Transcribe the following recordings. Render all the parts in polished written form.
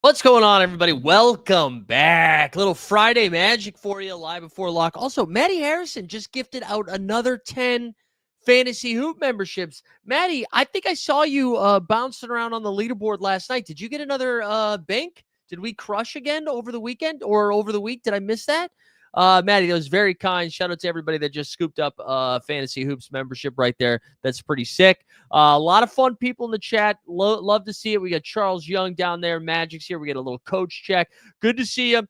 What's going on, everybody? Welcome back. Little Friday magic for you, live before lock. Also, Maddie Harrison just gifted out another 10 fantasy hoop memberships. Maddie, I think I saw you bouncing around on the leaderboard last night. Did you get another bank? Did we crush again over the weekend or over the week? Did I miss that? Maddie, that was very kind. Shout out to everybody that just scooped up Fantasy Hoops membership right there. That's pretty sick. A lot of fun people in the chat. Love to see it. We got Charles Young down there. Magic's here. We get a little coach check. Good to see you.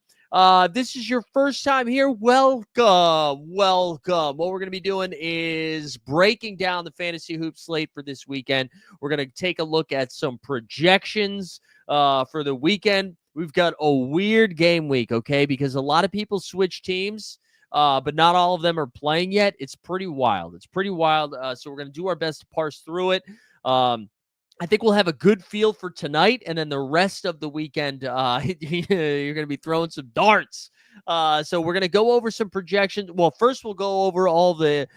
This is your first time here. Welcome. Welcome. What we're going to be doing is breaking down the Fantasy Hoop slate for this weekend. We're going to take a look at some projections for the weekend. We've got a weird game week, okay, because a lot of people switch teams, but not all of them are playing yet. It's pretty wild. It's pretty wild. So we're going to do our best to parse through it. I think we'll have a good feel for tonight, and then the rest of the weekend, you're going to be throwing some darts. So we're going to go over some projections. Well, first we'll go over all the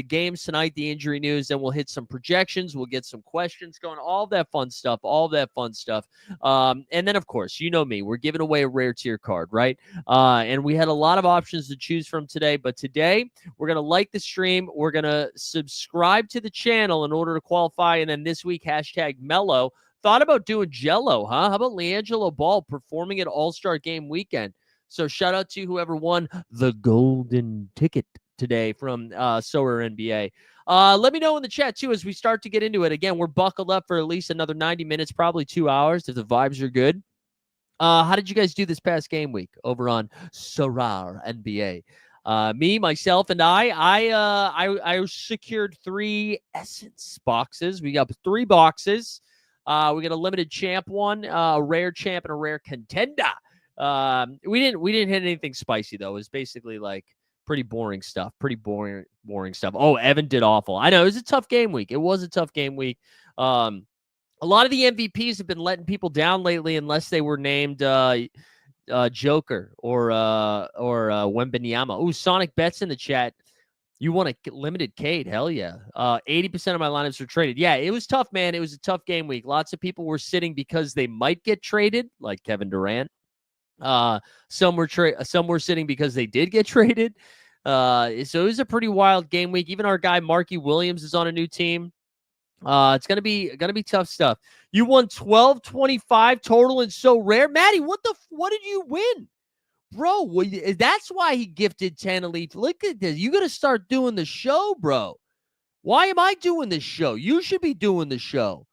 games tonight, the injury news, then we'll hit some projections. We'll get some questions going, all that fun stuff, and then, of course, you know me, we're giving away a rare tier card, right? And we had a lot of options to choose from today, but today we're going to like the stream. We're going to subscribe to the channel in order to qualify, and then this week, hashtag Mello. Thought about doing Jello, huh? How about LiAngelo Ball performing at All-Star Game Weekend? So shout out to whoever won the golden ticket today from Sorare NBA. Let me know in the chat, too, as we start to get into it. Again, we're buckled up for at least another 90 minutes, probably 2 hours if the vibes are good. How did you guys do this past game week over on Sorare NBA? Me, myself, and I secured 3 Essence boxes. We got 3 boxes. We got a limited champ one, a rare champ, and a rare contender. We didn't hit anything spicy though. It was basically like pretty boring stuff. Boring stuff. Oh, Evan did awful. I know it was a tough game week. It was a tough game week. A lot of the MVPs have been letting people down lately, unless they were named Joker or Wembanyama. Ooh, Sonic Bets in the chat. You want a limited Cade? Hell yeah. 80% of my lineups were traded. Yeah, it was tough, man. It was a tough game week. Lots of people were sitting because they might get traded, like Kevin Durant. Some were sitting because they did get traded. So it was a pretty wild game week. Even our guy Marky Williams is on a new team. It's gonna be tough stuff. You won 12-25 total and so rare. Maddie, what did you win? Bro, that's why he gifted 10 elite. Look at this. You gotta start doing the show, bro. Why am I doing this show? You should be doing the show.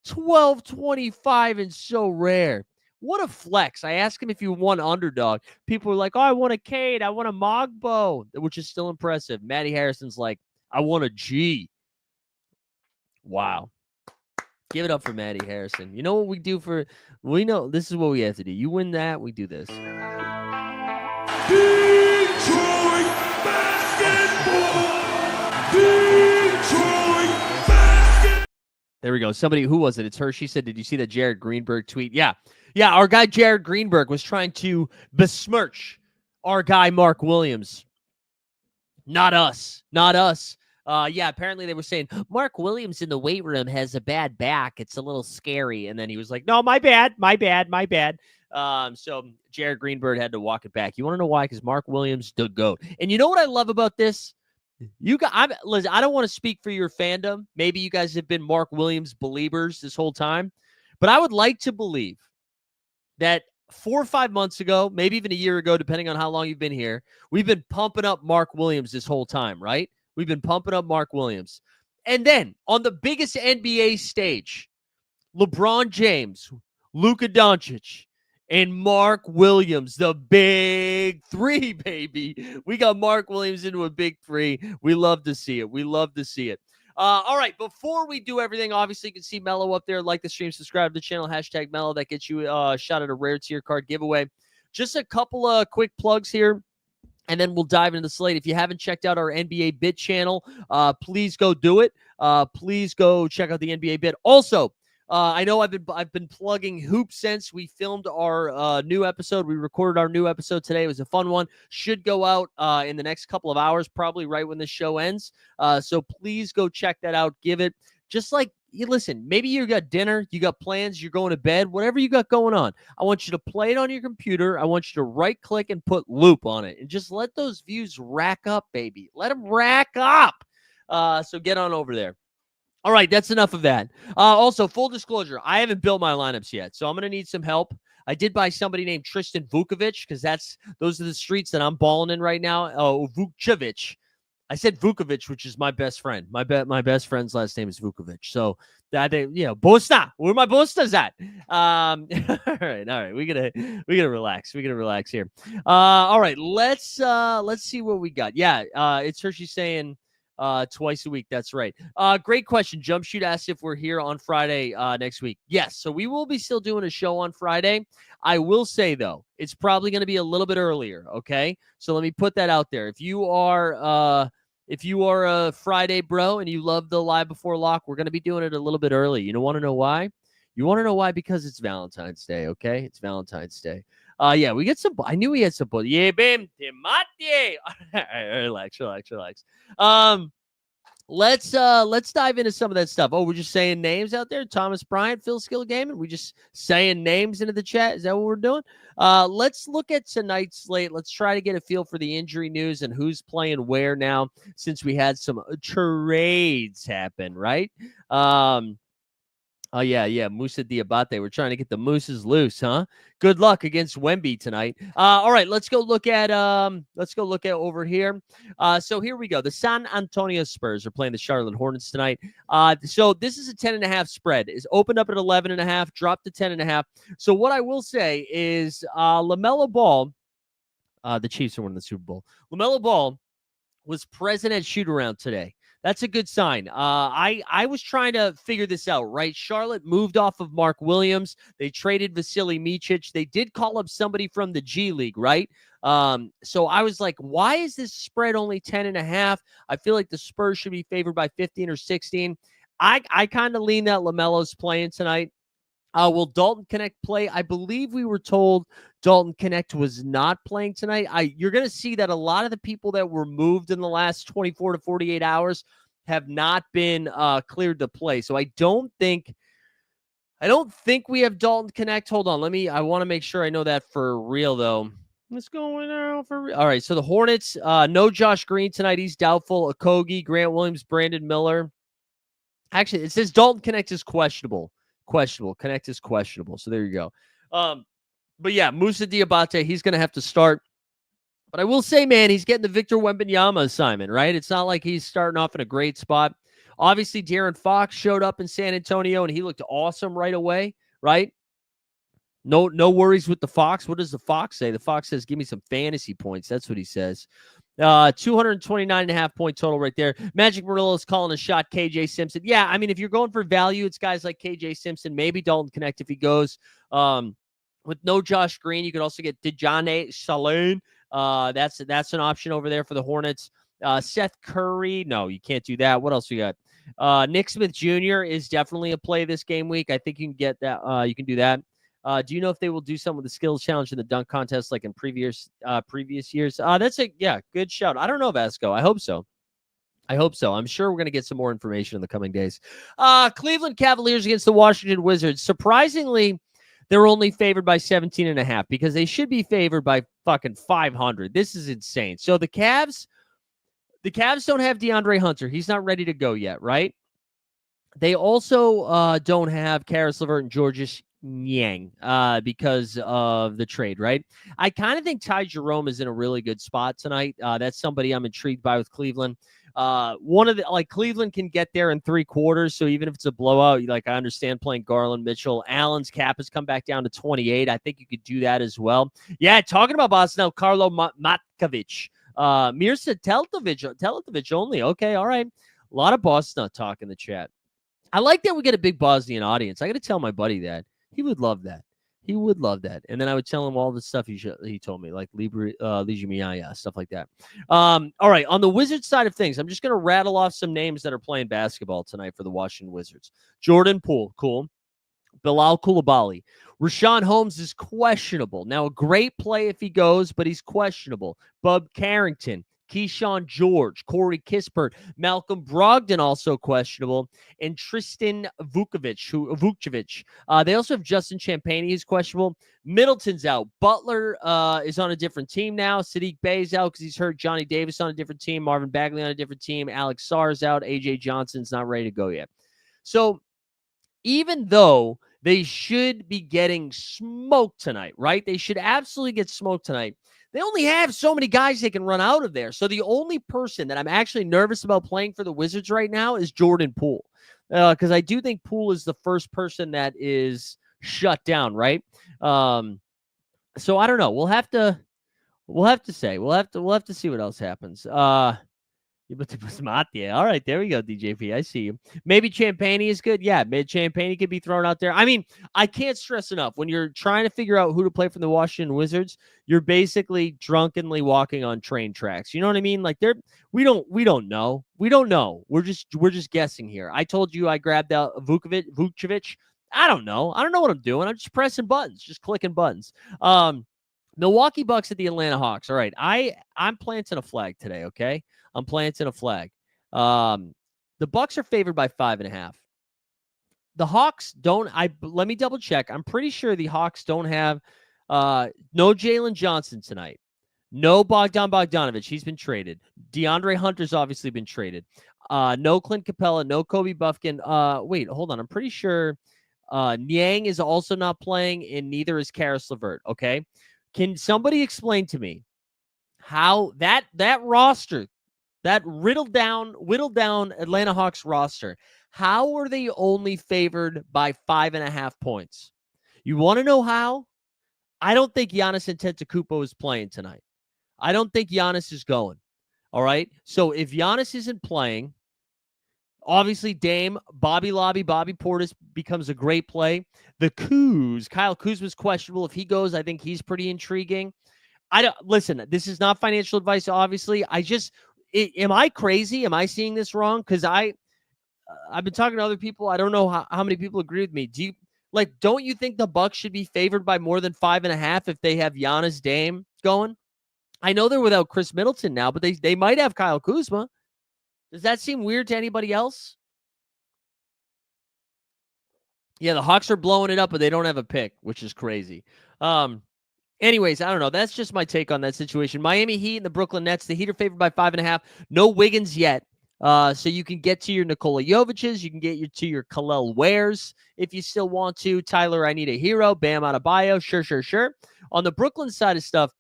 12-25 and so rare. What a flex. I asked him if he won underdog. People were like, oh, I want a Cade. I want a Mogbo, which is still impressive. Matty Harrison's like, I want a G. Wow. Give it up for Matty Harrison. You know what we do we know this is what we have to do. You win that, we do this. Detroit basketball! Detroit basketball! There we go. Somebody, who was it? It's her. She said, did you see that Jared Greenberg tweet? Yeah, our guy Jared Greenberg was trying to besmirch our guy Mark Williams. Not us. Yeah, apparently they were saying, Mark Williams in the weight room has a bad back. It's a little scary. And then he was like, no, my bad. So Jared Greenberg had to walk it back. You want to know why? Because Mark Williams, the GOAT. And you know what I love about this? Listen, I don't want to speak for your fandom. Maybe you guys have been Mark Williams believers this whole time. But I would like to believe that 4 or 5 months ago, maybe even a year ago, depending on how long you've been here, we've been pumping up Mark Williams this whole time, right? We've been pumping up Mark Williams. And then on the biggest NBA stage, LeBron James, Luka Doncic, and Mark Williams, the big 3, baby. We got Mark Williams into a big 3. We love to see it. All right, before we do everything, obviously you can see Mello up there. Like the stream, subscribe to the channel, hashtag Mello. That gets you a shot at a rare tier card giveaway. Just a couple of quick plugs here, and then we'll dive into the slate. If you haven't checked out our NBA Bit channel, please go do it. Please go check out the NBA Bit. Also, I know I've been plugging Hoop Sense. We filmed our new episode. We recorded our new episode today. It was a fun one. Should go out in the next couple of hours, probably right when the show ends. So please go check that out. Give it, just like listen, maybe you got dinner, you got plans, you're going to bed, whatever you got going on. I want you to play it on your computer. I want you to right click and put loop on it and just let those views rack up, baby. Let them rack up. So get on over there. All right, that's enough of that. Also, full disclosure, I haven't built my lineups yet, so I'm going to need some help. I did buy somebody named Tristan Vukovic because those are the streets that I'm balling in right now. Oh, Vukovic. I said Vukovic, which is my best friend. My best friend's last name is Vukovic. So that Bosna. Where my Bosna's at? All right. We gotta relax. We gotta relax here. All right, let's see what we got. Yeah, it's Hershey saying twice a week. That's right. Great question. Jump Shoot asked if we're here on Friday next week. Yes. So we will be still doing a show on Friday. I will say though, it's probably going to be a little bit earlier. Okay. So let me put that out there. If you are a Friday bro and you love the live before lock, we're going to be doing it a little bit early. You want to know why? You want to know why? Because it's Valentine's Day. Okay. It's Valentine's Day. Yeah, we get some. I knew we had some. Yeah, bam, Timate. Relax. Let's dive into some of that stuff. Oh, we're just saying names out there. Thomas Bryant, Phil Skilligaman. We just saying names into the chat. Is that what we're doing? Let's look at tonight's slate. Let's try to get a feel for the injury news and who's playing where now, since we had some trades happen, right? Oh, yeah, Musa Diabate. We're trying to get the Mooses loose, huh? Good luck against Wemby tonight. All right, let's go look at over here. So here we go. The San Antonio Spurs are playing the Charlotte Hornets tonight. So this is a 10.5 spread. It's opened up at 11.5, dropped to 10.5. So what I will say is LaMelo Ball, the Chiefs are winning the Super Bowl. LaMelo Ball was present at shoot-around today. That's a good sign. I was trying to figure this out, right? Charlotte moved off of Mark Williams. They traded Vasily Micic. They did call up somebody from the G League, right? So I was like, why is this spread only 10.5? I feel like the Spurs should be favored by 15 or 16. I kind of lean that LaMelo's playing tonight. Will Dalton Connect play? I believe we were told Dalton Connect was not playing tonight. You're going to see that a lot of the people that were moved in the last 24 to 48 hours have not been cleared to play. So I don't think we have Dalton Connect. Hold on. I want to make sure I know that for real, though. What's going on for real? All right. So the Hornets, no Josh Green tonight. He's doubtful. Okogie, Grant Williams, Brandon Miller. Actually, it says Dalton Connect is questionable. Connect is questionable. So there you go. But yeah, Musa Diabate, he's going to have to start. But I will say, man, he's getting the Victor Wembanyama assignment, right? It's not like he's starting off in a great spot. Obviously, De'Aaron Fox showed up in San Antonio, and he looked awesome right away, right? No worries with the Fox. What does the Fox say? The Fox says, give me some fantasy points. That's what he says. 229.5 point total right there. Magic Murillo's calling a shot. KJ Simpson. Yeah, I mean, if you're going for value, it's guys like KJ Simpson, maybe Dalton Connect if he goes. With no Josh Green, you could also get Dejane Salane. That's an option over there for the Hornets. Seth Curry. No, you can't do that. What else we got? Nick Smith Jr. is definitely a play this game week. I think you can get that. You can do that. Do you know if they will do something with the skills challenge in the dunk contest like in previous years? That's a good shout. I don't know, Vasco. I hope so. I'm sure we're going to get some more information in the coming days. Cleveland Cavaliers against the Washington Wizards. Surprisingly, they're only favored by 17.5 because they should be favored by fucking 500. This is insane. So the Cavs don't have DeAndre Hunter. He's not ready to go yet, right? They also don't have Karis LeVert and Georges Niang because of the trade, right? I kind of think Ty Jerome is in a really good spot tonight. That's somebody I'm intrigued by with Cleveland. Cleveland can get there in 3 quarters, so even if it's a blowout, I understand playing Garland, Mitchell. Allen's cap has come back down to 28. I think you could do that as well. Yeah, talking about Boston now, Carlo Matkovic. Mirza Teletovic only. Okay, all right. A lot of Boston talk in the chat. I like that we get a big Bosnian audience. I got to tell my buddy that. He would love that. And then I would tell him all the stuff he told me, like Ligia Miaya, stuff like that. All right, on the Wizards side of things, I'm just going to rattle off some names that are playing basketball tonight for the Washington Wizards. Jordan Poole, cool. Bilal Coulibaly. Rashawn Holmes is questionable. Now, a great play if he goes, but he's questionable. Bub Carrington, Keyshawn George, Corey Kispert, Malcolm Brogdon also questionable, and Tristan Vukcevic. They also have Justin Champagnie who's questionable. Middleton's out. Butler is on a different team now. Sadiq Bey's out because he's hurt. Johnny Davis on a different team. Marvin Bagley on a different team. Alex Sarr's out. AJ Johnson's not ready to go yet. So even though they should be getting smoked tonight, right? They should absolutely get smoked tonight. They only have so many guys they can run out of there. So the only person that I'm actually nervous about playing for the Wizards right now is Jordan Poole. Because I do think Poole is the first person that is shut down, right? So I don't know. We'll have to see. We'll have to see what else happens. All right, there we go, DJP. I see you. Maybe Champagnie is good. Yeah, Champagnie could be thrown out there. I mean, I can't stress enough when you're trying to figure out who to play from the Washington Wizards, you're basically drunkenly walking on train tracks. You know what I mean? Like we don't know. We don't know. We're just guessing here. I told you I grabbed out Vukcevic. I don't know. I don't know what I'm doing. I'm just pressing buttons, just clicking buttons. Milwaukee Bucks at the Atlanta Hawks. All right, I'm planting a flag today. Okay. I'm planting a flag. The Bucks are favored by 5.5. The Hawks don't. Let me double check. I'm pretty sure the Hawks don't have no Jalen Johnson tonight. No Bogdan Bogdanovic. He's been traded. DeAndre Hunter's obviously been traded. No Clint Capella. No Kobe Buffkin. Wait, hold on. I'm pretty sure Niang is also not playing, and neither is Karis LeVert. Okay. Can somebody explain to me how that roster, that whittled down Atlanta Hawks roster, how are they only favored by 5.5 points? You want to know how? I don't think Giannis Antetokounmpo is playing tonight. I don't think Giannis is going. All right. So if Giannis isn't playing, obviously Dame, Bobby Lobby, Bobby Portis becomes a great play. The Kyle Kuzma's questionable. If he goes, I think he's pretty intriguing. Listen, this is not financial advice, obviously. Am I crazy? Am I seeing this wrong? Because I've been talking to other people. I don't know how many people agree with me. Don't you think the Bucks should be favored by more than 5.5 if they have Giannis, Dame going? I know they're without Chris Middleton now, but they might have Kyle Kuzma. Does that seem weird to anybody else? Yeah, the Hawks are blowing it up, but they don't have a pick, which is crazy. Anyways, I don't know. That's just my take on that situation. Miami Heat and the Brooklyn Nets. The Heat are favored by 5.5. No Wiggins yet. So you can get to your Nikola Jovic's. You can get to your Khalil Wares if you still want to. Tyler, I need a hero. Bam Adebayo. Sure. On the Brooklyn side of stuff,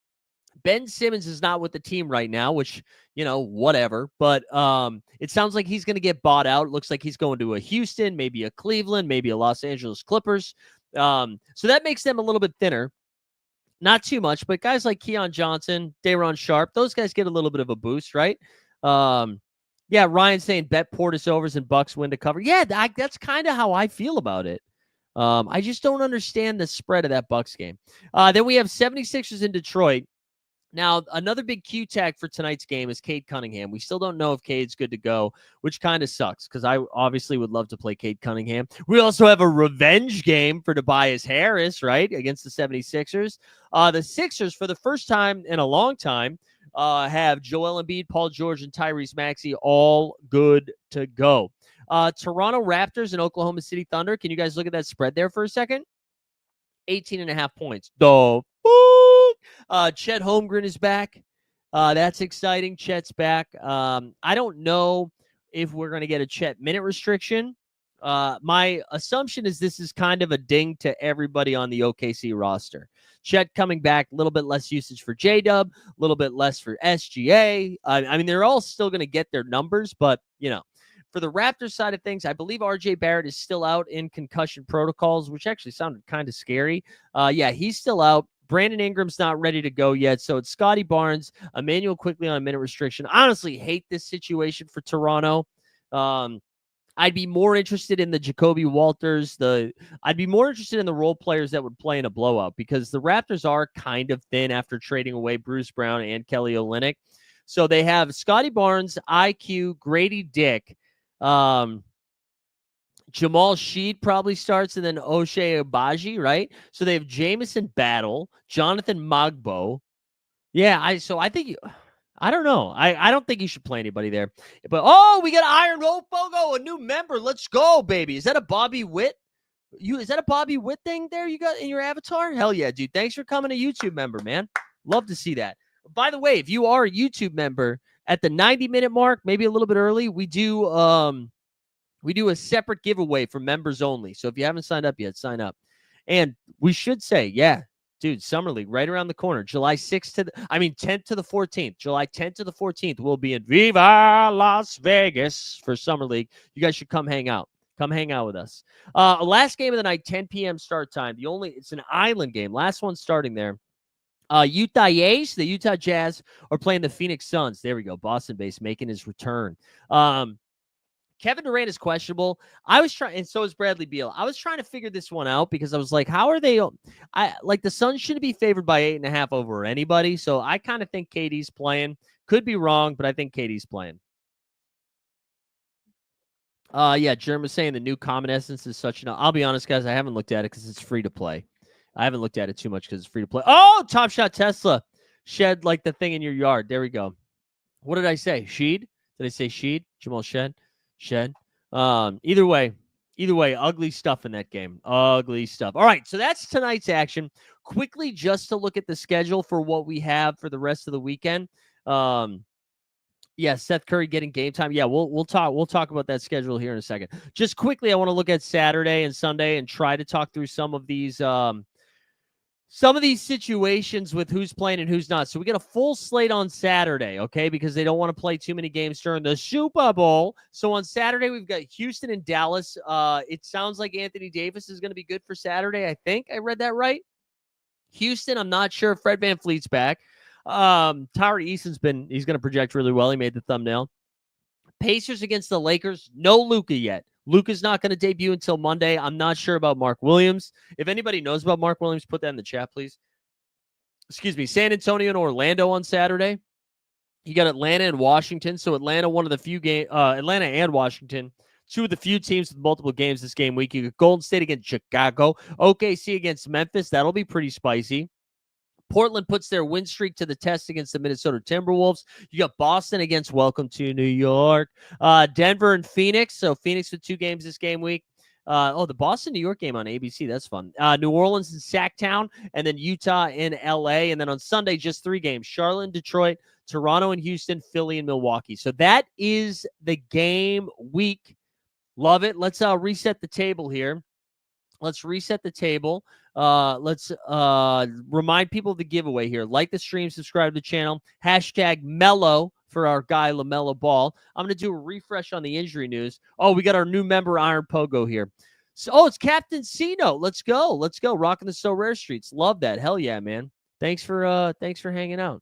Ben Simmons is not with the team right now, which, whatever. But it sounds like he's going to get bought out. It looks like he's going to a Houston, maybe a Cleveland, maybe a Los Angeles Clippers. So that makes them a little bit thinner. Not too much, but guys like Keon Johnson, Day'Ron Sharpe, those guys get a little bit of a boost, right? Yeah, Ryan saying bet Portis overs and Bucks win to cover. Yeah, that's kind of how I feel about it. I just don't understand the spread of that Bucks game. Then we have 76ers in Detroit. Now, another big Q tag for tonight's game is Cade Cunningham. We still don't know if Cade's good to go, which kind of sucks because I obviously would love to play Cade Cunningham. We also have a revenge game for Tobias Harris, right, against the 76ers. The Sixers, for the first time in a long time, have Joel Embiid, Paul George, and Tyrese Maxey all good to go. Toronto Raptors and Oklahoma City Thunder. Can you guys look at that spread there for a second? 18.5 points. Chet Holmgren is back. That's exciting. Chet's back. I don't know if we're going to get a Chet minute restriction. My assumption is this is kind of a ding to everybody on the OKC roster. Chet coming back, a little bit less usage for J-Dub, a little bit less for SGA. I mean, they're all still going to get their numbers, but, for the Raptors side of things, I believe RJ Barrett is still out in concussion protocols, which actually sounded kind of scary. Yeah, he's still out. Brandon Ingram's not ready to go yet, so it's Scotty Barnes, Emmanuel quickly on a minute restriction. Honestly, hate this situation for Toronto. I'd be more interested in the Jacoby Walters. I'd be more interested in the role players that would play in a blowout because the Raptors are kind of thin after trading away Bruce Brown and Kelly Olynyk. So they have Scotty Barnes, IQ, Grady Dick, Jamal Sheed probably starts, and then Ochai Agbaji, right? So they have Jamison Battle, Jonathan Magbo. Yeah, I think I don't know. I don't think you should play anybody there. But oh, we got Iron Fogo, a new member. Let's go, baby. Is that a Bobby Witt? Is that a Bobby Witt thing there you got in your avatar? Hell yeah, dude. Thanks for coming a YouTube member, man. Love to see that. By the way, if you are a YouTube member at the 90-minute mark, maybe a little bit early, we do a separate giveaway for members only. So if you haven't signed up yet, sign up. And we should say, yeah, dude, Summer League right around the corner. July 6th to 10th to the 14th. July 10th to the 14th. We'll be in Viva Las Vegas for Summer League. You guys should come hang out. Come hang out with us. Last game of the night, 10 p.m. start time. It's an island game. Last one starting there. Utah Jazz, the Utah Jazz are playing the Phoenix Suns. There we go. Boston base making his return. Kevin Durant is questionable. I was trying, and so is Bradley Beal. I was trying to figure this one out because I was like, how are they? The Suns shouldn't be favored by 8.5 over anybody. So I kind of think KD's playing. Could be wrong, but I think KD's playing. Yeah, Jerm was saying the new Common Essence is such an. I'll be honest, guys, I haven't looked at it because it's free to play. I haven't looked at it too much because it's free to play. Oh, Top Shot Tesla shed like the thing in your yard. There we go. What did I say? Sheed? Did I say Sheed? Jamal Shed? Either way, ugly stuff in that game. Ugly stuff. All right, so that's tonight's action. Quickly, just to look at the schedule for what we have for the rest of the weekend. Yeah, Seth Curry getting game time. Yeah, we'll talk about that schedule here in a second. Just quickly, I want to look at Saturday and Sunday and try to talk through some of these situations with who's playing and who's not. So we get a full slate on Saturday, okay, because they don't want to play too many games during the Super Bowl. So on Saturday, we've got Houston and Dallas. It sounds like Anthony Davis is going to be good for Saturday. I think I read that right. Houston, I'm not sure if Fred VanVleet's back. Tyree Eason's he's going to project really well. He made the thumbnail. Pacers against the Lakers. No Luka yet. Luka's not going to debut until Monday. I'm not sure about Mark Williams. If anybody knows about Mark Williams, put that in the chat, please. Excuse me. San Antonio and Orlando on Saturday. You got Atlanta and Washington. So Atlanta, one of the few games. Atlanta and Washington, two of the few teams with multiple games this game week. You got Golden State against Chicago. OKC against Memphis. That'll be pretty spicy. Portland puts their win streak to the test against the Minnesota Timberwolves. You got Boston against Welcome to New York. Denver and Phoenix. So Phoenix with 2 games this game week. The Boston-New York game on ABC. That's fun. New Orleans and Sacktown, and then Utah and L.A. And then on Sunday, just 3 games. Charlotte and Detroit, Toronto and Houston, Philly and Milwaukee. So that is the game week. Love it. Let's reset the table here. Let's reset the table. Let's remind people of the giveaway here. Like the stream, subscribe to the channel. Hashtag Mellow for our guy LaMelo Ball. I'm going to do a refresh on the injury news. Oh, we got our new member Iron Pogo here. So, it's Captain Cino. Let's go. Rocking the Sorare streets. Love that. Hell yeah, man. Thanks for hanging out.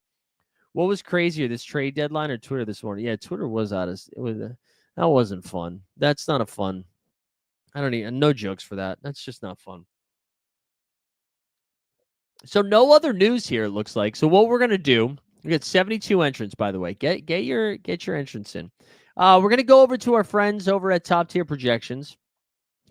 What was crazier, this trade deadline or Twitter this morning? Yeah, Twitter was out of that wasn't fun. That's not a fun. I don't need no jokes for that. That's just not fun. So no other news here, it looks like. So what we're gonna do, we got 72 entrants, by the way. Get your entrance in. We're gonna go over to our friends over at Top Tier Projections.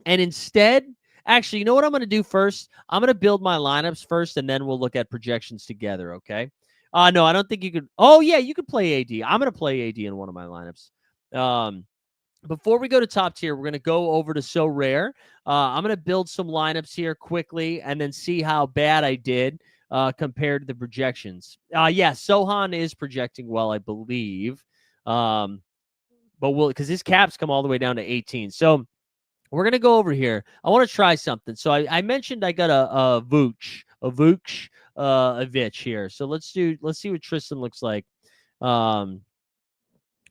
And instead, actually, you know what I'm gonna do first? I'm gonna build my lineups first, and then we'll look at projections together, okay? No, I don't think you could. Oh, yeah, you could play AD. I'm gonna play AD in one of my lineups. Before we go to Top Tier, we're going to go over to Sorare. I'm going to build some lineups here quickly and then see how bad I did compared to the projections. Sohan is projecting well, I believe. But because his caps come all the way down to 18. So we're going to go over here. I want to try something. So I mentioned I got a Vich here. So let's see what Tristan looks like.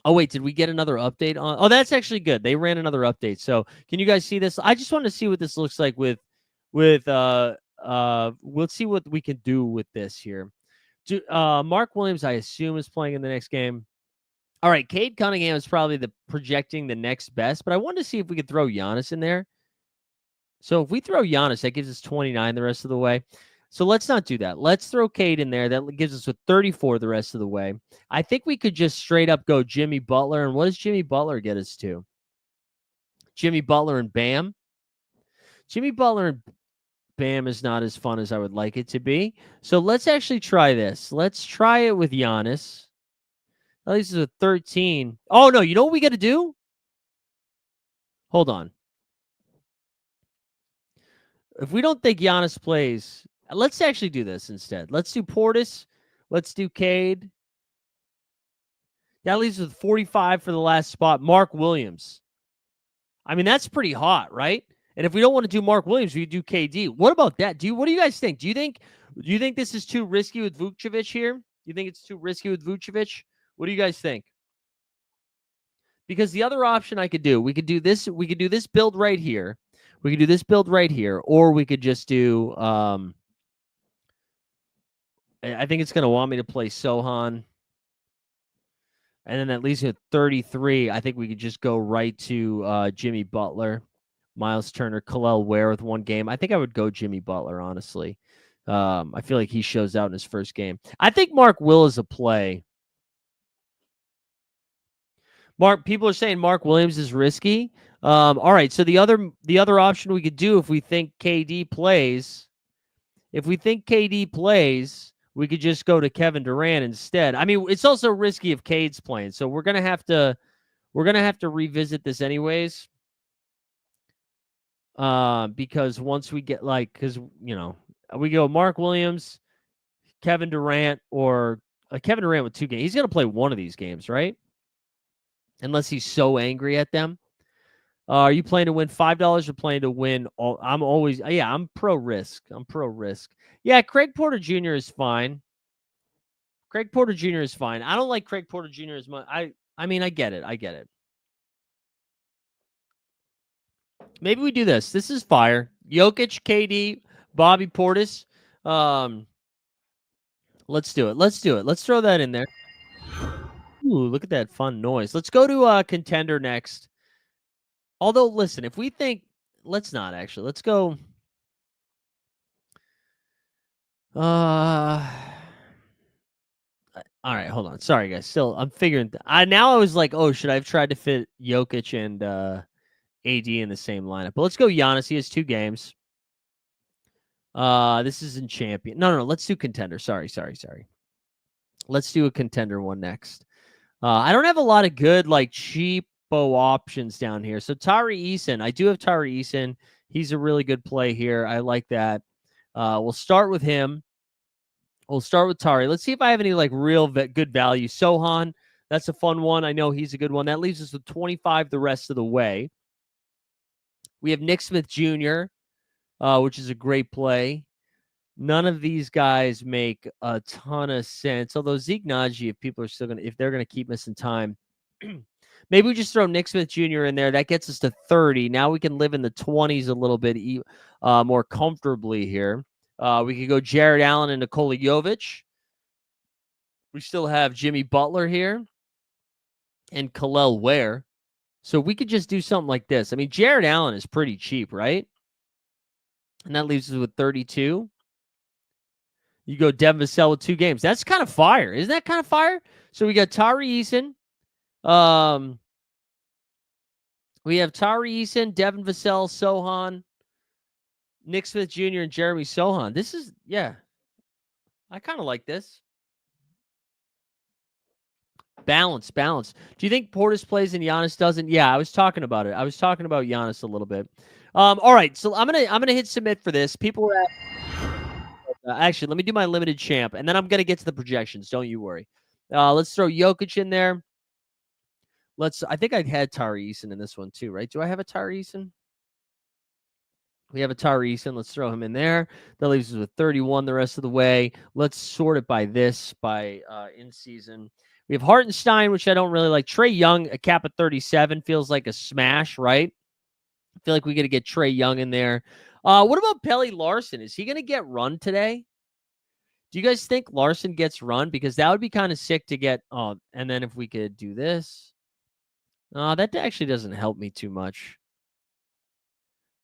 Oh, wait, did we get another update on? Oh, that's actually good. They ran another update. So can you guys see this? I just want to see what this looks like with we'll see what we can do with this here. Mark Williams, I assume, is playing in the next game. All right, Cade Cunningham is probably projecting the next best, but I wanted to see if we could throw Giannis in there. So if we throw Giannis, that gives us 29 the rest of the way. So let's not do that. Let's throw Cade in there. That gives us a 34 the rest of the way. I think we could just straight up go Jimmy Butler. And what does Jimmy Butler get us to? Jimmy Butler and Bam. Jimmy Butler and Bam is not as fun as I would like it to be. So let's actually try this. Let's try it with Giannis. At least it's a 13. Oh, no. You know what we got to do? Hold on. If we don't think Giannis plays, let's actually do this instead. Let's do Portis. Let's do Cade. That leaves us with 45 for the last spot. Mark Williams. I mean, that's pretty hot, right? And if we don't want to do Mark Williams, we do KD. What about that? What do you guys think? Do you think this is too risky with Vucevic here? Do you think it's too risky with Vucevic? What do you guys think? Because the other option I could do, we could do this build right here. We could do this build right here, or we could just do I think it's going to want me to play Sohan. And then at least at 33, I think we could just go right to Jimmy Butler, Miles Turner, Khalil Ware with one game. I think I would go Jimmy Butler, honestly. I feel like he shows out in his first game. I think Mark Will is a play. People are saying Mark Williams is risky. All right, so the other option we could do if we think KD plays, we could just go to Kevin Durant instead. I mean, it's also risky if Cade's playing, so we're gonna have to revisit this anyways. Because once we get because we go Mark Williams, Kevin Durant, or Kevin Durant with 2 games. He's gonna play one of these games, right? Unless he's so angry at them. Are you playing to win $5 or playing to win all? I'm pro risk. Yeah, Craig Porter Jr. is fine. I don't like Craig Porter Jr. as much. I mean, I get it. Maybe we do this. This is fire. Jokic, KD, Bobby Portis. Let's do it. Let's throw that in there. Ooh, look at that fun noise. Let's go to contender next. Although, listen, if we think, let's not actually. Let's go. All right, hold on. Sorry, guys. Still, I'm figuring. I was like, oh, should I have tried to fit Jokic and AD in the same lineup? But let's go Giannis. He has 2 games. This is in champion. No. Let's do contender. Sorry. Let's do a contender one next. I don't have a lot of good cheapo options down here. So Tari Eason, I do have Tari Eason. He's a really good play here. I like that. We'll start with him. We'll start with Tari. Let's see if I have any real good value. Sohan, that's a fun one. I know he's a good one. That leaves us with 25 the rest of the way. We have Nick Smith Jr., which is a great play. None of these guys make a ton of sense. Although Zeke Naji, if they're gonna keep missing time, maybe we just throw Nick Smith Jr. in there. That gets us to 30. Now we can live in the 20s a little bit more comfortably here. We could go Jared Allen and Nikola Jovic. We still have Jimmy Butler here and Khalil Ware. So we could just do something like this. I mean, Jared Allen is pretty cheap, right? And that leaves us with 32. You go Devin Vassell with 2 games. That's kind of fire. Isn't that kind of fire? So we got Tari Eason. We have Tari Eason, Devin Vassell, Sohan, Nick Smith Jr., and Jeremy Sohan. This is, yeah. I kind of like this. Balance. Do you think Portis plays and Giannis doesn't? Yeah, I was talking about it. I was talking about Giannis a little bit. All right, so I'm gonna hit submit for this. People are actually, let me do my limited champ, and then I'm gonna get to the projections. Don't you worry. Let's throw Jokic in there. I think I had Tari Eason in this one too, right? Do I have a Tari Eason? We have a Tari Eason. Let's throw him in there. That leaves us with 31 the rest of the way. Let's sort it by in season. We have Hartenstein, which I don't really like. Trae Young, a cap at 37, feels like a smash, right? I feel like we got to get Trae Young in there. What about Pelly Larson? Is he going to get run today? Do you guys think Larson gets run? Because that would be kind of sick to get. Oh, and then if we could do this. That actually doesn't help me too much.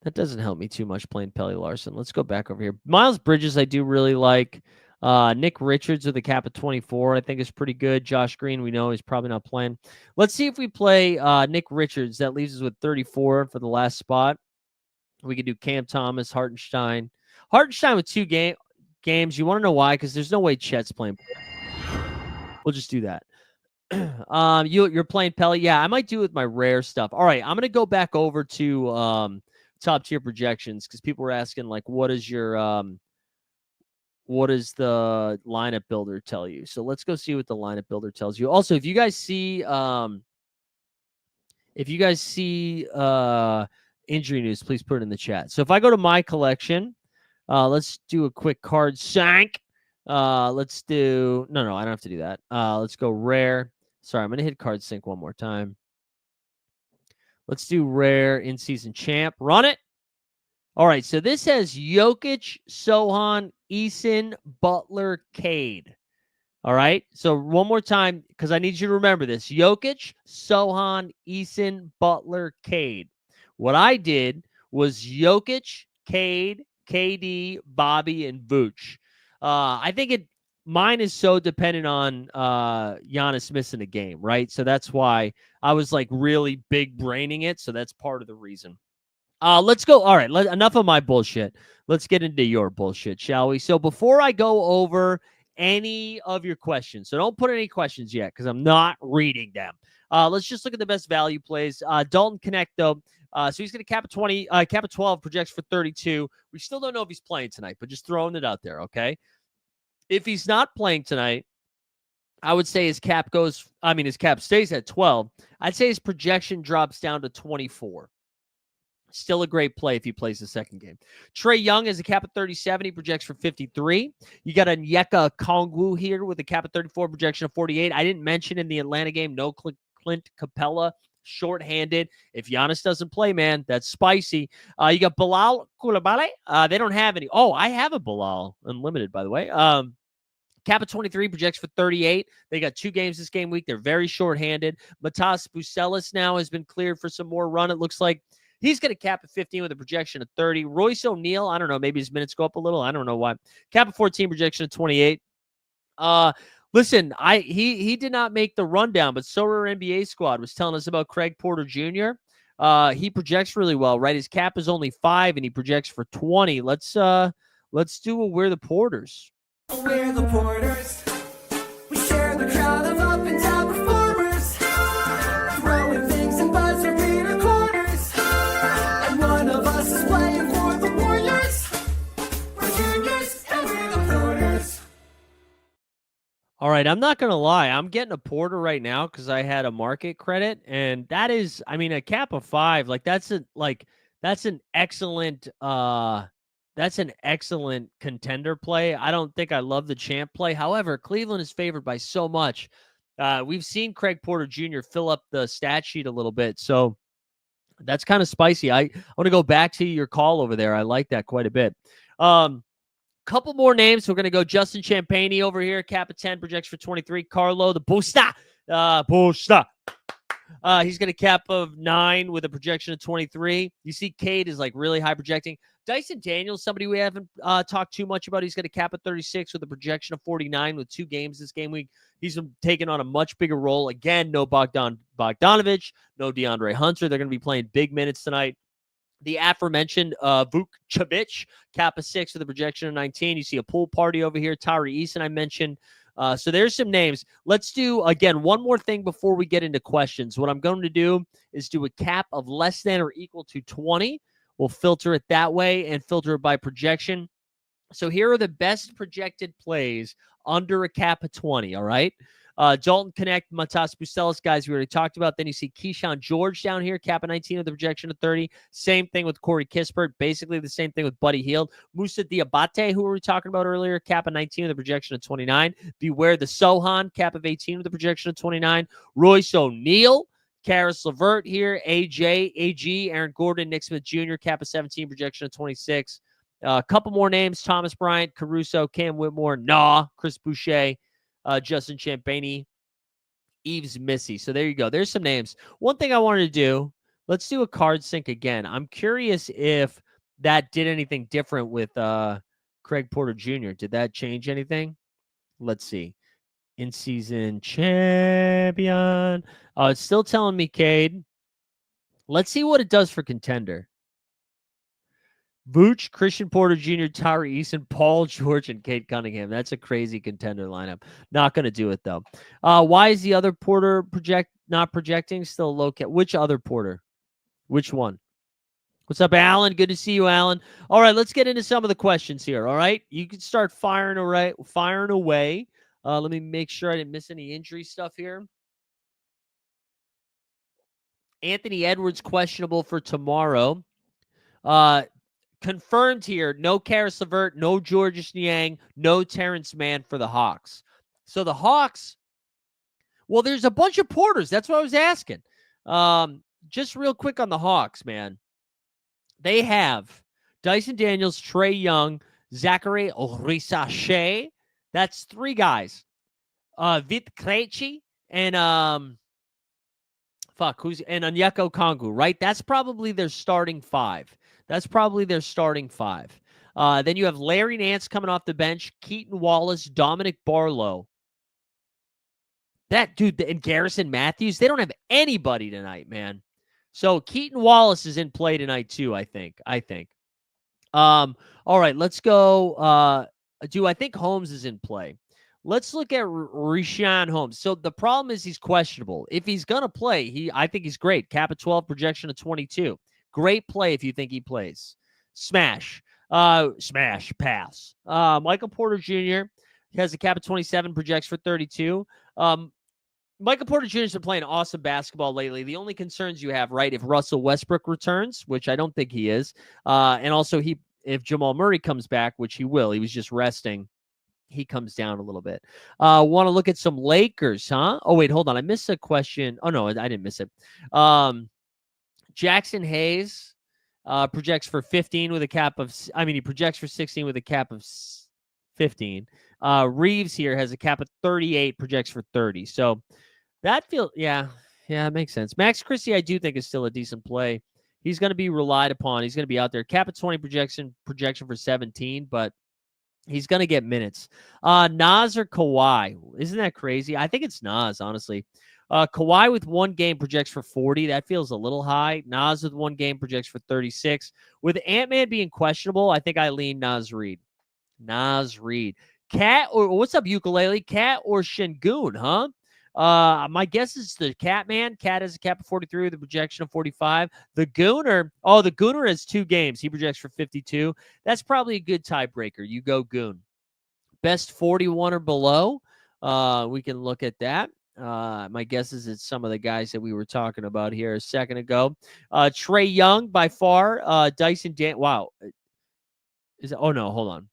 Playing Pelly Larson. Let's go back over here. Miles Bridges, I do really like. Nick Richards with a cap of 24, I think is pretty good. Josh Green, we know he's probably not playing. Let's see if we play Nick Richards. That leaves us with 34 for the last spot. We could do Cam Thomas, Hartenstein. Hartenstein with 2 games. You want to know why? Because there's no way Chet's playing. We'll just do that. You're playing Pelly. Yeah, I might do it with my rare stuff. All right, I'm gonna go back over to top tier projections because people were asking like, what does the lineup builder tell you? So let's go see what the lineup builder tells you. Also, if you guys see injury news, please put it in the chat. So if I go to my collection, let's do a quick card sank. Let's do no, I don't have to do that. Let's go rare. Sorry, I'm gonna hit card sync one more time. Let's do rare in season champ. Run it. All right, so this has Jokic, Sohan, Eason, Butler, Cade. All right, so one more time because I need you to remember this: Jokic, Sohan, Eason, Butler, Cade. What I did was Jokic, Cade, KD, Bobby, and Vooch. I think mine is so dependent on Giannis missing a game, right? So that's why I was like really big braining it. So that's part of the reason. Let's go. All right, enough of my bullshit. Let's get into your bullshit, shall we? So before I go over any of your questions, so don't put any questions yet because I'm not reading them. Let's just look at the best value plays. Dalton Connect, though. So he's going to cap at 20, cap at 12, projects for 32. We still don't know if he's playing tonight, but just throwing it out there, okay? If he's not playing tonight, I would say his cap stays at 12. I'd say his projection drops down to 24. Still a great play if he plays the second game. Trae Young has a cap at 37. He projects for 53. You got a Onyeka Okongwu here with a cap at 34, projection of 48. I didn't mention in the Atlanta game, no Clint Capella, shorthanded. If Giannis doesn't play, man, that's spicy. You got Bilal Coulibaly. They don't have any. Oh, I have a Bilal Unlimited, by the way. Cap at 23, projects for 38. They got 2 games this game week. They're very shorthanded. Matas Bucelis now has been cleared for some more run, it looks like. He's going to cap at 15 with a projection of 30. Royce O'Neal, I don't know, maybe his minutes go up a little. I don't know why. Cap at 14, projection of 28. Listen, he did not make the rundown, but Sorare NBA squad was telling us about Craig Porter Jr. He projects really well, right? His cap is only 5 and he projects for 20. Let's do a We're the Porters. We're the Porters. We share the crowd of up and down performers, throwing things and buzzer beater corners. And one of us is playing for the Warriors. We're juniors and we're the Porters. All right, I'm not going to lie. I'm getting a Porter right now because I had a market credit, and that is, a cap of 5. Like that's an excellent contender play. I don't think I love the champ play. However, Cleveland is favored by so much. We've seen Craig Porter Jr. fill up the stat sheet a little bit, so that's kind of spicy. I want to go back to your call over there. I like that quite a bit. Couple more names. We're going to go Justin Champagnie over here. Cap of 10, projects for 23. Carlo, the Busta. He's got a cap of 9 with a projection of 23. You see Cade is like really high projecting. Dyson Daniels, somebody we haven't talked too much about. He's got a cap of 36 with a projection of 49 with 2 games this game week. He's taking on a much bigger role. Again, no Bogdanovich, no DeAndre Hunter. They're going to be playing big minutes tonight. The aforementioned Vucevic, cap of 6 with a projection of 19. You see a pool party over here. Tyree Eason, I mentioned. So there's some names. Let's do, again, one more thing before we get into questions. What I'm going to do is do a cap of less than or equal to 20. We'll filter it that way and filter it by projection. So here are the best projected plays under a cap of 20, all right? Dalton Connect, Matas Bucelis, guys we already talked about. Then you see Keyshawn George down here, cap of 19 with a projection of 30. Same thing with Corey Kispert. Basically the same thing with Buddy Hield. Musa Diabate, who were we talking about earlier, cap of 19 with a projection of 29. Beware the Sohan, cap of 18 with a projection of 29. Royce O'Neal, Karis LeVert here, AG, Aaron Gordon, Nick Smith Jr., cap of 17, projection of 26. A couple more names: Thomas Bryant, Caruso, Cam Whitmore, Chris Boucher, Justin Champagnie, Yves Missy. So there you go. There's some names. One thing I wanted to do, let's do a card sync again. I'm curious if that did anything different with Craig Porter Jr. Did that change anything? Let's see. In-season champion. It's still telling me Cade. Let's see what it does for contender. Vooch, Christian Porter Jr., Tyree Eason, Paul George, and Kate Cunningham. That's a crazy contender lineup. Not going to do it, though. Why is the other Porter not projecting? Still low cap. Which other Porter? Which one? What's up, Alan? Good to see you, Alan. All right, let's get into some of the questions here. All right, you can start firing away. Let me make sure I didn't miss any injury stuff here. Anthony Edwards questionable for tomorrow. Confirmed here, no Karis LeVert, no Georges Niang, no Terrence Mann for the Hawks. So the Hawks, well, there's a bunch of Porters. That's what I was asking. Just real quick on the Hawks, man. They have Dyson Daniels, Trae Young, Zachary Orisachet. That's 3 guys. Vit Krejci and and Onyeka Okongwu, right? That's probably their starting 5. Then you have Larry Nance coming off the bench, Keaton Wallace, Dominic Barlow. That dude, and Garrison Matthews, they don't have anybody tonight, man. So Keaton Wallace is in play tonight too, I think. All right, let's go. I think Holmes is in play? Let's look at Richaun Holmes. So the problem is he's questionable. If he's going to play, I think he's great. Cap of 12, projection of 22. Great play if you think he plays. Smash, pass. Michael Porter Jr. has a cap of 27, projects for 32. Michael Porter Jr. has been playing awesome basketball lately. The only concerns you have, right, if Russell Westbrook returns, which I don't think he is, and also if Jamal Murray comes back, which he will, he was just resting, he comes down a little bit. Want to look at some Lakers, huh? Oh, wait, hold on. I missed a question. Oh, no, I didn't miss it. Jackson Hayes projects for 15 with a cap of, he projects for 16 with a cap of 15. Reeves here has a cap of 38, projects for 30. So that it makes sense. Max Christie, I do think, is still a decent play. He's going to be relied upon. He's going to be out there. Cap of 20 projection for 17, but he's going to get minutes. Nas or Kawhi? Isn't that crazy? I think it's Nas, honestly. Kawhi with 1 game projects for 40. That feels a little high. Nas with 1 game projects for 36. With Ant-Man being questionable, I think I lean Nas Reed. Cat or what's up, ukulele? Cat or Şengün, huh? My guess is the Cat man. Cat has a cap of 43 with a projection of 45. The Gooner has 2 games. He projects for 52. That's probably a good tiebreaker. You go Goon. Best 41 or below. We can look at that. My guess is it's some of the guys that we were talking about here a second ago. Trae Young by far. Dyson wow. Hold on.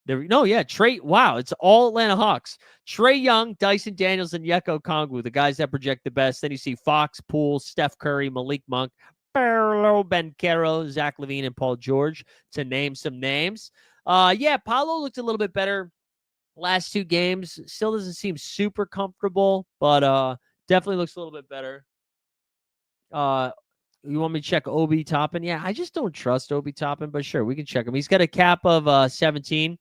Trae. Wow, it's all Atlanta Hawks. Trae Young, Dyson Daniels, and Onyeka Okongwu, the guys that project the best. Then you see Fox, Poole, Steph Curry, Malik Monk, Paolo Banchero, Zach LaVine, and Paul George, to name some names. Paolo looked a little bit better last 2 games. Still doesn't seem super comfortable, but definitely looks a little bit better. You want me to check Obi Toppin? Yeah, I just don't trust Obi Toppin, but sure, we can check him. He's got a cap of 17.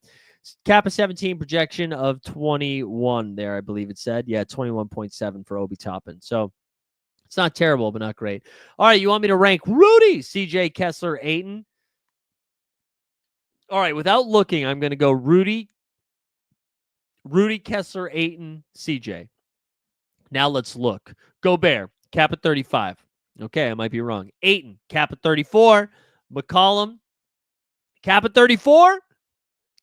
Cap of 17, projection of 21 there, I believe it said. Yeah, 21.7 for Obi Toppin. So it's not terrible, but not great. All right, you want me to rank Rudy, CJ, Kessler, Ayton? All right, without looking, I'm going to go Rudy, Kessler, Ayton, CJ. Now let's look. Gobert, cap of 35. Okay, I might be wrong. Ayton, cap of 34. McCollum, cap of 34.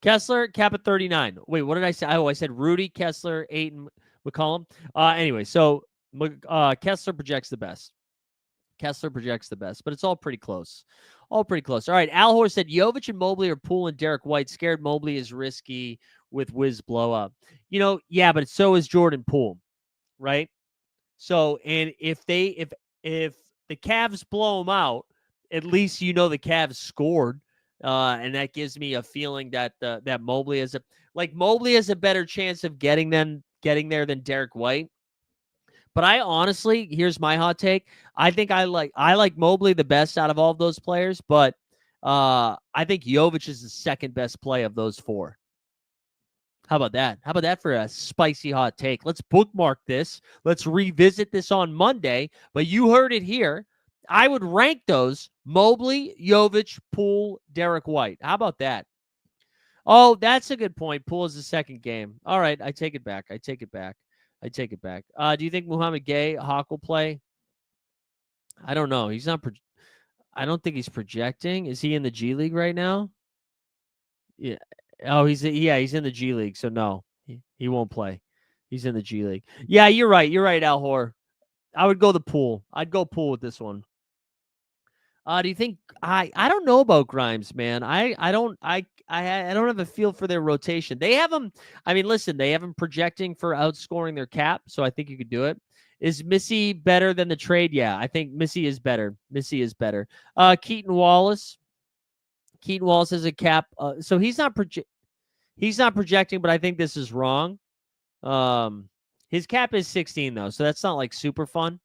Kessler, cap of 39. Wait, what did I say? Oh, I said Rudy, Kessler, Ayton, McCollum. Anyway, so Kessler projects the best. But it's all pretty close. All right, Al Hoare said Jovic and Mobley are Poole and Derek White. Scared Mobley is risky with Wiz blow up. But so is Jordan Poole, right? So, and if the Cavs blow them out, at least the Cavs scored, and that gives me a feeling that that Mobley has a better chance of getting there than Derek White. But I honestly, here's my hot take. I think I like Mobley the best out of all of those players, but I think Jovic is the second best play of those 4. How about that? How about that for a spicy hot take? Let's bookmark this. Let's revisit this on Monday. But you heard it here. I would rank those Mobley, Jovic, Poole, Derek White. How about that? Oh, that's a good point. Poole is the second game. All right, I take it back. I take it back. Do you think Muhammad Gay Hawk will play? I don't know. He's not. I don't think he's projecting. Is he in the G League right now? Yeah. Oh, he's in the G League. So no, he won't play. He's in the G League. Yeah, you're right. You're right, Al Hor. I would go the Poole. I'd go Poole with this one. Do you think I don't know about Grimes, man. I don't have a feel for their rotation. They have them. I mean, listen, they have them projecting for outscoring their cap, so I think you could do it. Is Missy better than the trade? Yeah, I think Missy is better. Keaton Wallace. Keaton Wallace has a cap, so he's not projecting, but I think this is wrong. His cap is 16 though, so that's not like super fun.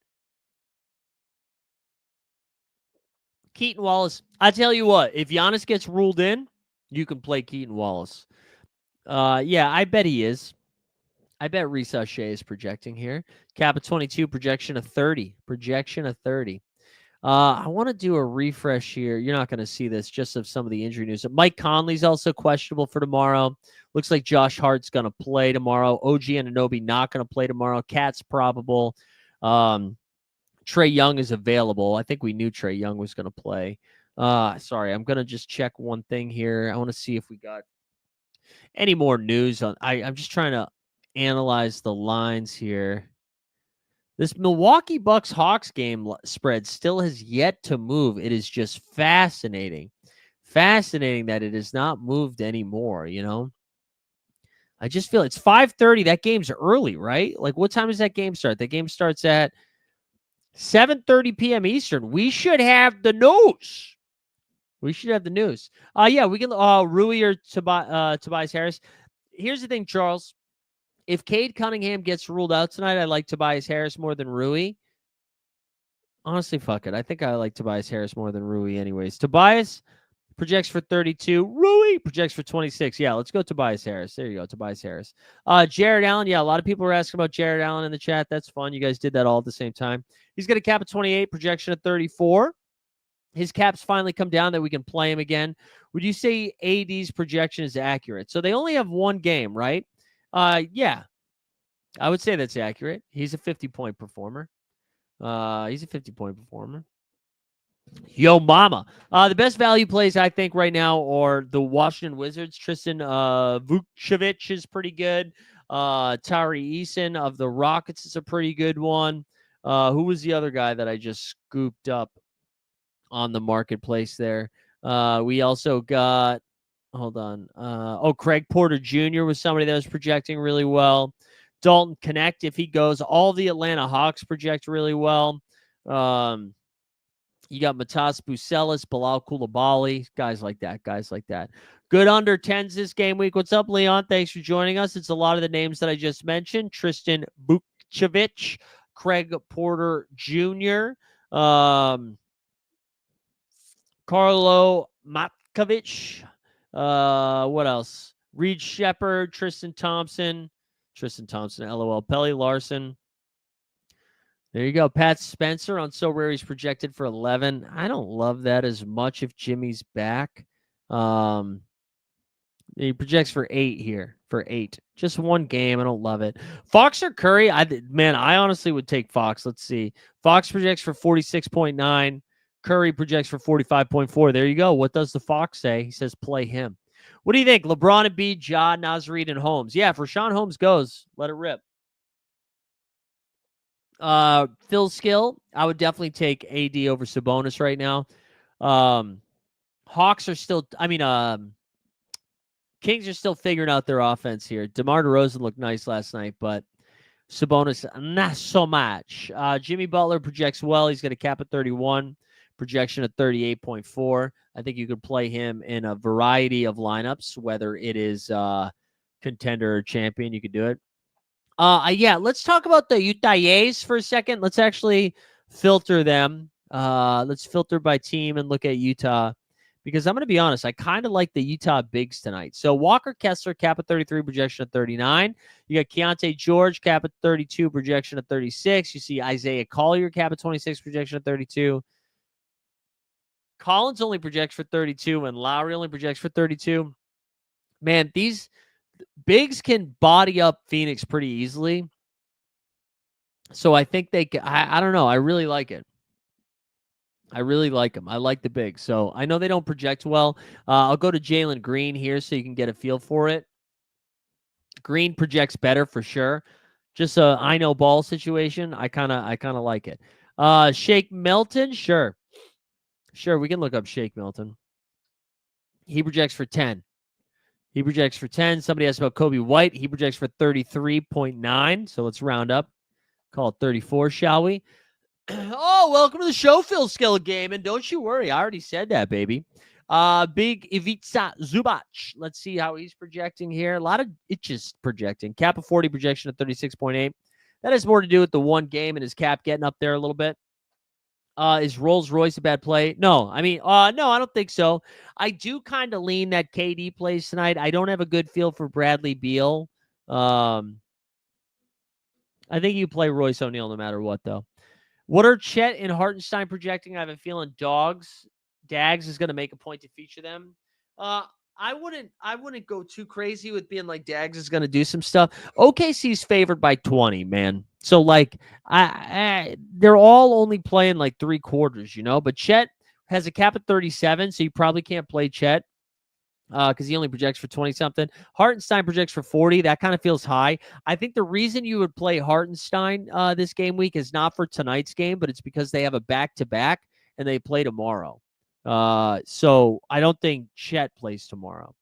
Keaton Wallace. I tell you what, if Giannis gets ruled in, you can play Keaton Wallace. Yeah, I bet he is. I bet Reese Shea is projecting here. Cap of 22, projection of 30. I want to do a refresh here. You're not going to see this, just of some of the injury news. Mike Conley's also questionable for tomorrow. Looks like Josh Hart's going to play tomorrow. OG Anunoby not going to play tomorrow. Cat's probable. Trae Young is available. I think we knew Trae Young was going to play. Sorry, I'm going to just check one thing here. I want to see if we got any more news on. I'm just trying to analyze the lines here. This Milwaukee Bucks Hawks game spread still has yet to move. It is just fascinating. Fascinating that it has not moved anymore, you know? I just feel it's 5:30. That game's early, right? Like, what time does that game start? The game starts at 7:30 p.m. Eastern. We should have the news. Yeah, we can Rui or Tobias Harris. Here's the thing, Charles. If Cade Cunningham gets ruled out tonight, I like Tobias Harris more than Rui. Honestly, fuck it. I think I like Tobias Harris more than Rui anyways. Tobias projects for 32. Rui projects for 26. Yeah, let's go Tobias Harris. There you go, Tobias Harris. Jared Allen. Yeah, a lot of people were asking about Jared Allen in the chat. That's fun. You guys did that all at the same time. He's got a cap of 28, projection of 34. His cap's finally come down that we can play him again. Would you say AD's projection is accurate? So they only have one game, right? Yeah, I would say that's accurate. He's a 50-point performer. Yo, mama. The best value plays, I think, right now are the Washington Wizards. Tristan Vukcevic is pretty good. Tari Eason of the Rockets is a pretty good one. Who was the other guy that I just scooped up on the marketplace there? We also got, hold on. Craig Porter Jr. was somebody that was projecting really well. Dalton Connect, if he goes. All the Atlanta Hawks project really well. You got Matas Bucelis, Bilal Coulibaly, guys like that. Good under 10s this game week. What's up, Leon? Thanks for joining us. It's a lot of the names that I just mentioned. Tristan Vukcevic, Craig Porter Jr., Carlo Matkovic. What else? Reed Shepard, Tristan Thompson, LOL. Pelly Larson. There you go. Pat Spencer on Sorare's projected for 11. I don't love that as much if Jimmy's back. He projects for 8 here. Just one game. I don't love it. Fox or Curry? I honestly would take Fox. Let's see. Fox projects for 46.9. Curry projects for 45.4. There you go. What does the Fox say? He says play him. What do you think? LeBron, Embiid, Ja, Nasreed, and Holmes. Yeah, if Rashawn Holmes goes, let it rip. Phil Skill, I would definitely take AD over Sabonis right now. Hawks are still, Kings are still figuring out their offense here. DeMar DeRozan looked nice last night, but Sabonis, not so much. Jimmy Butler projects well. He's got a cap at 31, projection at 38.4. I think you could play him in a variety of lineups, whether it is contender or champion. You could do it. Yeah, let's talk about the Utah Jazz for a second. Let's actually filter them. Let's filter by team and look at Utah, because I'm going to be honest, I kind of like the Utah bigs tonight. So Walker Kessler, cap at 33, projection at 39. You got Keontae George, cap at 32, projection at 36. You see Isaiah Collier, cap at 26, projection at 32. Collins only projects for 32 and Lowry only projects for 32. Man, these bigs can body up Phoenix pretty easily. So I think they can. I don't know. I really like it. I really like them. I like the bigs. So I know they don't project well. I'll go to Jalen Green here so you can get a feel for it. Green projects better for sure. Just a I know ball situation. I kind of like it. Shake Milton, sure. Sure, we can look up Shake Milton. He projects for 10. He projects for 10. Somebody asked about Kobe White. He projects for 33.9. So let's round up. Call it 34, shall we? Oh, welcome to the show, Phil Skill Game. And don't you worry. I already said that, baby. Big Ivica Zubac. Let's see how he's projecting here. A lot of itches projecting. Cap of 40 projection at 36.8. That has more to do with the one game and his cap getting up there a little bit. Is Rolls Royce a bad play? No, I mean, no, I don't think so. I do kind of lean that KD plays tonight. I don't have a good feel for Bradley Beal. I think you play Royce O'Neal no matter what, though. What are Chet and Hartenstein projecting? I have a feeling Dags is going to make a point to feature them. I wouldn't go too crazy with being like Dags is going to do some stuff. OKC's favored by 20, man. So like they're all only playing like 3 quarters, but Chet has a cap at 37, so you probably can't play Chet because he only projects for 20 something. Hartenstein projects for 40. That kind of feels high. I think the reason you would play Hartenstein this game week is not for tonight's game, but it's because they have a back-to-back and they play tomorrow. So I don't think Chet plays tomorrow.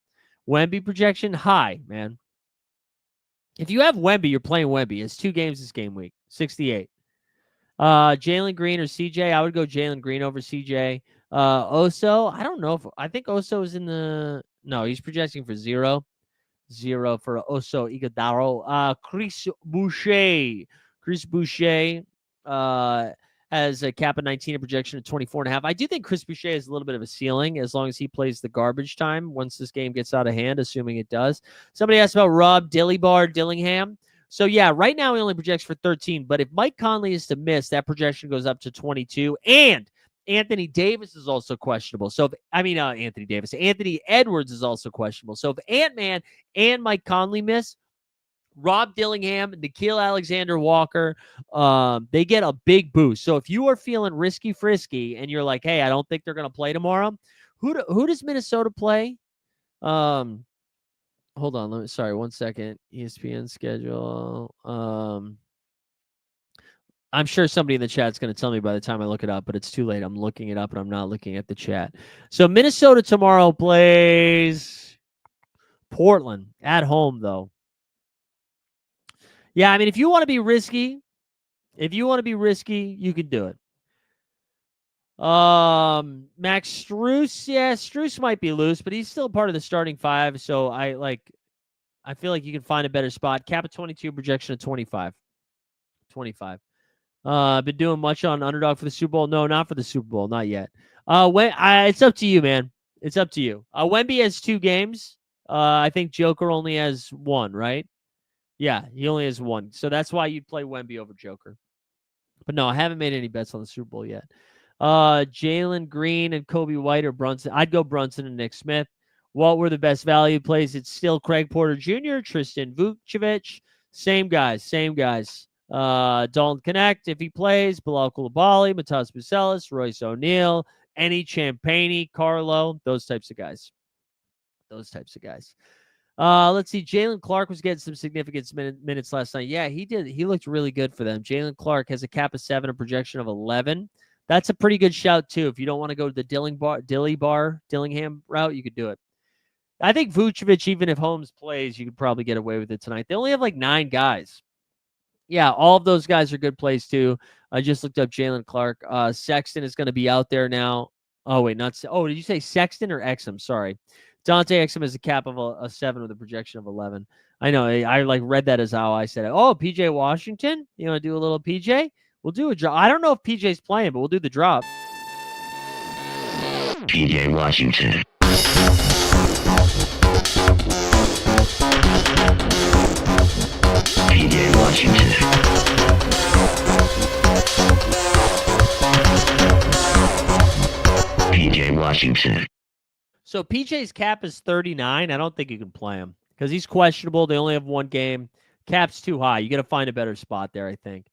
Wemby projection, high, man. If you have Wemby, you're playing Wemby. It's 2 games this game week, 68. Jalen Green or CJ, I would go Jalen Green over CJ. Oso, I don't know I think Oso is in the, no, he's projecting for 0 for Oso Iguodaro. Chris Boucher, has a cap of 19, a projection of 24.5. I do think Chris Boucher has a little bit of a ceiling as long as he plays the garbage time once this game gets out of hand, assuming it does. Somebody asked about Rob Dillingham. So, yeah, right now he only projects for 13. But if Mike Conley is to miss, that projection goes up to 22. And Anthony Davis is also questionable. Anthony Edwards is also questionable. So if Ant-Man and Mike Conley miss, Rob Dillingham, Nickeil Alexander-Walker, they get a big boost. So if you are feeling risky-frisky and you're like, hey, I don't think they're going to play tomorrow, who does Minnesota play? Hold on. Sorry, 1 second. ESPN schedule. I'm sure somebody in the chat is going to tell me by the time I look it up, but it's too late. I'm looking it up, and I'm not looking at the chat. So Minnesota tomorrow plays Portland at home, though. Yeah, I mean, if you want to be risky, you can do it. Max Strus, yeah, Strus might be loose, but he's still part of the starting 5, so I feel like you can find a better spot. Cap of 22, projection of 25. Been doing much on underdog for the Super Bowl? No, not for the Super Bowl, not yet. It's up to you, man. It's up to you. Wemby has 2 games. I think Joker only has 1, right? Yeah, he only has 1. So that's why you'd play Wemby over Joker. But no, I haven't made any bets on the Super Bowl yet. Jalen Green and Kobe White or Brunson. I'd go Brunson and Nick Smith. What were the best value plays? It's still Craig Porter Jr., Tristan Vukcevic. Same guys. Dalton Connect, if he plays, Bilal Coulibaly, Matas Bucelis, Royce O'Neal, Any Champagne, Carlo, those types of guys. Let's see. Jalen Clark was getting some significant minutes last night. Yeah, he did. He looked really good for them. Jalen Clark has a cap of 7, a projection of 11. That's a pretty good shout, too. If you don't want to go to the Dillingham route, you could do it. I think Vucevic, even if Holmes plays, you could probably get away with it tonight. They only have like 9 guys. Yeah, all of those guys are good plays, too. I just looked up Jalen Clark. Sexton is going to be out there now. Oh, wait, did you say Sexton or Exum? Sorry. Dante Exum has a cap of a 7 with a projection of 11. I know. I read that as how I said it. Oh, PJ Washington? You want to do a little PJ? We'll do a drop. I don't know if PJ's playing, but we'll do the drop. PJ Washington. PJ Washington. PJ Washington. So PJ's cap is 39. I don't think you can play him because he's questionable. They only have one game. Cap's too high. You got to find a better spot there, I think.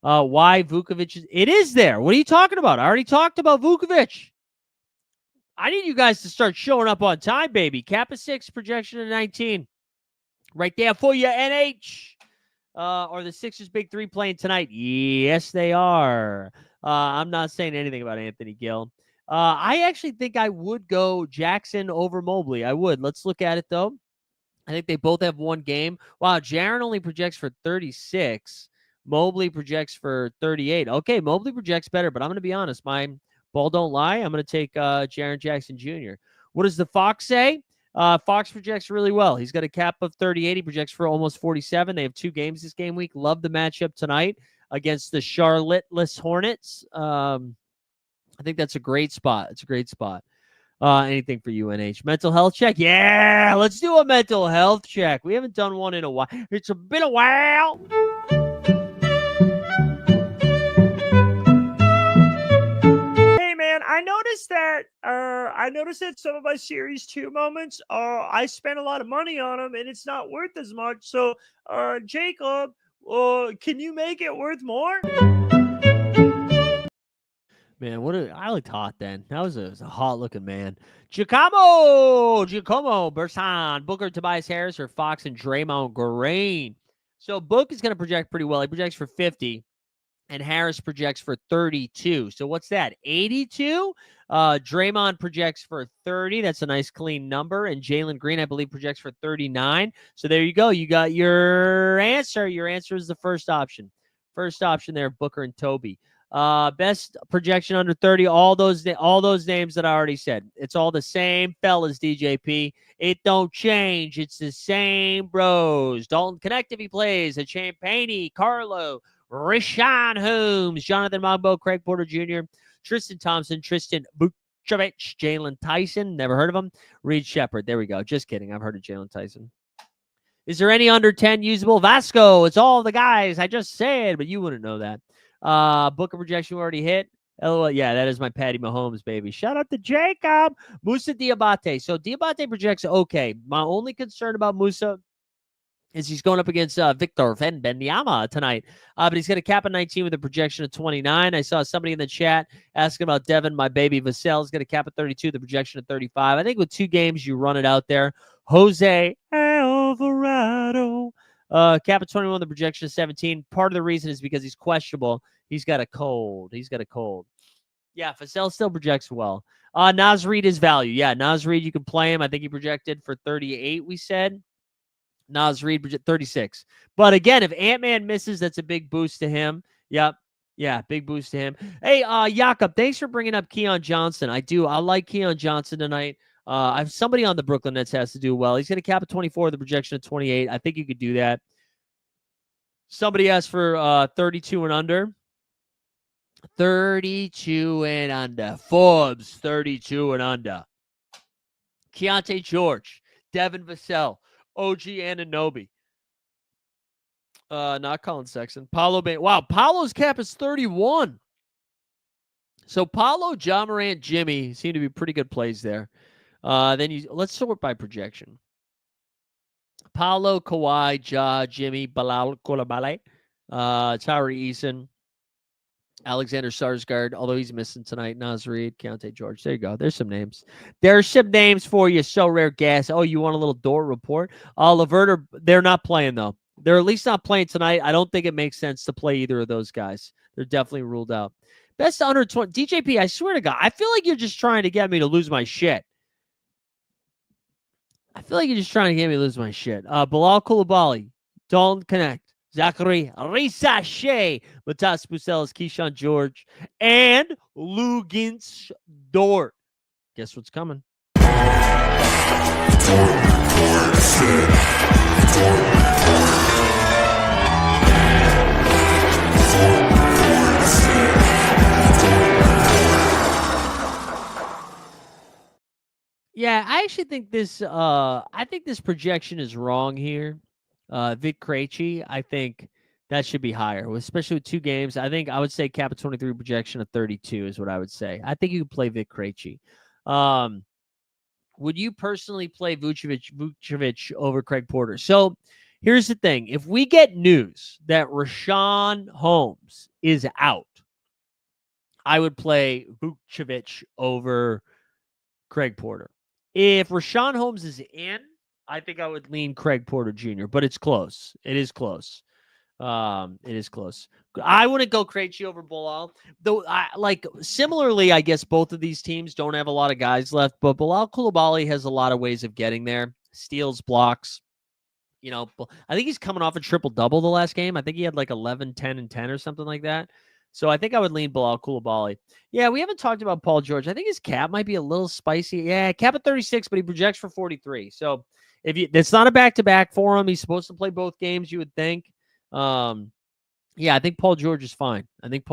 Why Vukovic is it is there. What are you talking about? I already talked about Vukovic. I need you guys to start showing up on time, baby. Cap is 6, projection of 19. Right there for you, NH. Are the Sixers big three playing tonight? Yes, they are. I'm not saying anything about Anthony Gill. I actually think I would go Jackson over Mobley. I would. Let's look at it, though. I think they both have one game. Wow, Jaren only projects for 36. Mobley projects for 38. Okay, Mobley projects better, but I'm going to be honest. My ball don't lie. I'm going to take Jaren Jackson Jr. What does the Fox say? Fox projects really well. He's got a cap of 38. He projects for almost 47. They have 2 games this game week. Love the matchup tonight against the Charlotte-less Hornets. I think that's a great spot. It's a great spot. Anything for UNH? Mental health check? Yeah, let's do a mental health check. We haven't done one in a while. It's been a while. Hey man, I noticed that some of my Series 2 moments, I spent a lot of money on them and it's not worth as much. So, Jacob, can you make it worth more? Man, I looked hot then. That was a hot looking man. Giacomo, Bersan, Booker, Tobias Harris, or Fox and Draymond Green. So Book is going to project pretty well. He projects for 50, and Harris projects for 32. So what's that? 82. Draymond projects for 30. That's a nice clean number. And Jalen Green, I believe, projects for 39. So there you go. You got your answer. Your answer is the first option. First option there, Booker and Toby. Best projection under 30. All those names that I already said. It's all the same fellas, DJP. It don't change. It's the same bros. Dalton Connect if he plays. A Champagne, Carlo, Rashawn Holmes, Jonathan Mogbo, Craig Porter Jr., Tristan Thompson, Tristan Vucevic, Jalen Tyson. Never heard of him. Reed Shepard. There we go. Just kidding. I've heard of Jalen Tyson. Is there any under 10 usable? Vasco. It's all the guys I just said, but you wouldn't know that. Booker projection already hit. LOL, yeah, that is my Patty Mahomes, baby. Shout out to Jacob. Musa Diabate. So Diabate projects okay. My only concern about Musa is he's going up against Victor Wembanyama tonight. But he's got a cap of 19 with a projection of 29. I saw somebody in the chat asking about Devin, my baby Vassell. He's got a cap of 32, the projection of 35. I think with 2 games, you run it out there. Jose Alvarado. Cap of 21, the projection of 17. Part of the reason is because he's questionable. He's got a cold. Yeah, Vassell still projects well. Naz Reid is value. Yeah, Naz Reid, you can play him. I think he projected for 38, we said. Naz Reid, 36. But again, if Ant-Man misses, that's a big boost to him. Yep. Yeah, big boost to him. Hey, Jakob, thanks for bringing up Keon Johnson. I like Keon Johnson tonight. I have somebody on the Brooklyn Nets has to do well. He's going to cap at 24, the projection of 28. I think you could do that. Somebody asked for 32 and under. 32 and under. Forbes, 32 and under. Keontae George, Devin Vassell, OG Anunoby. Not Colin Sexton. Paolo Bain. Wow, Paolo's cap is 31. So Paolo, John Morant, Jimmy seem to be pretty good plays there. Let's sort by projection. Paolo, Kawhi, Ja, Jimmy, Bilal Coulibaly, Tyree Eason, Alexander Sarsgaard, although he's missing tonight. Naz Reid, Keontae George. There you go. There's some names. There's some names for you. So rare gas. Oh, you want a little Dort report? Levert, they're not playing, though. They're at least not playing tonight. I don't think it makes sense to play either of those guys. They're definitely ruled out. Best under 20. DJP, I swear to God, I feel like you're just trying to get me to lose my shit. Bilal Coulibaly, Dalton Connect, Zachary Risache, Matas Bucelis, Keyshawn George, and Luguentz Dort. Guess what's coming? Yeah, I actually think this projection is wrong here. Vic Krejci, I think that should be higher, especially with 2 games. I would say cap of 23, projection of 32 is what I would say. I think you could play Vic Krejci. Would you personally play Vucevic over Craig Porter? So here's the thing. If we get news that Rashawn Holmes is out, I would play Vucevic over Craig Porter. If Rashawn Holmes is in, I think I would lean Craig Porter Jr., but it's close. It is close. It is close. I wouldn't go Krejci over Bilal. Though, similarly, I guess both of these teams don't have a lot of guys left, but Bilal Coulibaly has a lot of ways of getting there. Steals, blocks. I think he's coming off a triple-double the last game. I think he had like 11, 10, and 10 or something like that. So I think I would lean Bilal Coulibaly. Yeah, we haven't talked about Paul George. I think his cap might be a little spicy. Yeah, cap at 36, but he projects for 43. So it's not a back-to-back for him. He's supposed to play both games, you would think. Yeah, I think Paul George is fine. I think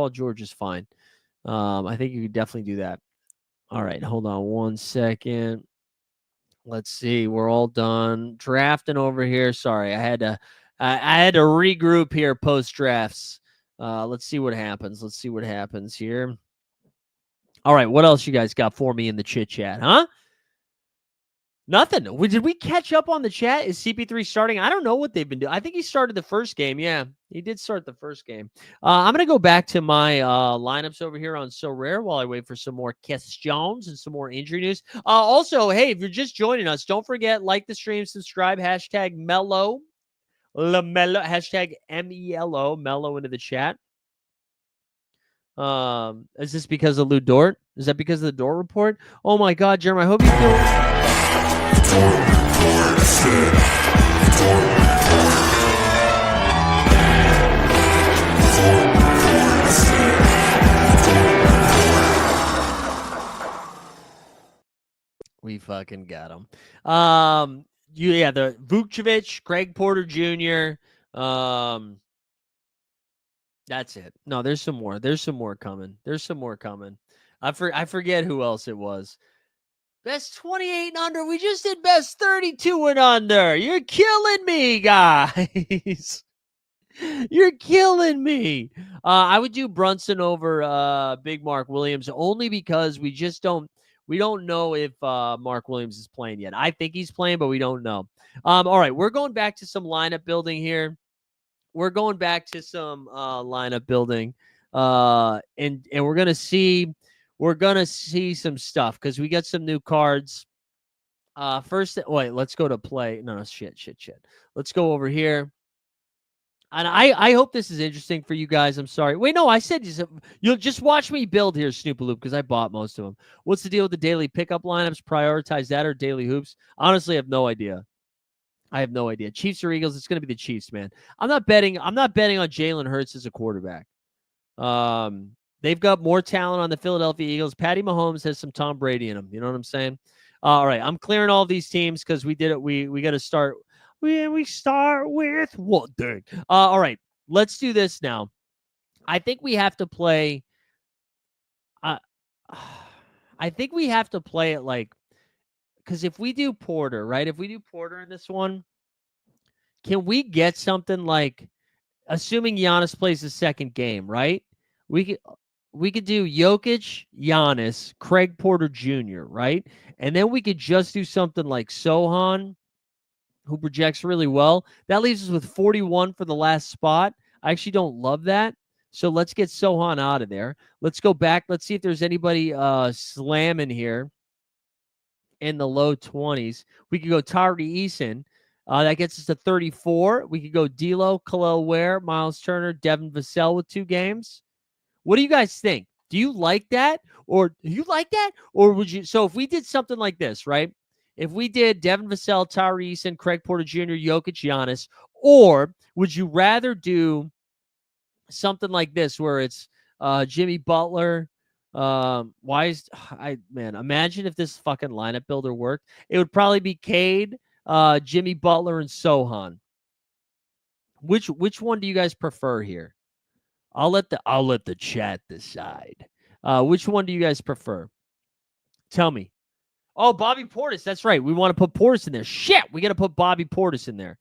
you could definitely do that. All right, hold on one second. Let's see. We're all done drafting over here. Sorry, I had to regroup here post drafts. Let's see what happens. Here. All right, what else you guys got for me in the chit chat, huh? Nothing. Did we catch up on the chat? Is CP3 starting? I don't know what they've been doing. I think he started the first game. Yeah, he did start the first game. I'm going to go back to my lineups over here on Sorare while I wait for some more questions and some more injury news. Also, hey, if you're just joining us, don't forget, like the stream, subscribe, hashtag Mello, LaMelo, hashtag MELO, Mello into the chat. Is this because of Lou Dort? Is that because of the Dort report? Oh my God, Jeremy, I hope you feel... We fucking got him. The Vucevic, Craig Porter Jr. That's it. No, there's some more. There's some more coming. I forget who else it was. Best 28 and under. We just did best 32 and under. You're killing me, guys. You're killing me. I would do Brunson over Big Mark Williams only because we don't know if Mark Williams is playing yet. I think he's playing, but we don't know. All right, we're going back to some lineup building here. And we're gonna see some stuff because we got some new cards. First, wait, let's go to play. No, shit. Let's go over here. And I hope this is interesting for you guys. I'm sorry. Wait, no, I said you'll just watch me build here, Snoopaloop, because I bought most of them. What's the deal with the daily pickup lineups? Prioritize that or daily hoops? Honestly, I have no idea. Chiefs or Eagles? It's going to be the Chiefs, man. I'm not betting on Jalen Hurts as a quarterback. They've got more talent on the Philadelphia Eagles. Patty Mahomes has some Tom Brady in him. You know what I'm saying? All right, I'm clearing all these teams because we did it. We got to start. We start with one thing. All right, let's do this now. I think we have to play. I think we have to play it like, because if we do Porter, right? If we do Porter in this one, can we get something like, assuming Giannis plays the second game, right? We could do Jokic, Giannis, Craig Porter Jr., right? And then we could just do something like Sohan, who projects really well. That leaves us with 41 for the last spot. I actually don't love that. So let's get Sohan out of there. Let's go back. Let's see if there's anybody slamming here in the low 20s. We could go Tyree Eason. That gets us to 34. We could go D'Lo, Khalil Ware, Miles Turner, Devin Vassell with 2 games. What do you guys think? Do you like that? Or would you? So if we did something like this, right? If we did Devin Vassell, Tyree Eason, Craig Porter Jr., Jokic, Giannis, or would you rather do something like this where it's Jimmy Butler? Imagine if this fucking lineup builder worked. It would probably be Cade, Jimmy Butler, and Sohan. Which one do you guys prefer here? I'll let the chat decide. Which one do you guys prefer? Tell me. Oh, Bobby Portis. That's right. We want to put Portis in there. Shit, we got to put Bobby Portis in there.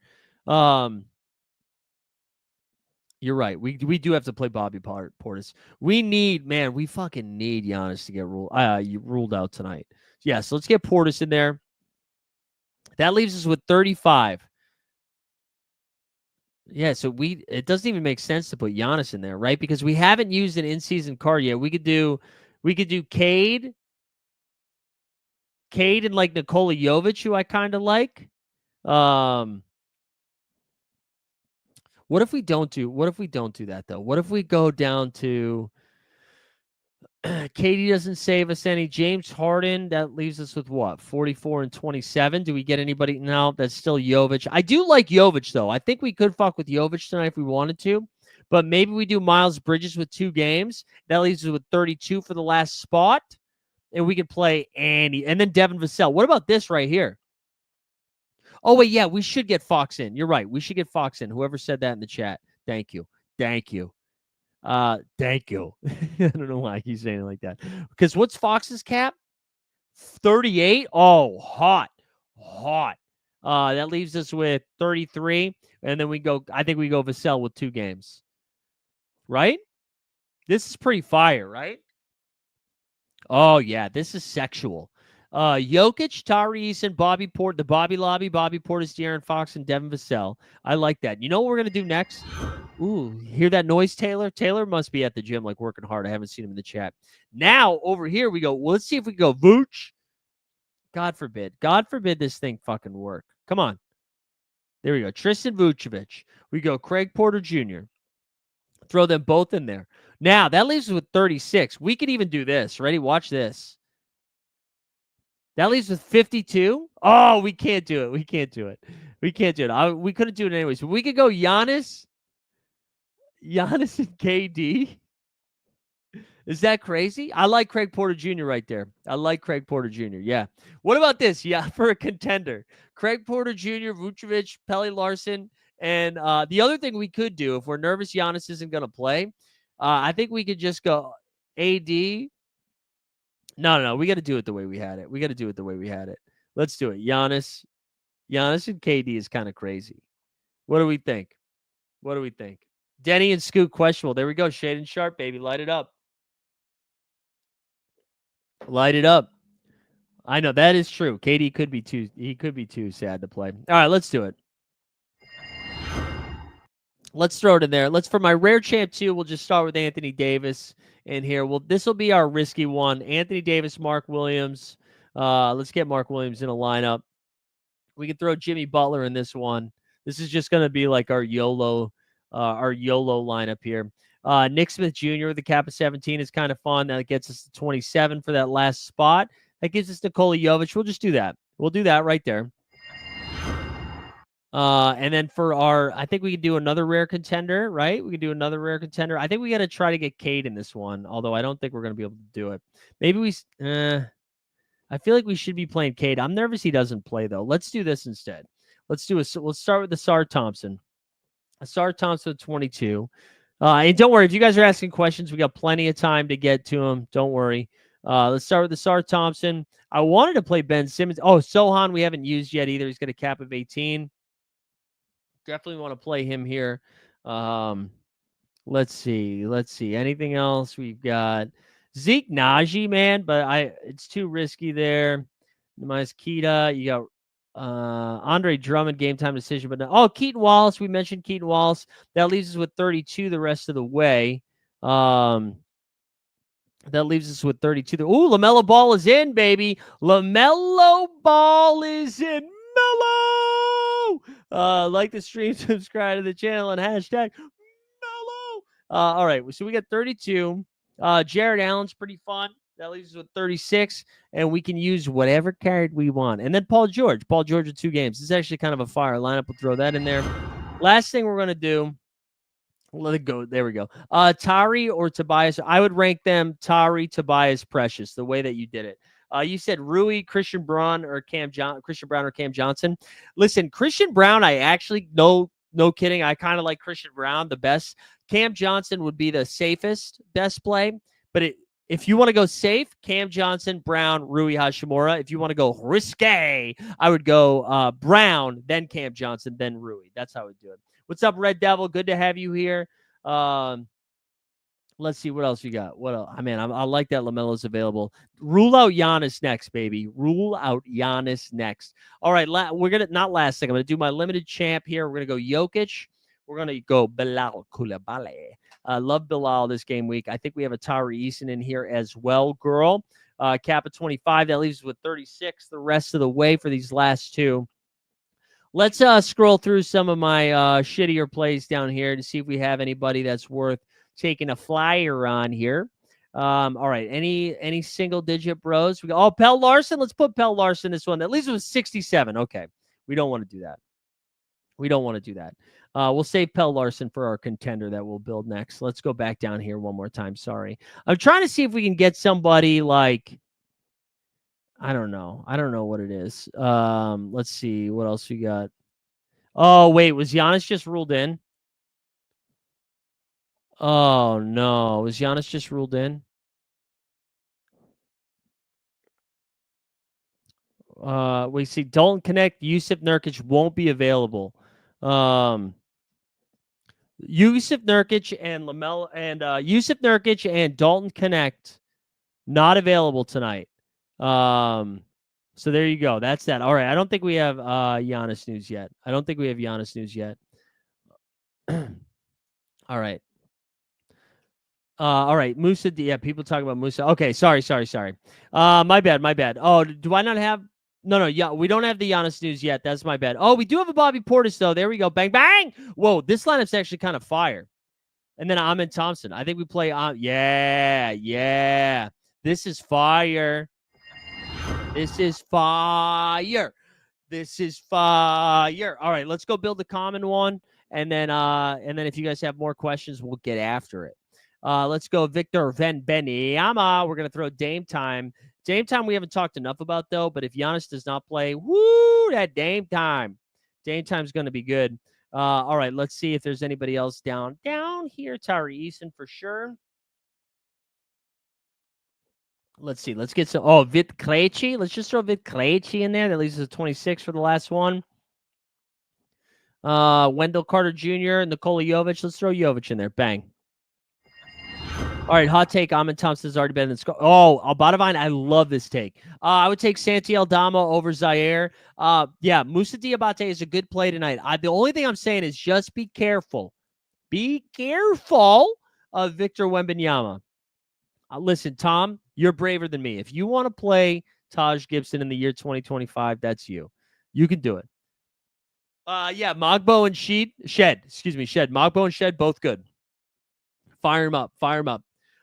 You're right. We do have to play Bobby Portis. We fucking need Giannis to get ruled out tonight. Yeah, so let's get Portis in there. That leaves us with 35. Yeah, so it doesn't even make sense to put Giannis in there, right? Because we haven't used an in-season card yet. We could do Cade and like Nikola Jovic, who I kind of like. What if we don't do that though? What if we go down to Katie doesn't save us any. James Harden, that leaves us with what? 44 and 27. Do we get anybody? No, that's still Jovic. I do like Jovic, though. I think we could fuck with Jovic tonight if we wanted to. But maybe we do Miles Bridges with 2 games. That leaves us with 32 for the last spot. And we could play Andy. And then Devin Vassell. What about this right here? Oh, wait, yeah, we should get Fox in. You're right. We should get Fox in. Whoever said that in the chat. Thank you. Thank you. Thank you. I don't know why he's saying it like that. Because what's Fox's cap? 38. Oh, hot. That leaves us with 33. And then I think we go Vassell with 2 games. Right? This is pretty fire, right? Oh, yeah. This is sexual. Jokic, Tyrese, and Bobby Port, the Bobby Lobby, Bobby Portis, De'Aaron Fox, and Devin Vassell. I like that. You know what we're going to do next? Ooh, hear that noise, Taylor? Taylor must be at the gym, like working hard. I haven't seen him in the chat. Now, over here, we go, well, let's see if we can go Vooch. God forbid. God forbid this thing fucking work. Come on. There we go. Tristan Vucevic. We go Craig Porter Jr. Throw them both in there. Now, that leaves us with 36. We could even do this. Ready? Watch this. That leaves with 52. Oh, we can't do it. We can't do it. We couldn't do it anyways. But we could go Giannis and KD. Is that crazy? I like Craig Porter Jr. right there. I like Craig Porter Jr. Yeah. What about this? Yeah, for a contender. Craig Porter Jr., Vucevic, Pelly Larson. And the other thing we could do, if we're nervous Giannis isn't going to play, I think we could just go AD. No. We got to do it the way we had it. Let's do it. Giannis and KD is kind of crazy. What do we think? Denny and Scoot questionable. There we go. Shade and Sharp, baby. Light it up. I know that is true. KD could be too sad to play. All right, let's do it. Let's throw it in there. For my rare champ 2, we'll just start with Anthony Davis in here. This will be our risky one. Anthony Davis, Mark Williams. Let's get Mark Williams in a lineup. We can throw Jimmy Butler in this one. This is just going to be like our YOLO lineup here. Nick Smith Jr. with the cap of 17 is kind of fun. That gets us to 27 for that last spot. That gives us Nikola Jovic. We'll just do that. We'll do that right there. And then for I think we can do another rare contender, right? We can do another rare contender. I think we got to try to get Cade in this one, although I don't think we're going to be able to do it. Maybe I feel like we should be playing Cade. I'm nervous he doesn't play, though. Let's do this instead. Let's start with the Sar Thompson. Sar Thompson with 22. And don't worry, if you guys are asking questions, we got plenty of time to get to them. Don't worry. Let's start with the Sar Thompson. I wanted to play Ben Simmons. Oh, Sohan we haven't used yet either. He's got a cap of 18. Definitely want to play him here. Let's see. Anything else? We've got Zeke Naji, man, but it's too risky there. Minus Kita. You got Andre Drummond, game time decision. But Keaton Wallace. We mentioned Keaton Wallace. That leaves us with 32 the rest of the way. That leaves us with 32. Ooh, LaMelo Ball is in, baby. LaMelo Ball is in. Mellow! Like the stream, subscribe to the channel, and hashtag Mellow. All right, so we got 32. Jared Allen's pretty fun. That leaves us with 36, and we can use whatever card we want. And then Paul George with 2 games. This is actually kind of a fire lineup. We'll throw that in there. Last thing we're going to do, let it go. There we go. Tari or Tobias. I would rank them Tari, Tobias, Precious, the way that you did it. You said Rui, Christian Brown, or Cam Johnson. Listen, Christian Brown, I actually, no kidding, I kind of like Christian Brown the best. Cam Johnson would be the safest, best play. But if you want to go safe, Cam Johnson, Brown, Rui Hachimura. If you want to go risque, I would go Brown, then Cam Johnson, then Rui. That's how I would do it. What's up, Red Devil? Good to have you here. Let's see what else you got. What else? I mean, I like that LaMelo's available. Rule out Giannis next, baby. Rule out Giannis next. All right, we're gonna not last thing. I'm gonna do my limited champ here. We're gonna go Jokic. We're gonna go Bilal Coulibaly. I love Bilal this game week. I think we have a Tari Eason in here as well, girl. Cap of 25. That leaves us with 36 the rest of the way for these last two. Let's scroll through some of my shittier plays down here to see if we have anybody that's worth taking a flyer on here. All right, any single digit bros? We go, Pell Larson. Let's put Pell Larson this one. At least it was 67. Okay, we don't want to do that. We don't want to do that. We'll save Pell Larson for our contender that we'll build next. Let's go back down here one more time. Sorry. I'm trying to see if we can get somebody like, I don't know. I don't know what it is. Let's see what else we got. Oh, wait, was Giannis just ruled in? Oh, no. Was Giannis just ruled in? We see Dalton Connect, Yusuf Nurkic won't be available. Yusuf Nurkic and LaMelo and Yusuf Nurkic and Dalton Connect not available tonight. So there you go. That's that. All right. I don't think we have Giannis news yet. All right. All right. Musa. Yeah, people talk about Musa. Okay. Sorry. My bad. Oh, do I not have? No. Yeah, we don't have the Giannis news yet. That's my bad. Oh, we do have a Bobby Portis, though. There we go. Bang, bang. Whoa, this lineup's actually kind of fire. And then Ahmed Thompson. I think we play on. Yeah. This is fire. This is fire. All right, let's go build the common one. And then if you guys have more questions, we'll get after it. Let's go Victor Wembanyama. We're going to throw Dame time. Dame time we haven't talked enough about, though. But if Giannis does not play, woo, that Dame time. Dame time's going to be good. All right, let's see if there's anybody else down here. Tari Eason for sure. Let's see. Let's get some. Oh, Vit Krejci. Let's just throw Vit Krejci in there. That leaves us a 26 for the last one. Wendell Carter Jr., Nikola Jovic. Let's throw Jovic in there. Bang. All right, hot take. Ahmed Thompson has already been in score. Oh, Albadavine, I love this take. I would take Santi Aldama over Zaire. Yeah, Moussa Diabate is a good play tonight. The only thing I'm saying is just be careful. Be careful of Victor Wembanyama. Listen, Tom, you're braver than me. If you want to play Taj Gibson in the year 2025, that's you. You can do it. Yeah, Mogbo and Shed. Mogbo and Shed, both good. Fire him up.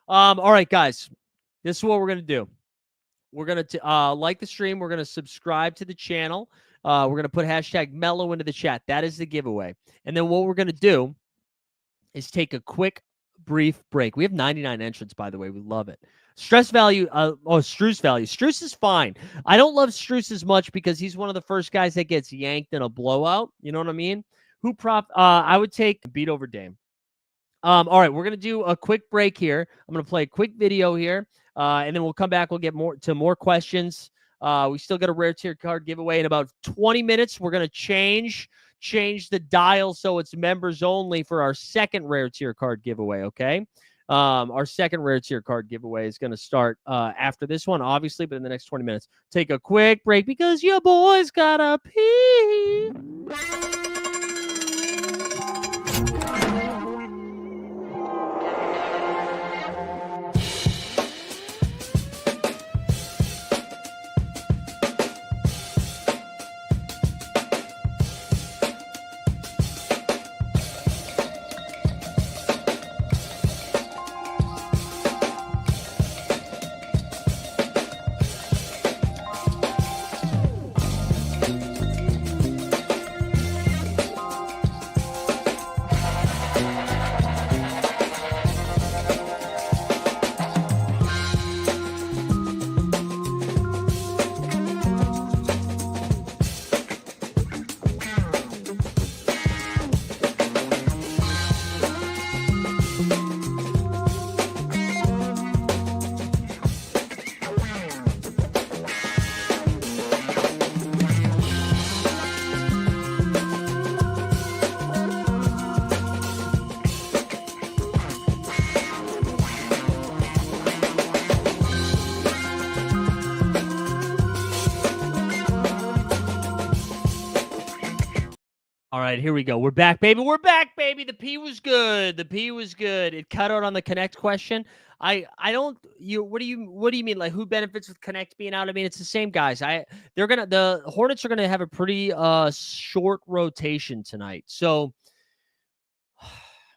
All right, guys. This is what we're going to do. We're going to like the stream. We're going to subscribe to the channel. We're going to put hashtag Mellow into the chat. That is the giveaway. And then what we're going to do is take a quick, brief break. We have 99 entrants, by the way. We love it. Stress value. Strus value. Strus is fine. I don't love Strus as much because he's one of the first guys that gets yanked in a blowout. You know what I mean? I would take beat over Dame. All right, we're going to do a quick break here. I'm going to play a quick video here, and then we'll come back. We'll get more questions. We still got a rare tier card giveaway in about 20 minutes. We're going to change the dial so it's members only for our second rare tier card giveaway, okay? Our second rare tier card giveaway is going to start after this one, obviously, but in the next 20 minutes. Take a quick break because your boy's got to pee. right, here we go. We're back, baby. We're back, baby. The P was good. The P was good. It cut out on the Connect question. I don't what do you mean, like who benefits with Connect being out? I mean, it's the same guys. The Hornets are gonna have a pretty short rotation tonight. So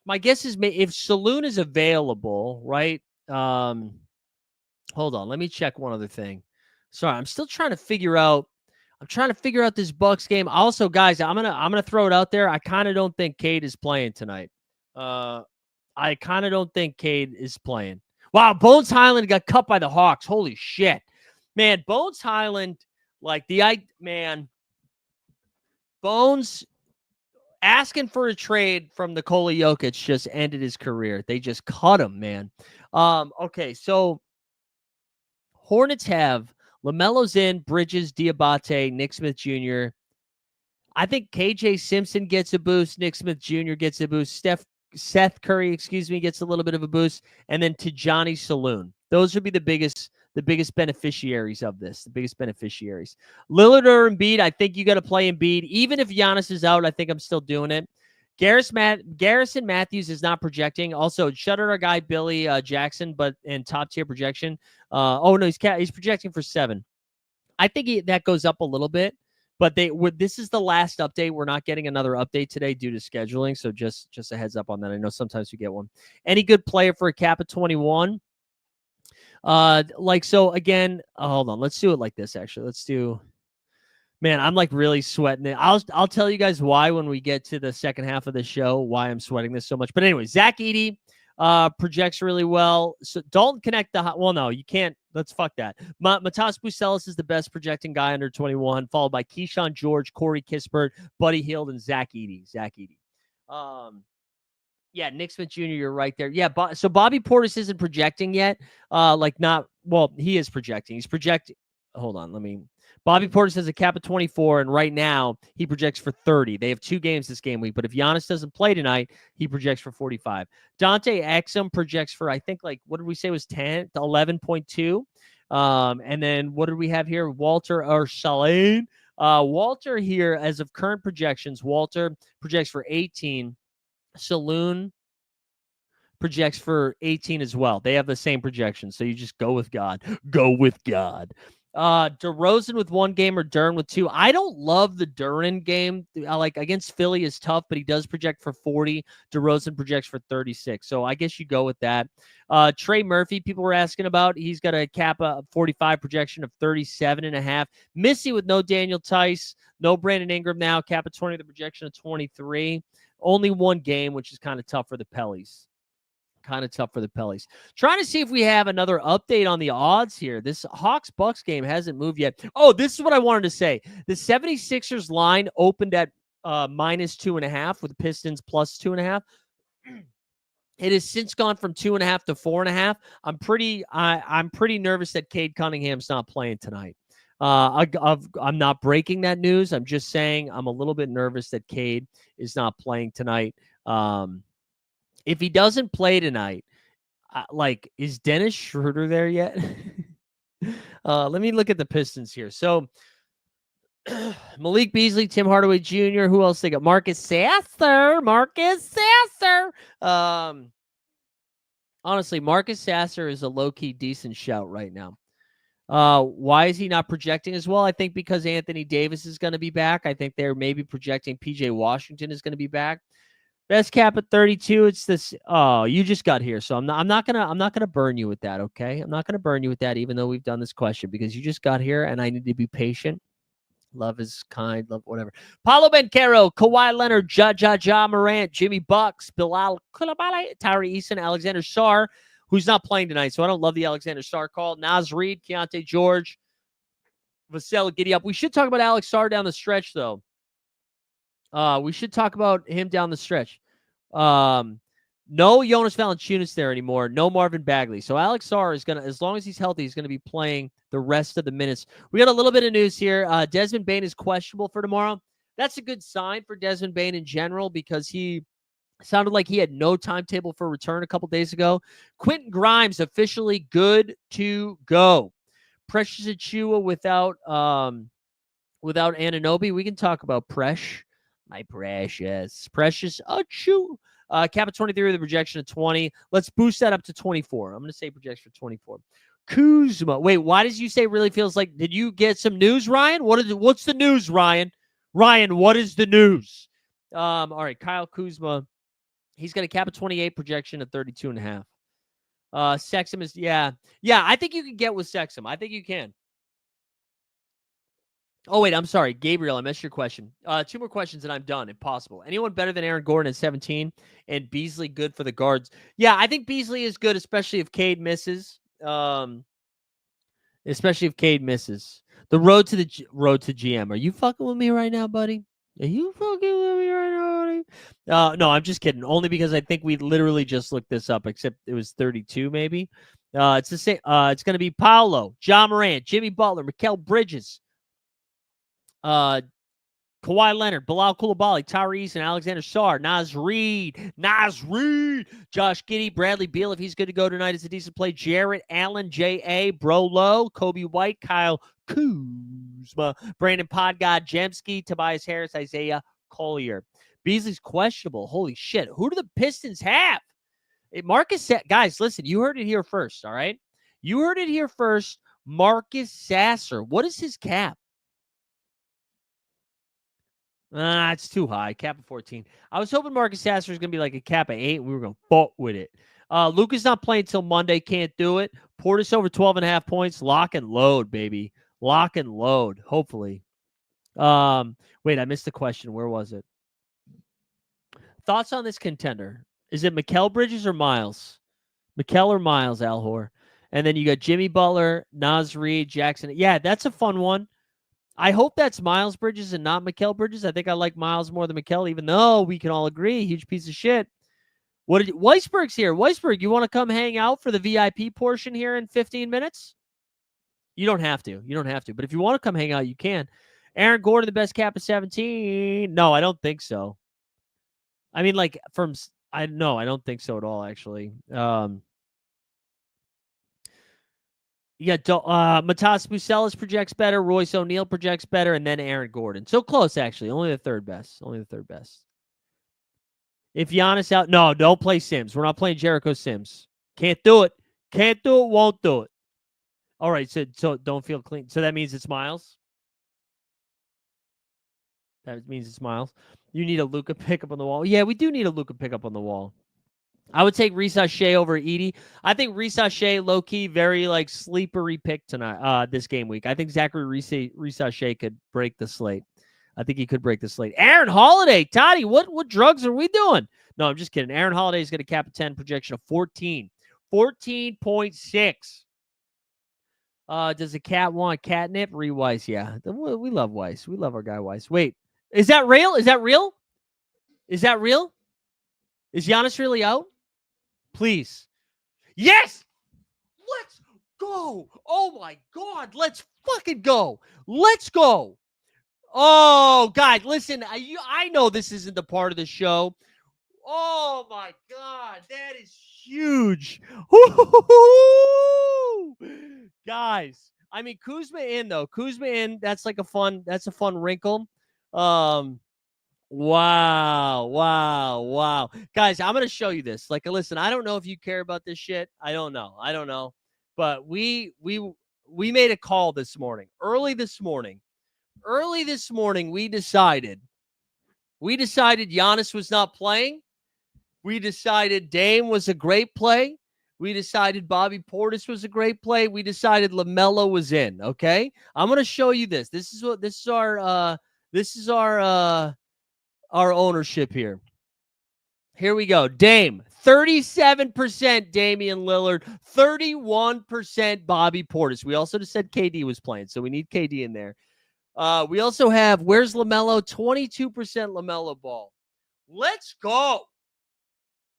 my guess is if Saloon is available, right? Hold on, let me check one other thing. Sorry, I'm still trying to figure out. I'm trying to figure out this Bucks game. Also, guys, I'm gonna throw it out there. I kind of don't think Cade is playing tonight. I kind of don't think Cade is playing. Wow, Bones Highland got cut by the Hawks. Holy shit, man! Bones Highland, Bones asking for a trade from Nikola Jokic just ended his career. They just cut him, man. Okay, so Hornets have LaMelo's in, Bridges, Diabate, Nick Smith Jr. I think KJ Simpson gets a boost. Nick Smith Jr. gets a boost. Seth Curry, gets a little bit of a boost. And then Tijani Saloon. Those would be the biggest beneficiaries of this. The biggest beneficiaries. Lillard or Embiid, I think you got to play Embiid. Even if Giannis is out, I think I'm still doing it. Garrison Matthews is not projecting. Also, shout out our guy Billy Jackson, but in top tier projection. He's projecting for 7. I think that goes up a little bit, but this is the last update. We're not getting another update today due to scheduling, so just a heads up on that. I know sometimes we get one. Any good player for a cap of 21? So again, hold on. Let's do it like this. Actually, let's do. Man, I'm like really sweating it. I'll tell you guys why when we get to the second half of the show, why I'm sweating this so much. But anyway, Zach Edey projects really well. So Dalton Connect no, you can't. Let's fuck that. Matas Bucelis is the best projecting guy under 21, followed by Keyshawn George, Corey Kispert, Buddy Hield, and Zach Edey. Yeah, Nick Smith Jr., you're right there. Yeah, so Bobby Portis isn't projecting yet. He is projecting. He's projecting. Hold on, Bobby Portis has a cap of 24, and right now he projects for 30. They have 2 games this game week, but if Giannis doesn't play tonight, he projects for 45. Dante Exum projects for, I think, what did we say was 10 to 11.2? And then what did we have here? Walter Arsalan. Walter here, as of current projections, Walter projects for 18. Saloon projects for 18 as well. They have the same projection, so you just go with God. Go with God. DeRozan with 1 game or Duren with 2. I don't love the Duren game. Against Philly is tough, but he does project for 40. DeRozan projects for 36. So I guess you go with that. Trey Murphy, people were asking about. He's got a cap of 45 projection of 37.5. Missy with no Daniel Tice, no Brandon Ingram now. Cap of 20, the projection of 23. Only 1 game, which is kind of tough for the Pellies. Trying to see if we have another update on the odds here. This Hawks-Bucks game hasn't moved yet. Oh, this is what I wanted to say. The 76ers line opened at -2.5 with the Pistons plus 2.5. It has since gone from 2.5 to 4.5. I'm pretty nervous that Cade Cunningham's not playing tonight. I'm not breaking that news. I'm just saying I'm a little bit nervous that Cade is not playing tonight. If he doesn't play tonight, is Dennis Schroeder there yet? Let me look at the Pistons here. So Malik Beasley, Tim Hardaway Jr. Who else they got? Marcus Sasser. Honestly, Marcus Sasser is a low-key decent shout right now. Why is he not projecting as well? I think because Anthony Davis is going to be back. I think they're maybe projecting PJ Washington is going to be back. Best cap at 32. It's this. Oh, you just got here, so I'm not gonna burn you with that. Okay, I'm not gonna burn you with that, even though we've done this question because you just got here, and I need to be patient. Love is kind. Love whatever. Paulo Banchero, Kawhi Leonard, Ja Morant, Jimmy Bucks, Bilal Coulibaly, Tyree Eason, Alexander Sarr, who's not playing tonight, so I don't love the Alexander Sarr call. Naz Reid, Keontae George, Vassell Giddy up. We should talk about Alex Sarr down the stretch, though. We should talk about him down the stretch. No Jonas Valanciunas there anymore. No Marvin Bagley. So Alex Sarr is going to, as long as he's healthy, he's going to be playing the rest of the minutes. We got a little bit of news here. Desmond Bane is questionable for tomorrow. That's a good sign for Desmond Bane in general because he sounded like he had no timetable for return a couple days ago. Quentin Grimes officially good to go. Precious Achiuwa without Anunoby. We can talk about Presh. My precious. Precious. Achoo. Cap at 23 with a projection of 20. Let's boost that up to 24. I'm going to say projection for 24. Kuzma. Wait, why does you say really feels like? Did you get some news, Ryan? What's the news, Ryan? Ryan, what is the news? All right, Kyle Kuzma. He's got a cap of 28, projection of 32.5. Sexum is, yeah. I think you can get with Sexum. I think you can. Oh, wait, I'm sorry. Gabriel, I missed your question. 2 more questions and I'm done, if possible. Anyone better than Aaron Gordon at 17? And Beasley good for the guards? Yeah, I think Beasley is good, especially if Cade misses. Especially if Cade misses. The road to GM. Are you fucking with me right now, buddy? Are you fucking with me right now, buddy? No, I'm just kidding. Only because I think we literally just looked this up, except it was 32, maybe. It's the same. It's going to be Paolo, John Morant, Jimmy Butler, Mikal Bridges, Kawhi Leonard, Bilal Coulibaly, Tyrese, and Alexander Sarr, Naz Reid, Josh Giddey, Bradley Beal, if he's good to go tonight, is a decent play. Jarrett Allen, J.A., Bro Lowe, Kobe White, Kyle Kuzma, Brandon Podgod, Jemski, Tobias Harris, Isaiah Collier. Beasley's questionable. Holy shit. Who do the Pistons have? Guys, listen, you heard it here first, all right? You heard it here first. Marcus Sasser. What is his cap? It's too high. Cap of 14. I was hoping Marcus Sasser was going to be like a cap of 8, and we were going to fuck with it. Luka's not playing until Monday. Can't do it. Portis over 12.5 points. Lock and load, baby. Lock and load, hopefully. Wait, I missed the question. Where was it? Thoughts on this contender? Is it Mikal Bridges or Miles? Mikal or Miles, Alhor? And then you got Jimmy Butler, Naz Reid, Jackson. Yeah, that's a fun one. I hope that's Miles Bridges and not Mikal Bridges. I think I like Miles more than Mikal, even though we can all agree, huge piece of shit. Weisberg's here. Weisberg, you want to come hang out for the VIP portion here in 15 minutes? You don't have to. But if you want to come hang out, you can. Aaron Gordon, the best cap of 17? No, I don't think so. I mean, like, I don't think so at all, actually. You got Matas Bucelis projects better, Royce O'Neal projects better, and then Aaron Gordon. So close, actually. Only the third best. If Giannis out, no, don't play Sims. We're not playing Jericho Sims. Can't do it. Won't do it. All right, so don't feel clean. So that means it's Miles? That means it's Miles. You need a Luka pickup on the wall. Yeah, we do need a Luka pickup on the wall. I would take Risa Shea over Edie. I think Risa Shea, low-key, very, like, sleepery pick tonight, this game week. I think Zachary Risa Shea could break the slate. I think he could break the slate. Aaron Holiday, Toddy, what drugs are we doing? No, I'm just kidding. Aaron Holiday is going to cap a 10, projection of 14. 14.6. Does the cat want catnip? Weiss, yeah. We love Weiss. We love our guy Weiss. Wait, is that real? Is Giannis really out? Please. Yes! Let's go! Oh, my God. Let's fucking go. Let's go. Oh, God, listen. I know this isn't the part of the show. Oh, my God. That is huge. Guys, I mean, Kuzma in, though. Kuzma in, that's a fun wrinkle. Wow. Guys, I'm going to show you this. Like, listen, I don't know if you care about this shit. I don't know. But we made a call this morning. Early this morning, we decided Giannis was not playing. We decided Dame was a great play. We decided Bobby Portis was a great play. We decided LaMelo was in, okay? I'm going to show you this. This is our ownership here. Here we go. Dame, 37% Damian Lillard, 31% Bobby Portis. We also just said KD was playing, so we need KD in there. We also have, where's LaMelo? 22% LaMelo ball. Let's go.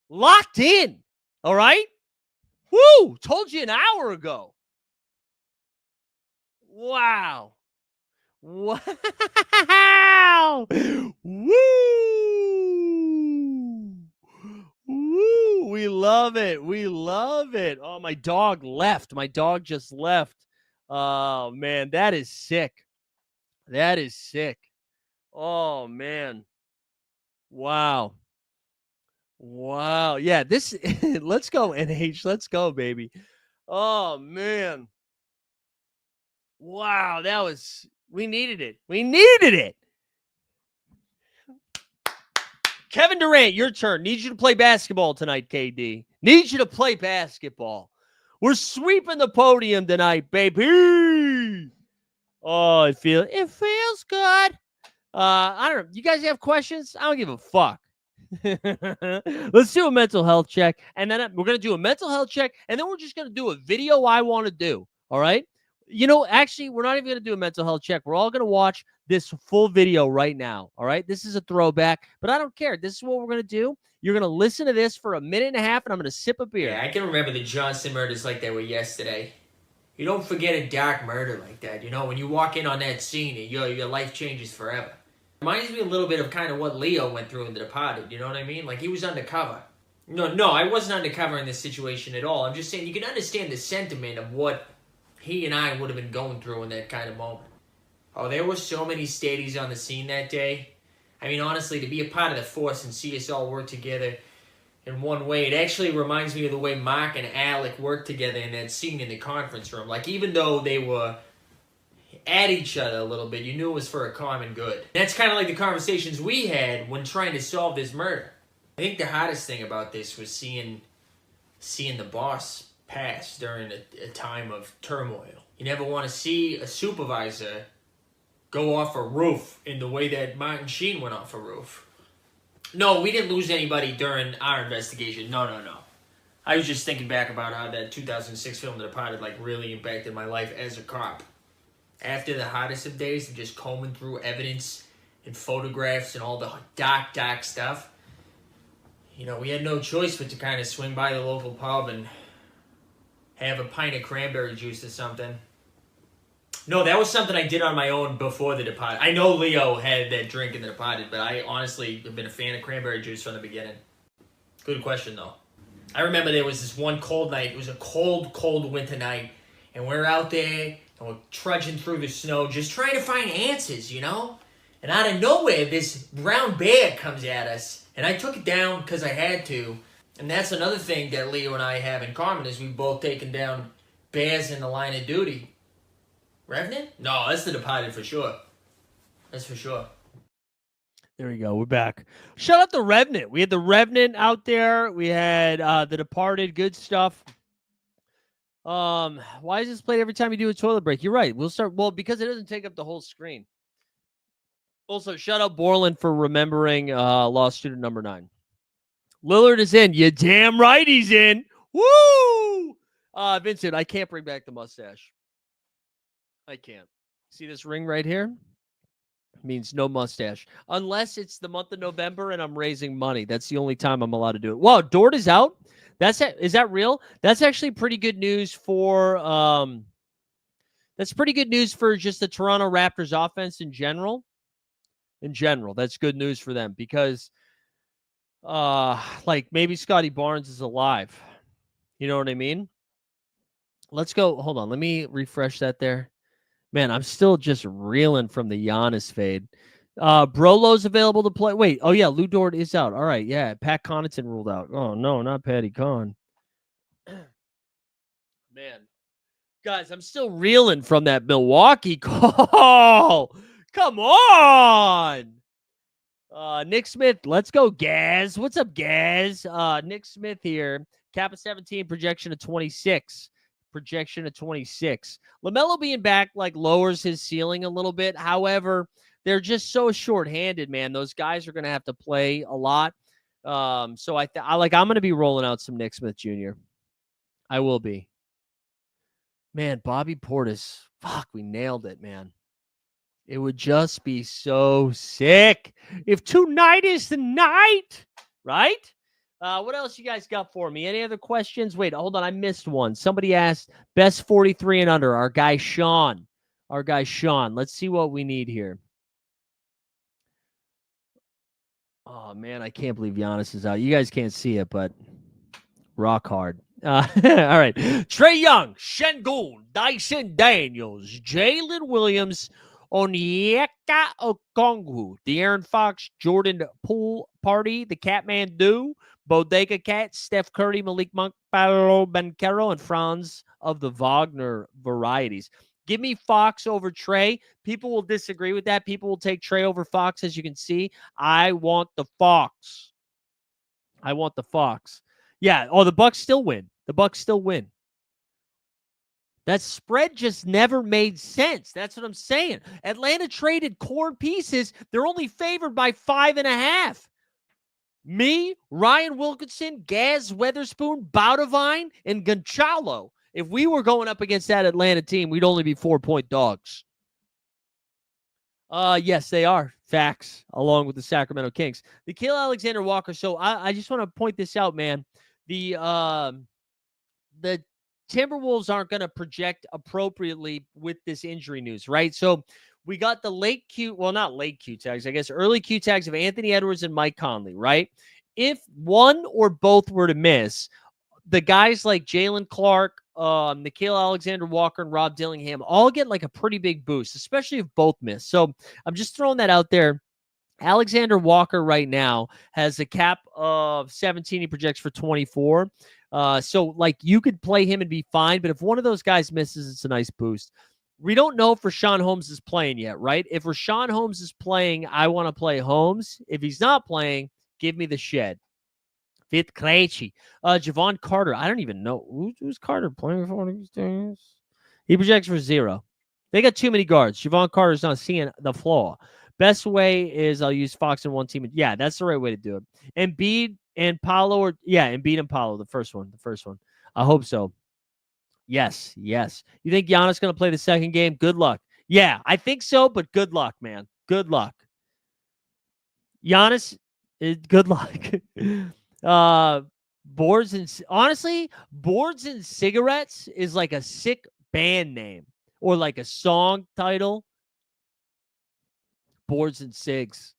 Locked in. All right? Woo! Told you an hour ago. Wow. Woo! We love it. Oh, my dog left. My dog just left. Oh, man, that is sick. Oh, man. Wow. Wow. Yeah, this let's go, NH. Let's go, baby. Oh man. Wow, we needed it. We needed it. Kevin Durant, your turn. Need you to play basketball tonight, KD. Need you to play basketball. We're sweeping the podium tonight, baby. Oh, it feels good. I don't know. You guys have questions? I don't give a fuck. Let's do a mental health check, and then we're gonna do a mental health check, and then we're just gonna do a video I want to do. All right. Actually, we're not even gonna do a mental health check. We're all gonna watch this full video right now. All right. This is a throwback, but I don't care. This is what we're gonna do. You're gonna listen to this for a minute and a half, and I'm gonna sip a beer. Yeah, I can remember the Johnson murders like they were yesterday. You don't forget a dark murder like that. When you walk in on that scene, and your life changes forever. Reminds me a little bit of kind of what Leo went through in The Departed. You know what I mean? Like he was undercover. No, I wasn't undercover in this situation at all. I'm just saying you can understand the sentiment of what he and I would have been going through in that kind of moment. Oh, there were so many stadies on the scene that day. I mean, honestly, to be a part of the force and see us all work together in one way, it actually reminds me of the way Mark and Alec worked together in that scene in the conference room. Like, even though they were at each other a little bit, you knew it was for a common good. That's kind of like the conversations we had when trying to solve this murder. I think the hardest thing about this was seeing the boss pass during a time of turmoil. You never want to see a supervisor go off a roof in the way that Martin Sheen went off a roof. No, we didn't lose anybody during our investigation. No. I was just thinking back about how that 2006 film, The Departed, really impacted my life as a cop. After the hardest of days of just combing through evidence and photographs and all the dark stuff, we had no choice but to kind of swing by the local pub and have a pint of cranberry juice or something. No, that was something I did on my own before The Departed. I know Leo had that drink in The Departed, but I honestly have been a fan of cranberry juice from the beginning. Good question, though. I remember there was this one cold night. It was a cold winter night, and we're out there, and we're trudging through the snow, just trying to find answers, And out of nowhere, this brown bear comes at us, and I took it down because I had to. And that's another thing that Leo and I have in common, is we've both taken down bears in the line of duty. Revenant? No, that's The Departed for sure. That's for sure. There we go. We're back. Shout out the Revenant. We had the Revenant out there. We had The Departed. Good stuff. Why is this played every time you do a toilet break? You're right. We'll start. Well, because it doesn't take up the whole screen. Also, shout out Borland for remembering law student number 9. Lillard is in. You damn right he's in. Woo! Vincent, I can't bring back the mustache. I can't. See this ring right here? Means no mustache. Unless it's the month of November and I'm raising money. That's the only time I'm allowed to do it. Wow, Dort is out? Is that real? That's actually pretty good news for that's pretty good news for just the Toronto Raptors offense in general. In general, that's good news for them because maybe Scotty Barnes is alive. You know what I mean? Let's go. Hold on. Let me refresh that there. Man, I'm still just reeling from the Giannis fade. Brolo's available to play. Wait. Oh, yeah. Lou Dort is out. All right. Yeah. Pat Connaughton ruled out. Oh, no, not Patty Con. Man. Guys, I'm still reeling from that Milwaukee call. Come on. Nick Smith. Let's go, Gaz. What's up, Gaz? Nick Smith here. Kappa 17, projection of 26. Projection of 26. LaMelo being back lowers his ceiling a little bit. However, they're just so short-handed, man. Those guys are going to have to play a lot. So I'm going to be rolling out some Nick Smith Jr. I will be. Man, Bobby Portis. Fuck, we nailed it, man. It would just be so sick if tonight is the night, right? What else you guys got for me? Any other questions? Wait, hold on. I missed one. Somebody asked best 43 and under. Our guy, Sean. Let's see what we need here. Oh, man, I can't believe Giannis is out. You guys can't see it, but rock hard. All right. Trae Young, Şengün, Dyson Daniels, Jalen Williams, Onyeka Okongwu, the Aaron Fox, Jordan Poole Party, the Catmandu, Bodega Cat, Steph Curry, Malik Monk, Paolo Banchero, and Franz of the Wagner varieties. Give me Fox over Trey. People will disagree with that. People will take Trey over Fox, as you can see. I want the Fox. I want the Fox. Yeah. Oh, the Bucks still win. The Bucks still win. That spread just never made sense. That's what I'm saying. Atlanta traded core pieces. They're only favored by 5.5. Me, Ryan Wilkinson, Gaz Weatherspoon, Boudevine, and Gonzalo. If we were going up against that Atlanta team, we'd only be 4-point dogs. Yes, they are. Facts, along with the Sacramento Kings. Nickeil Alexander-Walker. So I just want to point this out, man. The Timberwolves aren't going to project appropriately with this injury news, right? So we got the not late Q tags, I guess early Q tags of Anthony Edwards and Mike Conley, right? If one or both were to miss, the guys like Jalen Clark, Nickeil Alexander-Walker, and Rob Dillingham all get like a pretty big boost, especially if both miss. So I'm just throwing that out there. Alexander Walker right now has a cap of 17. He projects for 24. So like you could play him and be fine, but if one of those guys misses, it's a nice boost. We don't know if Rashawn Holmes is playing yet, right? If Rashawn Holmes is playing, I want to play Holmes. If he's not playing, give me the Shed. Fit Krejci. Javon Carter. I don't even know. Who's Carter playing for these days? He projects for 0. They got too many guards. Javon Carter's not seeing the flaw. Best way is I'll use Fox in one team. Yeah, that's the right way to do it. Embiid and Paolo. Embiid and Paolo. The first one. I hope so. Yes. You think Giannis going to play the second game? Good luck. Yeah, I think so, but good luck, man. Good luck. Giannis, good luck. Boards and Cigarettes is like a sick band name or like a song title. Boards and Cigs.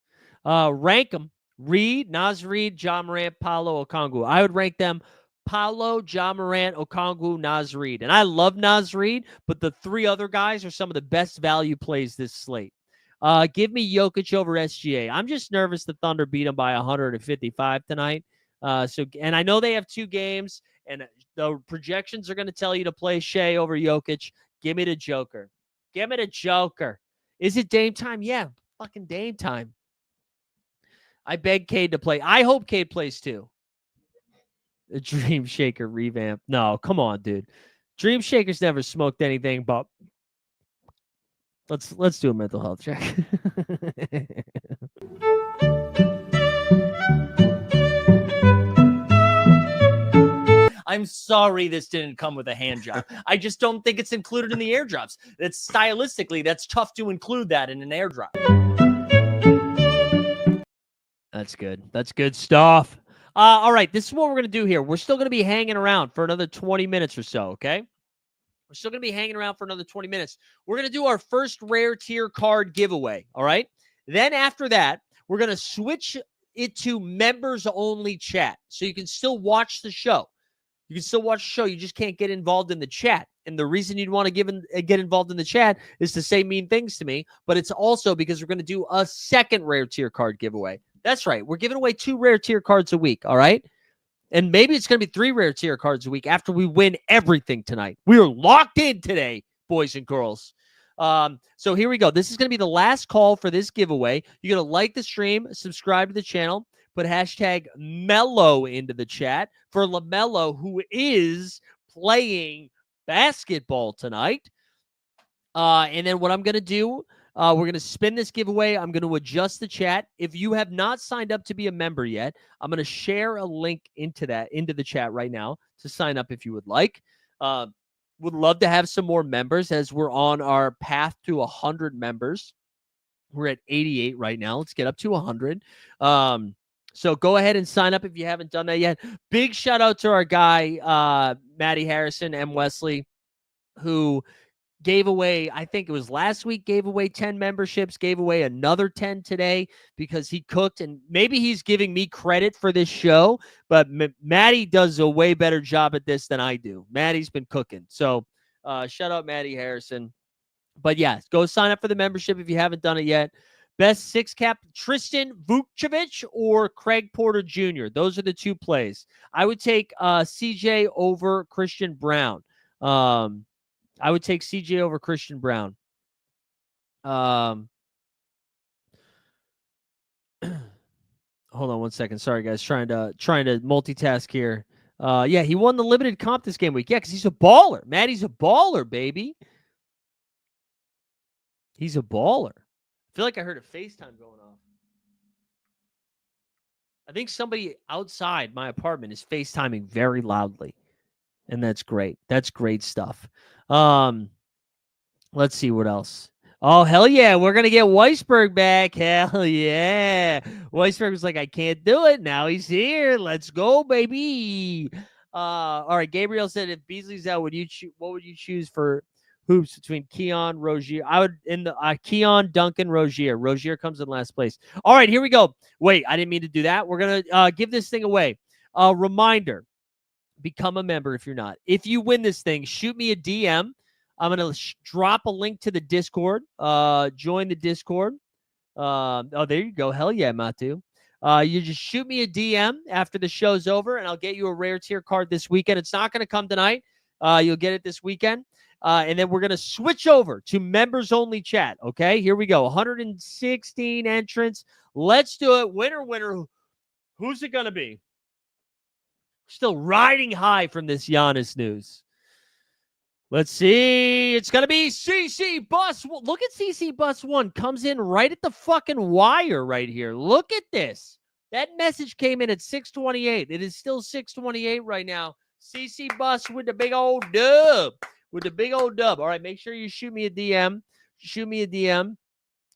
Rank them. Reed, Naz Reid, Ja Morant, Paolo Okongwu. I would rank them Paolo, Ja Morant, Okongwu, Naz Reid. And I love Naz Reid, but the 3 other guys are some of the best value plays this slate. Give me Jokic over SGA. I'm just nervous the Thunder beat them by 155 tonight. And I know they have 2 games, and the projections are going to tell you to play Shea over Jokic. Give me the Joker. Is it Dame time? Yeah, fucking Dame time. I beg Cade to play. I hope Cade plays too. The Dream Shaker revamp. No, come on, dude. Dream Shaker's never smoked anything, but let's do a mental health check. I'm sorry this didn't come with a hand job. I just don't think it's included in the airdrops. That's stylistically, that's tough to include that in an airdrop. That's good. That's good stuff. All right, this is what we're going to do here. We're still going to be hanging around for another 20 minutes or so, okay? We're still going to be hanging around for another 20 minutes. We're going to do our first rare tier card giveaway, all right? Then after that, we're going to switch it to members-only chat, so you can still watch the show. You can still watch the show. You just can't get involved in the chat. And the reason you'd want to get involved in the chat is to say mean things to me, but it's also because we're going to do a second rare tier card giveaway. That's right. We're giving away 2 rare tier cards a week, all right? And maybe it's going to be 3 rare tier cards a week after we win everything tonight. We are locked in today, boys and girls. So here we go. This is going to be the last call for this giveaway. You're going to like the stream, subscribe to the channel, put hashtag Mello into the chat for LaMelo, who is playing basketball tonight. And then what I'm going to do, we're going to spin this giveaway. I'm going to adjust the chat. If you have not signed up to be a member yet, I'm going to share a link into the chat right now to sign up if you would like. Would love to have some more members as we're on our path to 100 members. We're at 88 right now. Let's get up to 100. So go ahead and sign up if you haven't done that yet. Big shout out to our guy, Matty Harrison, M. Wesley, who gave away, I think it was last week, gave away 10 memberships, gave away another 10 today because he cooked. And maybe he's giving me credit for this show, but Matty does a way better job at this than I do. Matty's been cooking. So shout out Matty Harrison. But yeah, go sign up for the membership if you haven't done it yet. Best six cap, Tristan Vukcevic or Craig Porter Jr. Those are the two plays. I would take CJ over Christian Brown. I would take CJ over Christian Brown. Hold on one second. Sorry, guys. Trying to multitask here. Yeah, he won the limited comp this game week. Yeah, because he's a baller. Maddie's a baller, baby. He's a baller. I feel like I heard a FaceTime going off. I think somebody outside my apartment is FaceTiming very loudly. And that's great. That's great stuff. Let's see what else. Oh, hell yeah. We're going to get Weisberg back. Hell yeah. Weisberg was like, I can't do it. Now he's here. Let's go, baby. All right. Gabriel said, if Beasley's out, what would you choose for hoops between Keon, Rozier? I would in the Keon, Duncan, Rozier. Rozier comes in last place. All right, here we go. Wait, I didn't mean to do that. We're going to give this thing away. Reminder, become a member if you're not. If you win this thing, shoot me a DM. I'm going to drop a link to the Discord. Join the Discord. Oh, there you go. Hell yeah, Matu. You just shoot me a DM after the show's over, and I'll get you a rare tier card this weekend. It's not going to come tonight. You'll get it this weekend. And then we're going to switch over to members-only chat, okay? Here we go. 116 entrants. Let's do it. Winner. Who's it going to be? Still riding high from this Giannis news. Let's see. It's going to be CC Bus. Look at CC Bus 1. Comes in right at the fucking wire right here. Look at this. That message came in at 6:28. It is still 6:28 right now. CC Bus with the big old dub. All right, make sure you shoot me a DM.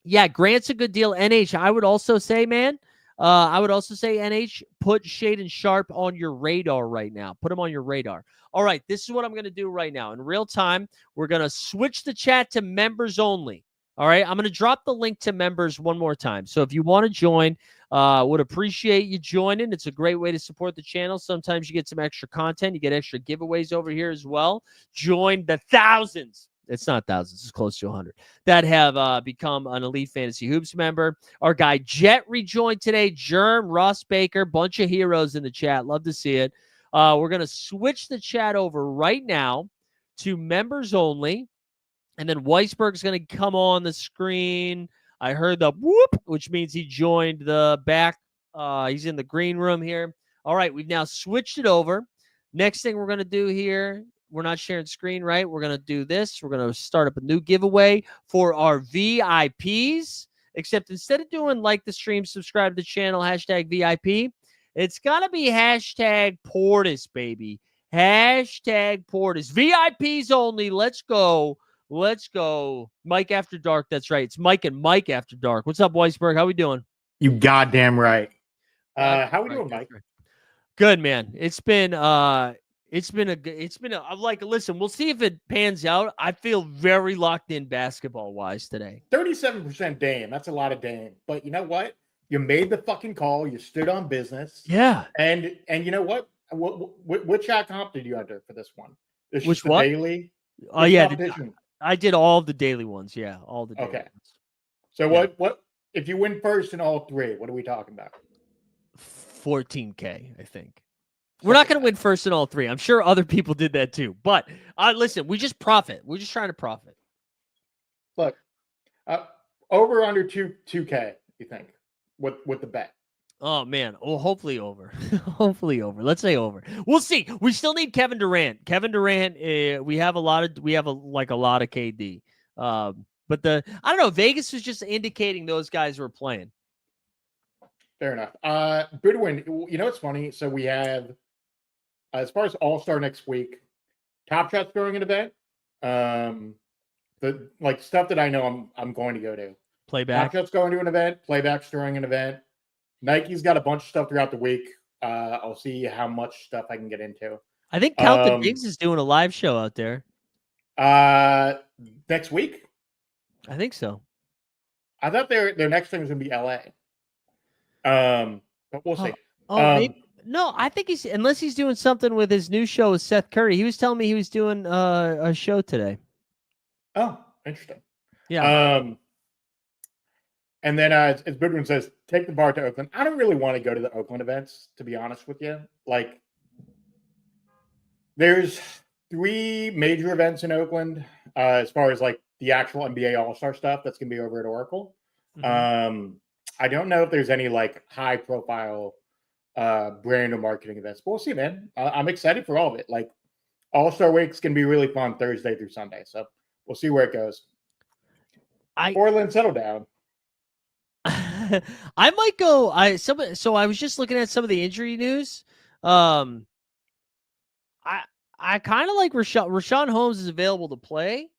Yeah, Grant's a good deal. NH, I would also say, man. NH, put Shaden Sharp on your radar right now. Put him on your radar. All right, this is what I'm going to do right now. In real time, we're going to switch the chat to members only. All right, I'm going to drop the link to members one more time. So if you want to join, would appreciate you joining. It's a great way to support the channel. Sometimes you get some extra content. You get extra giveaways over here as well. Join the thousands. It's not thousands. It's close to 100 that have become an Elite Fantasy Hoops member. Our guy Jet rejoined today. Germ, Ross Baker, bunch of heroes in the chat. Love to see it. We're going to switch the chat over right now to members only. And then Weisberg's going to come on the screen. I heard the whoop, which means he joined the back. He's in the green room here. All right, we've now switched it over. Next thing we're going to do here, we're not sharing screen, right? We're going to do this. We're going to start up a new giveaway for our VIPs. Except instead of doing like the stream, subscribe to the channel, hashtag VIP, it's going to be hashtag Portis, baby. Hashtag Portis. VIPs only. Let's go. Mike After Dark. That's right. It's Mike and Mike After Dark. What's up, Weisberg? How we doing? You goddamn right. How we doing, Mike? Good, man. It's been listen, we'll see if it pans out. I feel very locked in basketball wise today. 37% Dame. That's a lot of Dame. But you know what? You made the fucking call. You stood on business. Yeah. And you know what? Which chat comp did you enter for this one? Which one? Daily? Oh, yeah. I did all of the daily ones. Yeah, all the daily ones. So what if you win first in all three? What are we talking about? 14K, I think. We're not going to win first in all three. I'm sure other people did that too. But listen, we just profit. We're just trying to profit. Look, over under 2K, you think, with the bet? Oh, man. Well, hopefully over. Hopefully over. Let's say over. We'll see. We still need Kevin Durant. We have a lot of KD. But I don't know. Vegas was just indicating those guys were playing. Fair enough. Goodwin, you know what's funny? So we have, as far as All-Star next week, Top Shot's throwing an event. The stuff that I know I'm going to go to. Playback. Top Shot's going to an event. Playback's throwing an event. Nike's got a bunch of stuff throughout the week. I'll see how much stuff I can get into. I think Count the Diggs is doing a live show out there. Next week? I think so. I thought their next thing was going to be LA. But we'll see. Maybe. No, I think unless he's doing something with his new show with Seth Curry. He was telling me he was doing a show today. Oh, interesting. Yeah. And then as Goodwin says, take the bar to Oakland. I don't really want to go to the Oakland events, to be honest with you. Like, there's 3 major events in Oakland as far as like the actual NBA All-Star stuff that's going to be over at Oracle. Mhm. I don't know if there's any like high profile brand or marketing events, but we'll see, man. I'm excited for all of it. Like, All-Star Week's going to be really fun Thursday through Sunday. So we'll see where it goes. Portland, settle down. I might go. So I was just looking at some of the injury news. I I kind of like Rashawn Holmes is available to play.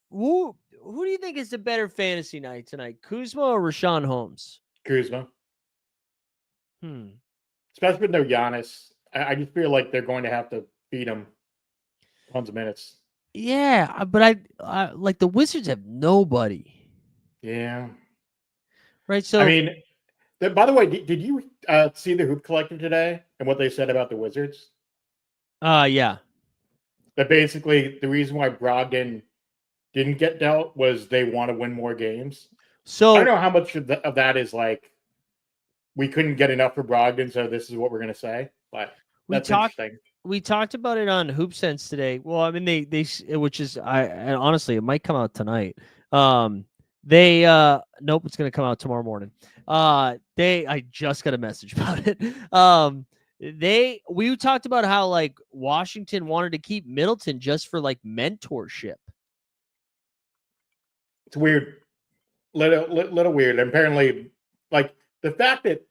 Who do you think is the better fantasy night tonight, Kuzma or Rashawn Holmes? Kuzma. Hmm. Especially with no Giannis. I just feel like they're going to have to feed him tons of minutes. Yeah, but I like the Wizards have nobody. Yeah. Right. So I mean, by the way, did you see the Hoop Collective today and what they said about the Wizards? yeah. That basically the reason why Brogdon didn't get dealt was they want to win more games. So I don't know how much of that is like we couldn't get enough for Brogdon, so this is what we're going to say. But that's interesting. We talked about it on Hoop Sense today. Well, I mean they which is and honestly it might come out tonight. They nope, it's going to come out tomorrow morning. I just got a message about it. We talked about how like Washington wanted to keep Middleton just for like mentorship. It's weird. Little weird. And apparently, like the fact that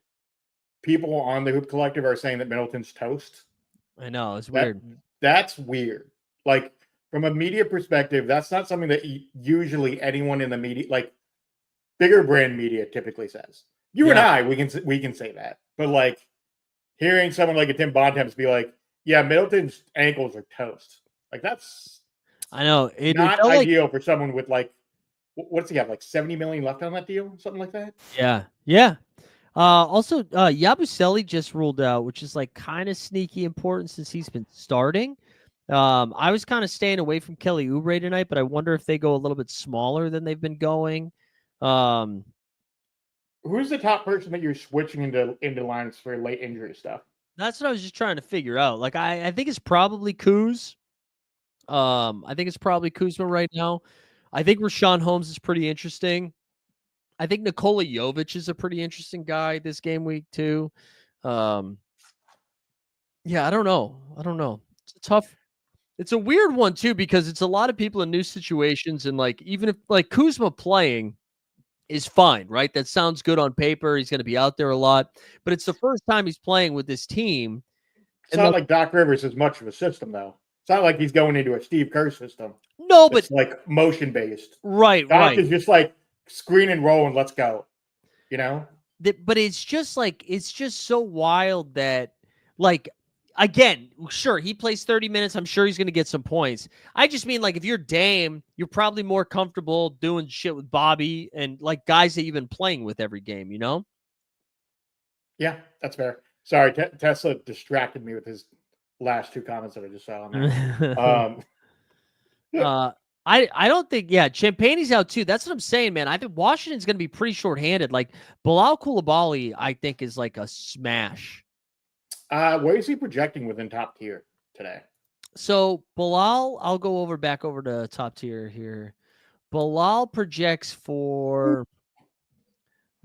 people on the Hoop Collective are saying that Middleton's toast. I know, it's weird. That's weird. Like from a media perspective, that's not something that usually anyone in the media, like bigger brand media, typically says. You and I, we can say that, but like hearing someone like a Tim Bontemps be like, "Yeah, Middleton's ankles are toast," like that's I know not ideal for someone with like what's he have like 70 million left on that deal, something like that. Yeah. Also, Yabusele just ruled out, which is like kind of sneaky important since he's been starting. I was kind of staying away from Kelly Oubre tonight, but I wonder if they go a little bit smaller than they've been going. Who's the top person that you're switching into lines for late injury stuff? That's what I was just trying to figure out. Like, I think it's probably Kuz. I think it's probably Kuzma right now. I think Rashawn Holmes is pretty interesting. I think Nikola Jovic is a pretty interesting guy this game week too. Yeah, I don't know. It's a weird one too because it's a lot of people in new situations and like even if like Kuzma playing is fine, right? That sounds good on paper. He's going to be out there a lot, but it's the first time he's playing with this team. It's not like Doc Rivers is much of a system though. It's not like he's going into a Steve Kerr system. No, but it's like motion based. Right. Doc is just like screen and roll and let's go. You know? But it's just so wild that like again, sure, he plays 30 minutes. I'm sure he's going to get some points. I just mean like if you're Dame, you're probably more comfortable doing shit with Bobby and like guys that you've been playing with every game, you know? Yeah, that's fair. Sorry, Tesla distracted me with his last 2 comments that I just saw on there. I don't think, Champagne's out too. That's what I'm saying, man. I think Washington's going to be pretty shorthanded. Like Bilal Coulibaly, I think is like a smash. Where is he projecting within top tier today? So Bilal, I'll go back over to top tier here. Bilal projects for,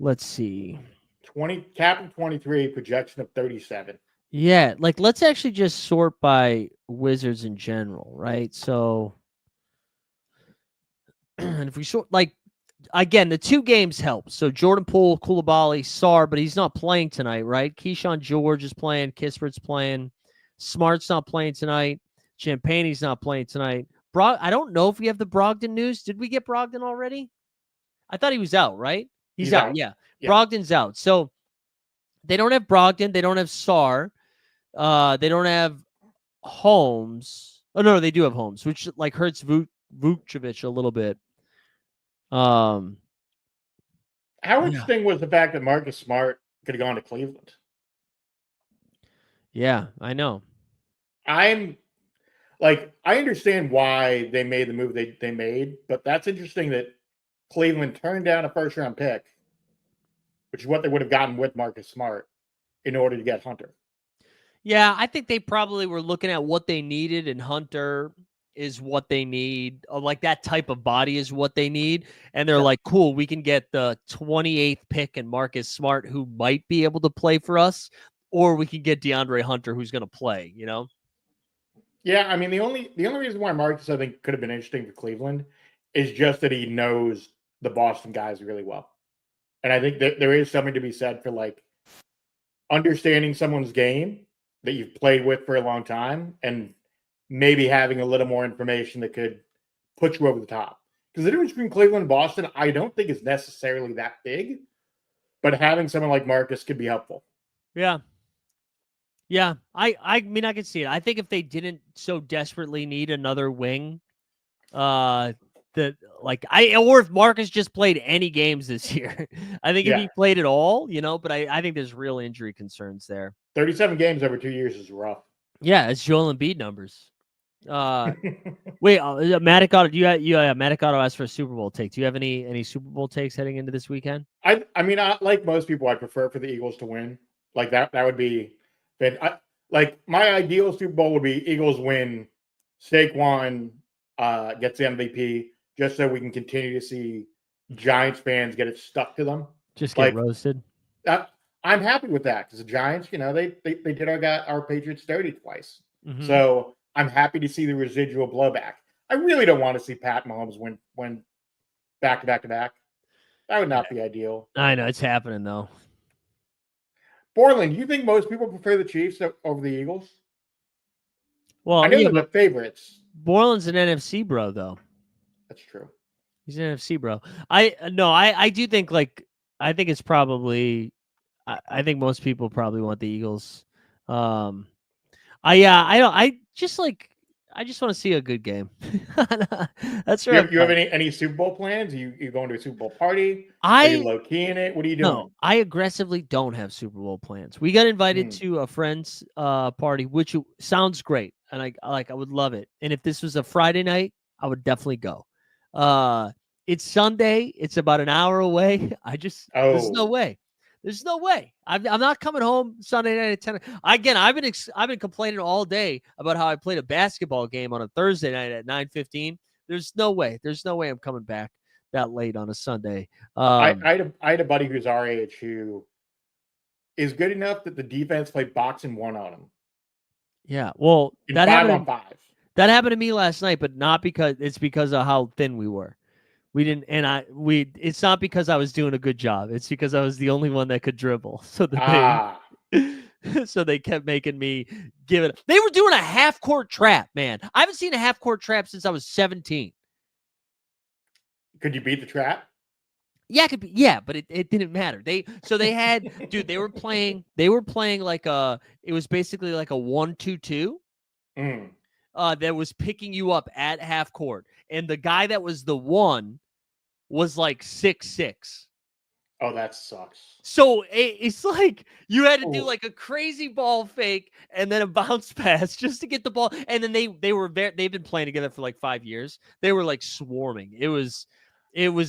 let's see, 20 cap of 23, projection of 37. Yeah, like let's actually just sort by Wizards in general, right? So, and if we sort like again, the 2 games help. So Jordan Poole, Coulibaly, Sarr, but he's not playing tonight, right? Keyshawn George is playing, Kispert's playing, Smart's not playing tonight, Champagne's not playing tonight. I don't know if we have the Brogdon news. Did we get Brogdon already? I thought he was out, right? He's out. Yeah. Brogdon's out. So they don't have Brogdon. They don't have Sarr. They don't have Holmes. Oh no, they do have Holmes, which like hurts Vucevic a little bit. How interesting was the fact that Marcus Smart could have gone to Cleveland? Yeah, I know. I'm like I understand why they made the move they made, but that's interesting that Cleveland turned down a first round pick, which is what they would have gotten with Marcus Smart in order to get Hunter. Yeah, I think they probably were looking at what they needed, and Hunter is what they need. Like that type of body is what they need. And they're Sure. like, cool, we can get the 28th pick and Marcus Smart, who might be able to play for us, or we can get DeAndre Hunter, who's going to play, you know? Yeah, I mean the only reason why Marcus I think could have been interesting for Cleveland is just that he knows the Boston guys really well. And I think that there is something to be said for like understanding someone's game that you've played with for a long time and maybe having a little more information that could put you over the top. Because the difference between Cleveland and Boston, I don't think is necessarily that big, but having someone like Marcus could be helpful. Yeah. Yeah. I mean, I can see it. I think if they didn't so desperately need another wing, or if Marcus just played any games this year, I think if he played at all, you know, but I think there's real injury concerns there. 37 games over 2 years is rough. Yeah, it's Joel Embiid numbers. Wait, Matic Auto, Matic Auto asked for a Super Bowl take. Do you have any Super Bowl takes heading into this weekend? I mean, like most people, I prefer for the Eagles to win. Like that would be. Like my ideal Super Bowl would be Eagles win, Saquon gets the MVP, just so we can continue to see Giants fans get it stuck to them. Just get roasted. I'm happy with that because the Giants, you know, they did our Patriots dirty twice. Mm-hmm. So I'm happy to see the residual blowback. I really don't want to see Pat Mahomes win back to back to back. That would not be ideal. I know it's happening though. Borland, do you think most people prefer the Chiefs over the Eagles? Well, I know they're the favorites. Borland's an NFC bro, though. That's true. He's an NFC bro. I do think I think it's probably. I think most people probably want the Eagles. I just want to see a good game. That's right. You have any Super Bowl plans? You going to a Super Bowl party? Are you low key in it? What are you doing? No, I aggressively don't have Super Bowl plans. We got invited to a friend's party, which sounds great, and I would love it. And if this was a Friday night, I would definitely go. It's Sunday. It's about an hour away. There's no way. There's no way. I'm not coming home Sunday night at 10. Again, I've been complaining all day about how I played a basketball game on a Thursday night at 9:15. There's no way. There's no way I'm coming back that late on a Sunday. I had a buddy who's our age who is good enough that the defense played boxing one on him. Yeah, well, that happened. 5-on-5. That happened to me last night, but not because of how thin we were. We didn't, and it's not because I was doing a good job. It's because I was the only one that could dribble. So they kept making me give it. They were doing a half court trap, man. I haven't seen a half court trap since I was 17. Could you beat the trap? Yeah, but it didn't matter. They were playing like it was basically like a 1-2-2. That was picking you up at half court. And the guy that was the one was like 6'6". Oh, that sucks. So it's like you had to do like a crazy ball fake and then a bounce pass just to get the ball. And then they've been playing together for like 5 years. They were like swarming. It was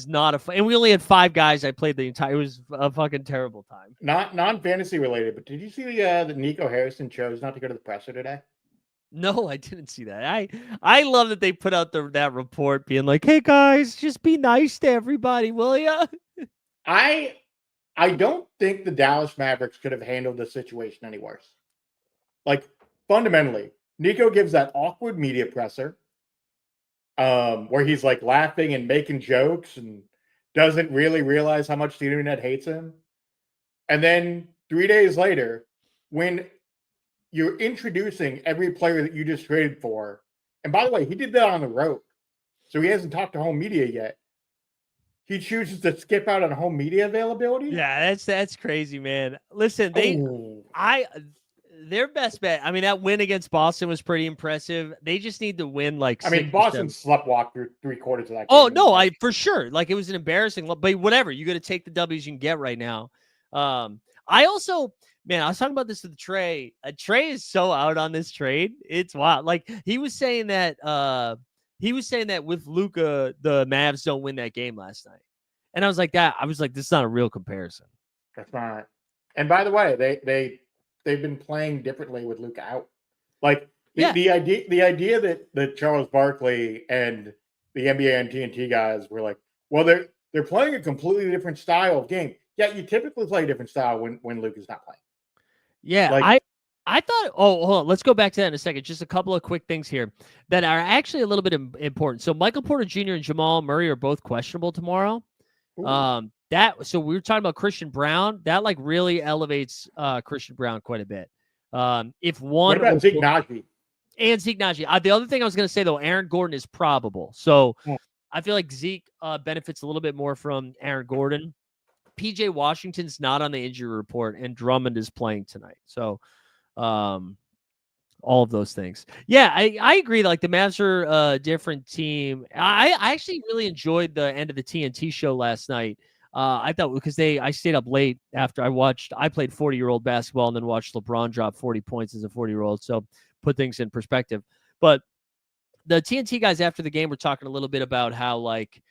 not and we only had 5 guys. I played it was a fucking terrible time. Not non-fantasy related, but did you see that Nico Harrison chose not to go to the presser today? No, I didn't see that. I love that they put out that report being like, "Hey guys, just be nice to everybody, will ya?" I don't think the Dallas Mavericks could have handled the situation any worse. Like fundamentally, Nico gives that awkward media presser, where he's like laughing and making jokes and doesn't really realize how much the internet hates him. And then 3 days later, when you're introducing every player that you just traded for. And by the way, he did that on the road. So he hasn't talked to home media yet. He chooses to skip out on home media availability. Yeah, that's crazy, man. Listen, their best bet. I mean, that win against Boston was pretty impressive. They just need to win Boston sleptwalked through 3/4 of that game. Oh, no, for sure. Like it was an embarrassing, but whatever. You got to take the W's you can get right now. Man, I was talking about this with Trey. Trey is so out on this trade. It's wild. Like he was saying that with Luka, the Mavs don't win that game last night. And I was like, this is not a real comparison. That's not. And by the way, they've been playing differently with Luka out. Like the idea that Charles Barkley and the NBA and TNT guys were like, well, they're playing a completely different style of game. Yeah, you typically play a different style when Luka's not playing. Yeah, Like, I thought. Oh, hold on. Let's go back to that in a second. Just a couple of quick things here that are actually a little bit important. So Michael Porter Jr. and Jamal Murray are both questionable tomorrow. ooh. So we were talking about Christian Brown. That like really elevates Christian Brown quite a bit. If one What about Zeke Naji? and Zeke Naji. The other thing I was going to say though, Aaron Gordon is probable. So I feel like Zeke benefits a little bit more from Aaron Gordon. PJ Washington's not on the injury report, and Drummond is playing tonight. So, all of those things. Yeah, I agree. Like the Mavs are a different team. I actually really enjoyed the end of the TNT show last night. I thought because I stayed up late after I played 40-year-old basketball and then watched LeBron drop 40 points as a 40-year-old. So put things in perspective. But the TNT guys after the game were talking a little bit about how like,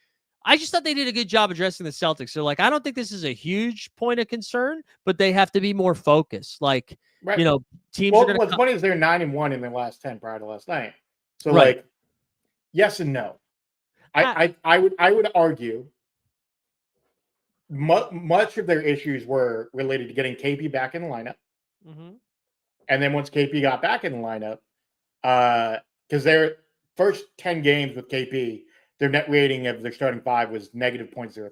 I just thought they did a good job addressing the Celtics. So, like, I don't think this is a huge point of concern, but they have to be more focused. Like, Right. Teams are going to. What's funny is they're 9-1 in their last 10 prior to last night. So, Right. like, yes and no. I would argue much of their issues were related to getting KP back in the lineup. Mm-hmm. And then once KP got back in the lineup, because their first 10 games with KP, their net rating of their starting five was -0.03.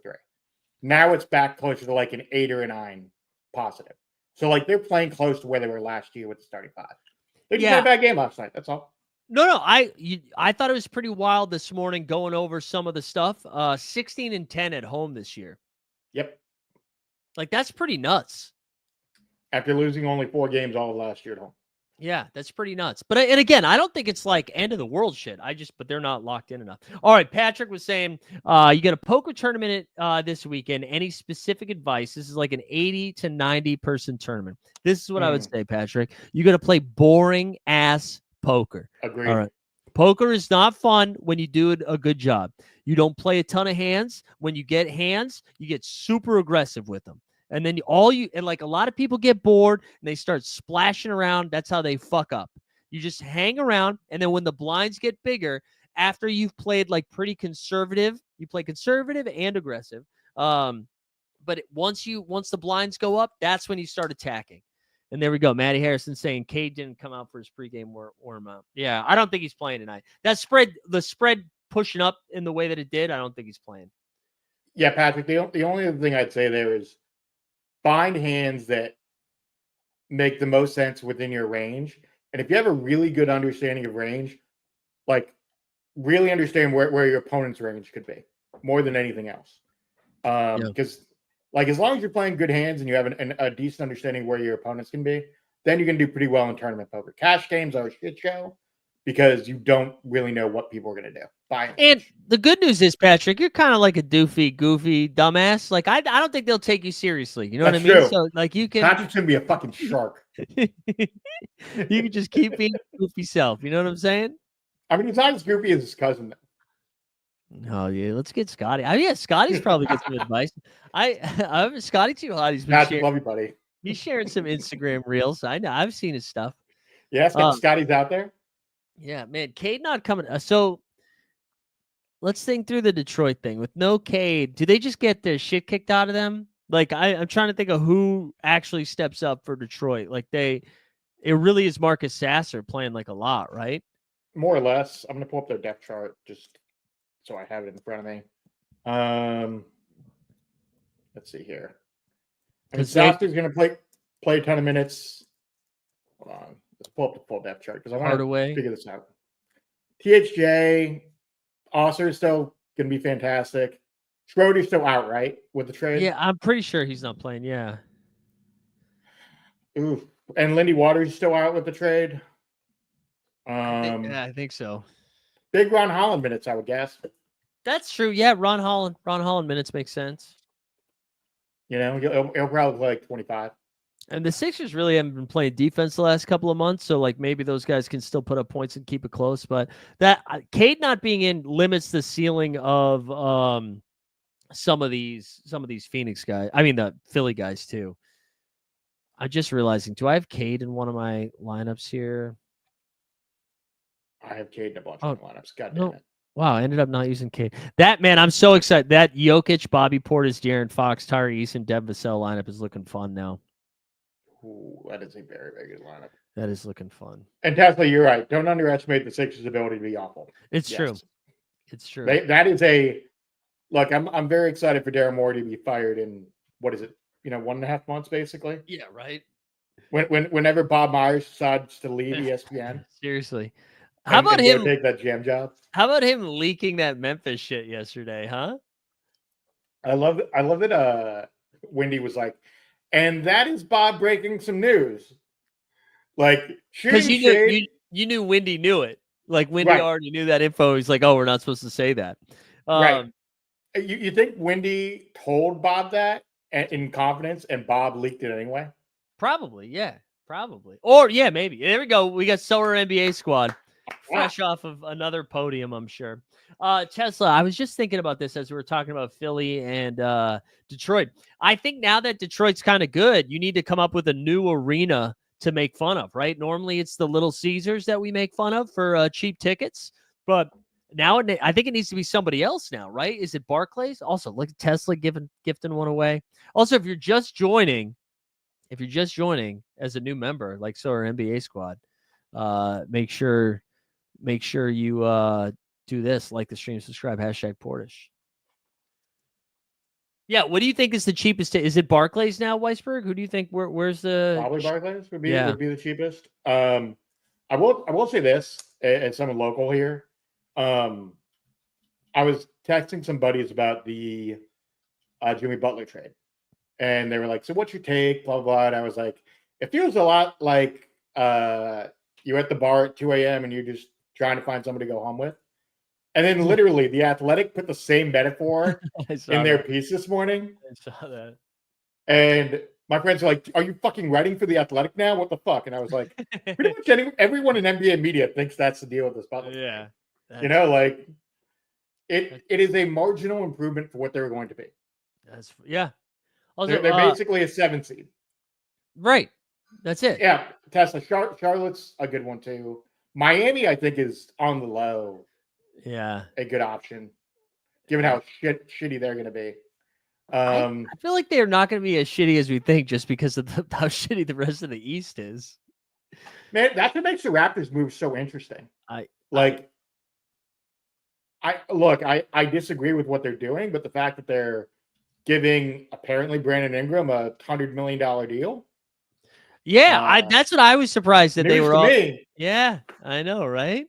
Now it's back closer to like an 8 or a 9 positive. So like they're playing close to where they were last year with the starting five. They just had a bad game last night. That's all. No. I thought it was pretty wild this morning going over some of the stuff. 16-10 at home this year. Yep. Like that's pretty nuts. After losing only 4 games all of last year at home. Yeah, that's pretty nuts. But and again, I don't think it's like end of the world shit. But they're not locked in enough. All right, Patrick was saying you got a poker tournament this weekend. Any specific advice? This is like an 80 to 90 person tournament. This is what I would say, Patrick. You got to play boring ass poker. Agreed. All right. Poker is not fun when you do a good job. You don't play a ton of hands. When you get hands, you get super aggressive with them. And then like a lot of people get bored and they start splashing around. That's how they fuck up. You just hang around. And then when the blinds get bigger, after you've played like pretty conservative, you play conservative and aggressive. But once the blinds go up, that's when you start attacking. And there we go. Matty Harrison saying Cade didn't come out for his pregame warm up. Yeah, I don't think he's playing tonight. The spread pushing up in the way that it did, I don't think he's playing. Yeah, Patrick, the only other thing I'd say there is find hands that make the most sense within your range. And if you have a really good understanding of range, like really understand where your opponent's range could be more than anything else. Because like as long as you're playing good hands and you have a decent understanding where your opponents can be, then you can do pretty well in tournament poker. Cash games are a shit show because you don't really know what people are going to do. And the good news is, Patrick, you're kind of like a goofy dumbass. Like I don't think they'll take you seriously. You know what I mean? True. So like you can. Patrick's gonna be a fucking shark. You can just keep being goofy self. You know what I'm saying? I mean, he's not as goofy as his cousin. Oh yeah, let's get Scotty. Yeah, Scotty's probably get some advice. I'm Scotty too hot. He's been Patrick, love you, buddy. He's sharing some Instagram reels. I know. I've seen his stuff. Yeah, Scotty's out there. Yeah, man. Cade not coming. So let's think through the Detroit thing. With no Cade, do they just get their shit kicked out of them? Like I'm trying to think of who actually steps up for Detroit. Like it really is Marcus Sasser playing like a lot, right? More or less. I'm gonna pull up their depth chart just so I have it in front of me. Let's see here. I mean, Sasser's gonna play a ton of minutes. Hold on. Let's pull up the full depth chart because I want to figure this out. THJ, Osser is still going to be fantastic. Schroeder's still out, right, with the trade? Yeah, I'm pretty sure he's not playing. Yeah. Ooh, and Lindy Waters is still out with the trade. I think so. Big Ron Holland minutes, I would guess. That's true. Yeah, Ron Holland minutes make sense. You know, he'll probably play like 25. And the Sixers really haven't been playing defense the last couple of months, so like maybe those guys can still put up points and keep it close. But that Cade not being in limits the ceiling of some of these Phoenix guys. I mean the Philly guys too. I'm just realizing, do I have Cade in one of my lineups here? I have Cade in a bunch Oh, of lineups. God no. damn it. Wow, I ended up not using Cade. That man, I'm so excited. That Jokic, Bobby Portis, De'Aaron Fox, Tyree Eason, Devin Vassell lineup is looking fun now. Ooh, that is a very, very good lineup. That is looking fun. And Tesla, you're right. Don't underestimate the Sixers' ability to be awful. It's Yes. true. It's true. That is a look. I'm very excited for Daryl Morey to be fired in what is it? 1.5 months, basically. Yeah, right. Whenever Bob Myers decides to leave ESPN, Seriously. How about and go him? take that GM job? How about him leaking that Memphis shit yesterday, huh? I love that. Wendy was like, and that is Bob breaking some news. Like, Because shooting you shade. knew Wendy knew it. Like Wendy Right. already knew that info. He's like, oh, we're not supposed to say that. Right. You think Wendy told Bob that in confidence, and Bob leaked it anyway? Probably, yeah. Probably. Or yeah, maybe. There we go. We got Sorare NBA squad. Fresh off of another podium, I'm sure. Tesla, I was just thinking about this as we were talking about Philly and Detroit. I think now that Detroit's kind of good, you need to come up with a new arena to make fun of, right? Normally it's the Little Caesars that we make fun of for cheap tickets, but now I think it needs to be somebody else now, right? Is it Barclays? Also, look at Tesla gifting one away. Also, if you're just joining as a new member, like Sorare NBA squad, make sure you do this, like the stream, subscribe, #Portish. Yeah, what do you think is the cheapest? Is it Barclays now, Weisberg? Who do you think? Where's the Probably Barclays would be Yeah. the cheapest. I will say this as someone local here. I was texting some buddies about the Jimmy Butler trade, and they were like, "So what's your take?" Blah blah blah. And I was like, "It feels a lot like you're at the bar at 2 a.m. and you're just trying to find somebody to go home with." And then literally, The Athletic put the same metaphor in their piece this morning. I saw that. And my friends are like, "Are you fucking writing for The Athletic now? What the fuck?" And I was like, pretty much everyone in NBA media thinks that's the deal with this Butler. Yeah. Like it is a marginal improvement for what they're going to be. Yeah. Also, They're basically a 7 seed. Right. That's it. Yeah, Tesla. Charlotte's a good one too. Miami, I think, is on the low. Yeah. A good option, given how shitty they're going to be. I feel like they're not going to be as shitty as we think, just because of how shitty the rest of the East is. Man, that's what makes the Raptors move so interesting. I disagree with what they're doing, but the fact that they're giving apparently Brandon Ingram a $100 million deal. Yeah, that's what I was surprised that they were all. Me. Yeah, I know, right?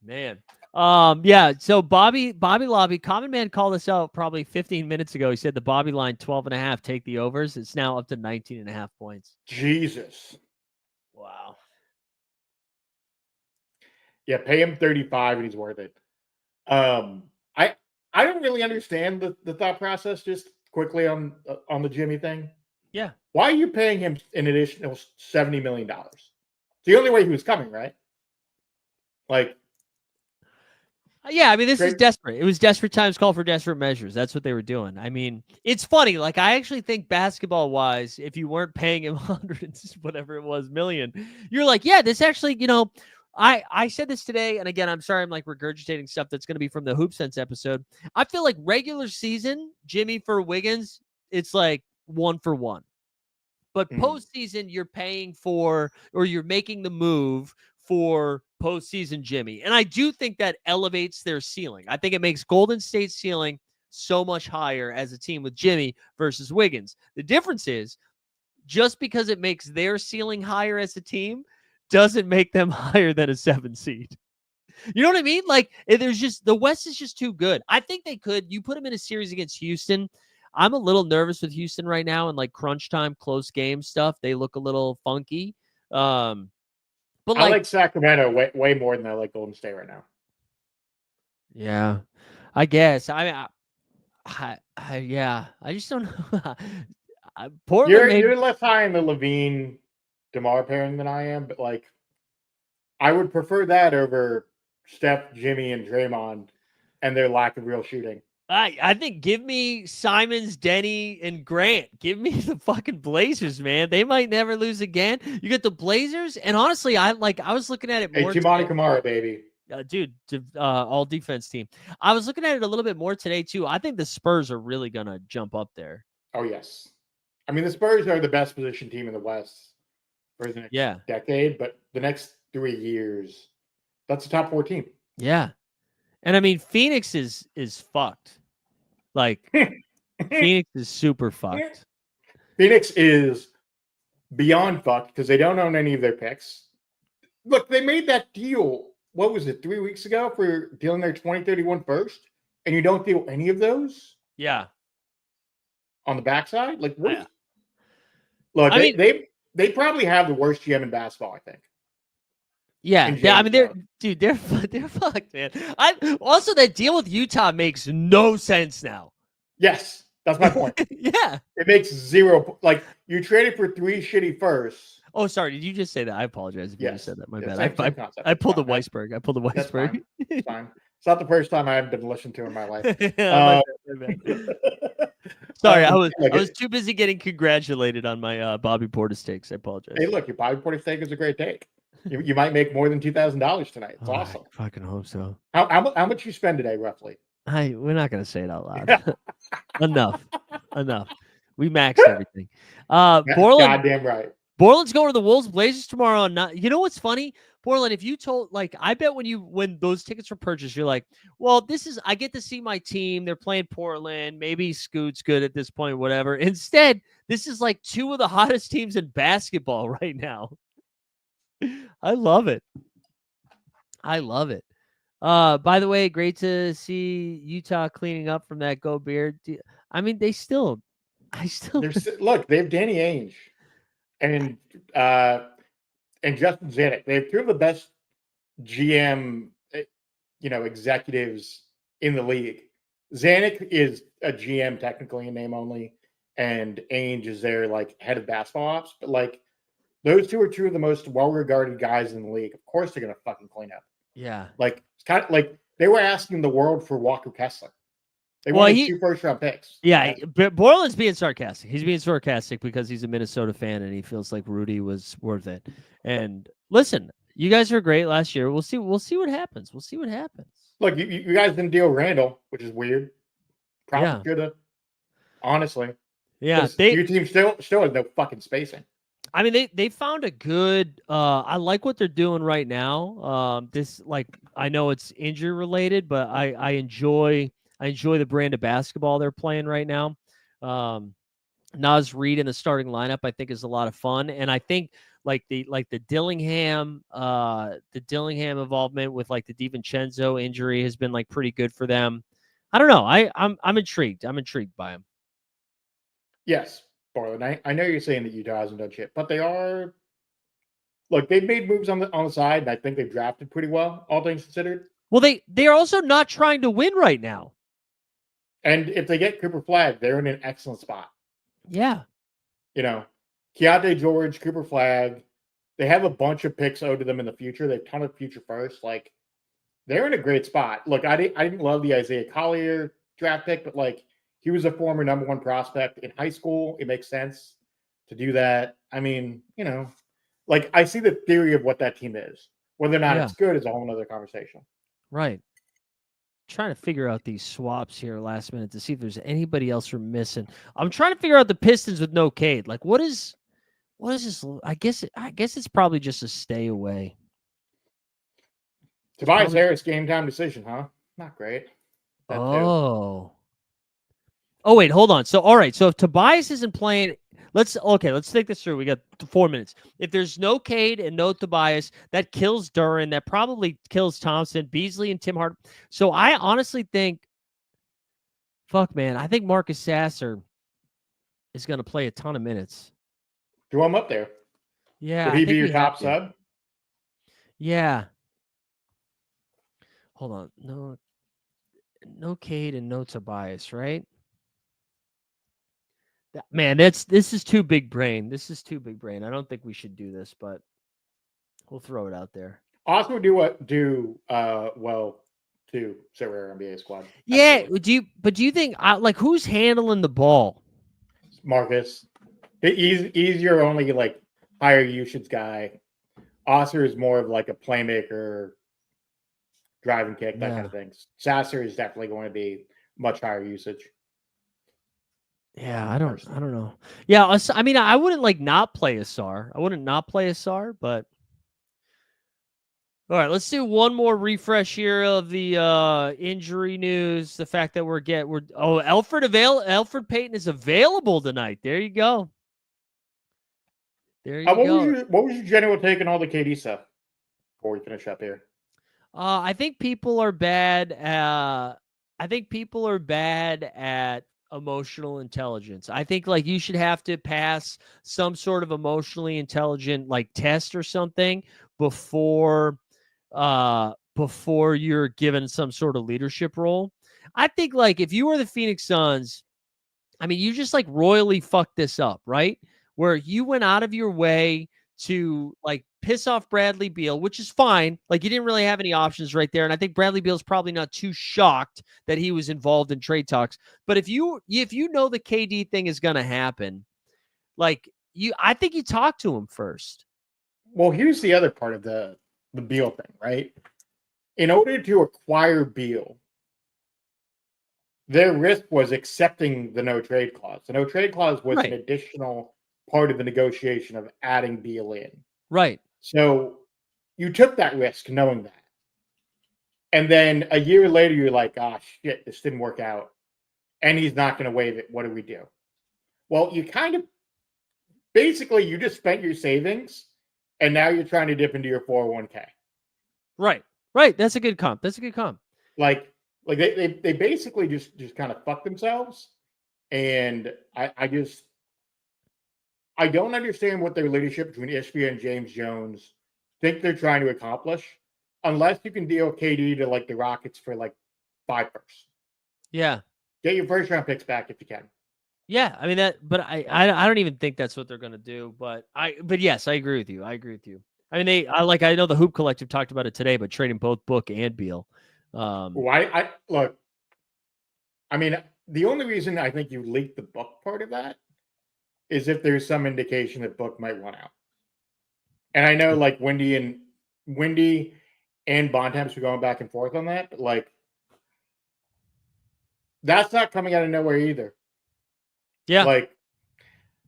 Man. Yeah, so Bobby Lobby, Common Man called us out probably 15 minutes ago. He said the Bobby line 12.5, take the overs. It's now up to 19.5 points. Jesus. Wow. Yeah, pay him 35 and he's worth it. I don't really understand the thought process just quickly on the Jimmy thing. Yeah. Why are you paying him an additional $70 million? It's the only way he was coming, right? Like, yeah, I mean, this is desperate. It was desperate times call for desperate measures. That's what they were doing. I mean, it's funny. Like, I actually think basketball-wise, if you weren't paying him hundreds, whatever it was, million, you're like, yeah, this actually, I said this today, and again, I'm sorry I'm like regurgitating stuff that's going to be from the Hoop Sense episode. I feel like regular season, Jimmy for Wiggins, it's like 1 for 1. But postseason, you're paying for, or you're making the move for postseason Jimmy. And I do think that elevates their ceiling. I think it makes Golden State's ceiling so much higher as a team with Jimmy versus Wiggins. The difference is, just because it makes their ceiling higher as a team doesn't make them higher than a 7 seed. You know what I mean? Like, there's just, the West is just too good. I think they could, you put them in a series against Houston. I'm a little nervous with Houston right now, and like crunch time, close game stuff. They look a little funky. But I like Sacramento way more than I like Golden State right now. Yeah, I guess. I just don't know. Portland You're less high in the Levine DeMar pairing than I am, but like I would prefer that over Steph, Jimmy, and Draymond and their lack of real shooting. I think give me Simons, Denny, and Grant. Give me the fucking Blazers, man. They might never lose again. You get the Blazers, and honestly, I was looking at it Hey, more Chimani today. Kamara, baby. Dude, all defense team. I was looking at it a little bit more today too. I think the Spurs are really gonna jump up there. Oh yes. I mean the Spurs are the best position team in the West for the next Yeah, decade, but the next 3 years, that's a top 4 team. yeah. And I mean, Phoenix is fucked. Like Phoenix is super fucked. Phoenix is beyond fucked because they don't own any of their picks. Look, they made that deal, what was it, 3 weeks ago for dealing their 2031 first, and you don't deal any of those Yeah. on the backside? Like, what? I- Look, I mean- they probably have the worst GM in basketball, I think. Yeah, in I mean, James they're fucked, man. Also that deal with Utah makes no sense now. Yes, that's my point. Yeah. It makes zero. Like, you traded for 3 shitty firsts. Oh, sorry. Did you just say that? I apologize if you Yes. just said that. My Yeah, bad. same concept. I pulled the Fine. Weisberg. I pulled the That's Weisberg. fine. It's fine. It's not the first time I haven't been listened to in my life. Yeah, my bad. Sorry, I was too busy getting congratulated on my Bobby Portis takes. I apologize. Hey, look, your Bobby Portis take is a great take. You might make more than $2,000 tonight. It's Oh, awesome. I fucking hope so. How much you spend today, roughly? We're not gonna say it out loud. Enough. We maxed everything. Goddamn right. Borland's going to the Wolves Blazers tomorrow. You know what's funny, Borland? If you told, like, I bet when those tickets were purchased, you're like, well, I get to see my team. They're playing Portland. Maybe Scoot's good at this point, whatever. Instead, this is like 2 of the hottest teams in basketball right now. I love it. By the way, great to see Utah cleaning up from that Gobert. I mean, I still Look, they have Danny Ainge and Justin Zanuck. They have 2 of the best GM, executives in the league. Zanuck is a GM technically in name only, and Ainge is their like head of basketball ops. But like, those 2 are 2 of the most well-regarded guys in the league. Of course, they're gonna fucking clean up. Yeah. Like, it's kind of like they were asking the world for Walker Kessler. They wanted 2 first-round picks. Yeah, but Borland's being sarcastic. He's being sarcastic because he's a Minnesota fan and he feels like Rudy was worth it. And listen, you guys were great last year. We'll see what happens. Look, you guys didn't deal Randall, which is weird. Probably should have. Honestly. Yeah, your team still has no fucking spacing. I mean, they found a good. I like what they're doing right now. This, like, I know it's injury related, but I enjoy the brand of basketball they're playing right now. Naz Reid in the starting lineup, I think, is a lot of fun, and I think the Dillingham involvement with like the DiVincenzo injury has been like pretty good for them. I don't know. I'm intrigued. I'm intrigued by him. Yes, Barland. I know you're saying that Utah hasn't done shit, but they are. Look, they've made moves on the side, and I think they've drafted pretty well, all things considered. Well, they're also not trying to win right now. And if they get Cooper Flag, they're in an excellent spot. Yeah. Keontae George, Cooper Flag, they have a bunch of picks owed to them in the future. They have a ton of future first. Like, they're in a great spot. Look, I didn't love the Isaiah Collier draft pick, but like, he was a former number 1 prospect in high school. It makes sense to do that. I mean, like, I see the theory of what that team is. Whether or not it's good is a whole other conversation. Right. Trying to figure out these swaps here last minute to see if there's anybody else we're missing. I'm trying to figure out the Pistons with no Cade. Like, what is this? I guess it's probably just a stay away. Tobias Harris game time decision, huh? Not great. Oh, wait, hold on. So, all right. So if Tobias isn't playing, let's think this through. We got 4 minutes. If there's no Cade and no Tobias, that kills Duran. That probably kills Thompson, Beasley, and Tim Hart. So I honestly think, man, I think Marcus Sasser is going to play a ton of minutes. Throw him up there. Yeah. Would he be your top sub? Yeah. Hold on. No Cade and no Tobias, right? Man, this is too big brain. This is too big brain. I don't think we should do this, but we'll throw it out there. Also, well to Sorare NBA squad. Yeah, Absolutely. do you think like who's handling the ball? Marcus, he's your only like higher usage guy. Oscar is more of like a playmaker, drive and kick, that kind Yeah. of things. Sasser is definitely going to be much higher usage. Yeah, I don't Personally. know. Yeah, I mean, I wouldn't like not play Asar. I wouldn't not play Asar, but all right, let's do one more refresh here of the injury news. The fact that we're Alfred Payton is available tonight. There you go. There you go. What was your general take on all the KD stuff before we finish up here? I think people are bad. I think people are bad at emotional intelligence. I think like you should have to pass some sort of emotionally intelligent like test or something before you're given some sort of leadership role. I think like if you were the Phoenix Suns, I mean, you just like royally fucked this up, right? Where you went out of your way to like piss off Bradley Beal, which is fine. Like you didn't really have any options right there. And I think Bradley Beal's probably not too shocked that he was involved in trade talks. But if you know the KD thing is gonna happen, like I think you talk to him first. Well, here's the other part of the Beal thing, right? In order to acquire Beal, their risk was accepting the no trade clause. The no trade clause was an additional part of the negotiation of adding Beal in. Right. So you took that risk knowing that. And then a year later, you're like, oh, shit, this didn't work out. And he's not going to waive it. What do we do? Well, you kind of basically you just spent your savings and now you're trying to dip into your 401k. Right. Right. That's a good comp. Like they basically just kind of fuck themselves. And I don't understand what their leadership between Ishbia and James Jones think they're trying to accomplish, unless you can deal KD to like the Rockets for like 5 firsts. Yeah. Get your first round picks back if you can. Yeah, I mean but I don't even think that's what they're going to do. But yes, I agree with you. I mean, I know the Hoop Collective talked about it today, but trading both Book and Beal. I look. I mean, the only reason I think you leaked the Book part of that is if there's some indication that Book might want out. And I know like Wendy and Bontemps were going back and forth on that, but like that's not coming out of nowhere either. Yeah. Like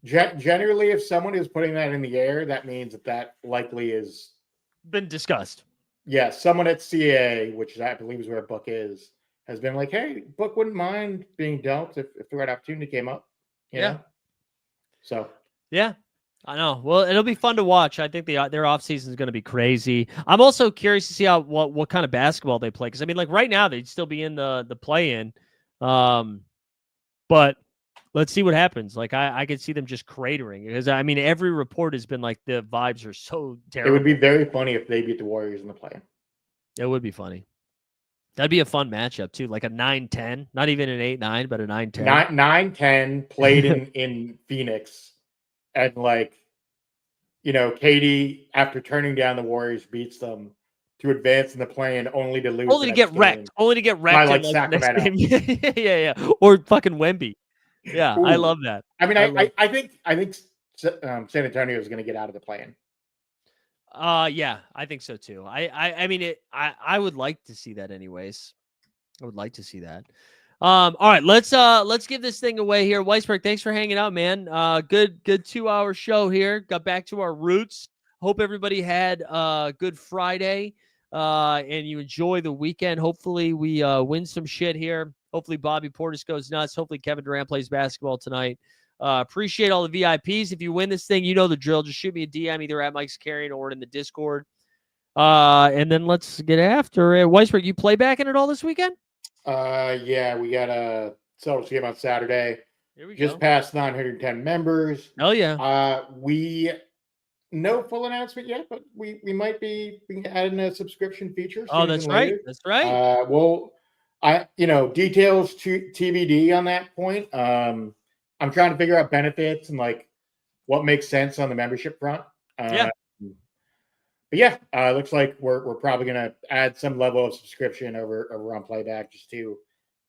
generally, if someone is putting that in the air, that means that likely is been discussed. Yeah, someone at CA, which I believe is where Book is, has been like, hey, Book wouldn't mind being dealt if the right opportunity came up. You know? So yeah, I know. Well, it'll be fun to watch. I think their offseason is going to be crazy. I'm also curious to see what kind of basketball they play, because I mean, like right now they'd still be in the play-in, but let's see what happens. Like I could see them just cratering, because I mean every report has been like the vibes are so terrible. It would be very funny if they beat the Warriors in the play. It would be funny. That'd be a fun matchup too, like a 9-10, not even an 8-9, but a 9-10. 9-10 played in Phoenix, and like, you know, KD after turning down the Warriors beats them to advance in the play-in, only to lose. Only to get wrecked. By like Sacramento. yeah, or fucking Wemby. Yeah, Ooh. I love that. I mean, I think San Antonio is going to get out of the play-in. Yeah, I think so too. I mean, I would like to see that anyways. I would like to see that. All right, let's give this thing away here. Weisberg, thanks for hanging out, man. Good 2-hour show here. Got back to our roots. Hope everybody had a good Friday, and you enjoy the weekend. Hopefully we win some shit here. Hopefully Bobby Portis goes nuts. Hopefully Kevin Durant plays basketball tonight. Appreciate all the VIPs. If you win this thing, you know the drill. Just shoot me a DM either at Mike's Carrying or in the Discord. And then let's get after it. Weisberg, you play back in it all this weekend? Yeah, we got a Celtics game on Saturday. Here we just go. Passed 910 members. Oh yeah. We no full announcement yet, but we might be adding a subscription feature. Oh, that's right. That's right. Well, details to TBD on that point. I'm trying to figure out benefits and like what makes sense on the membership front. Yeah. But yeah, looks like we're probably gonna add some level of subscription over on Playback just to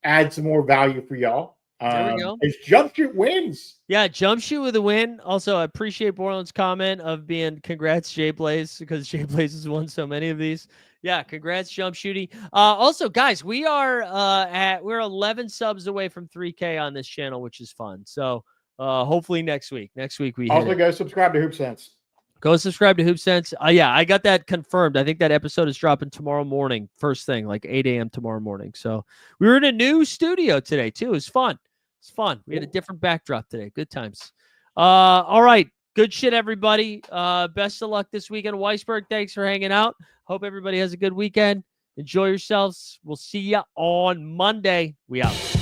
add some more value for y'all. There we go. It's Jump Shoot wins. Yeah, Jump Shoot with a win. Also, I appreciate Borland's comment of being congrats Jay Blaze, because Jay Blaze has won so many of these. Yeah, congrats Jump Shooty. Also, guys, we're 11 subs away from 3K on this channel, which is fun. So hopefully next week we hit Also it. go subscribe to Hoop Sense. Go subscribe to Hoop Sense. Yeah, I got that confirmed. I think that episode is dropping tomorrow morning, first thing, like 8 a.m. tomorrow morning. So we were in a new studio today too. It was fun. It's fun. We had a different backdrop today. Good times. All right. Good shit, everybody. Best of luck this weekend. Weisberg, thanks for hanging out. Hope everybody has a good weekend. Enjoy yourselves. We'll see you on Monday. We out.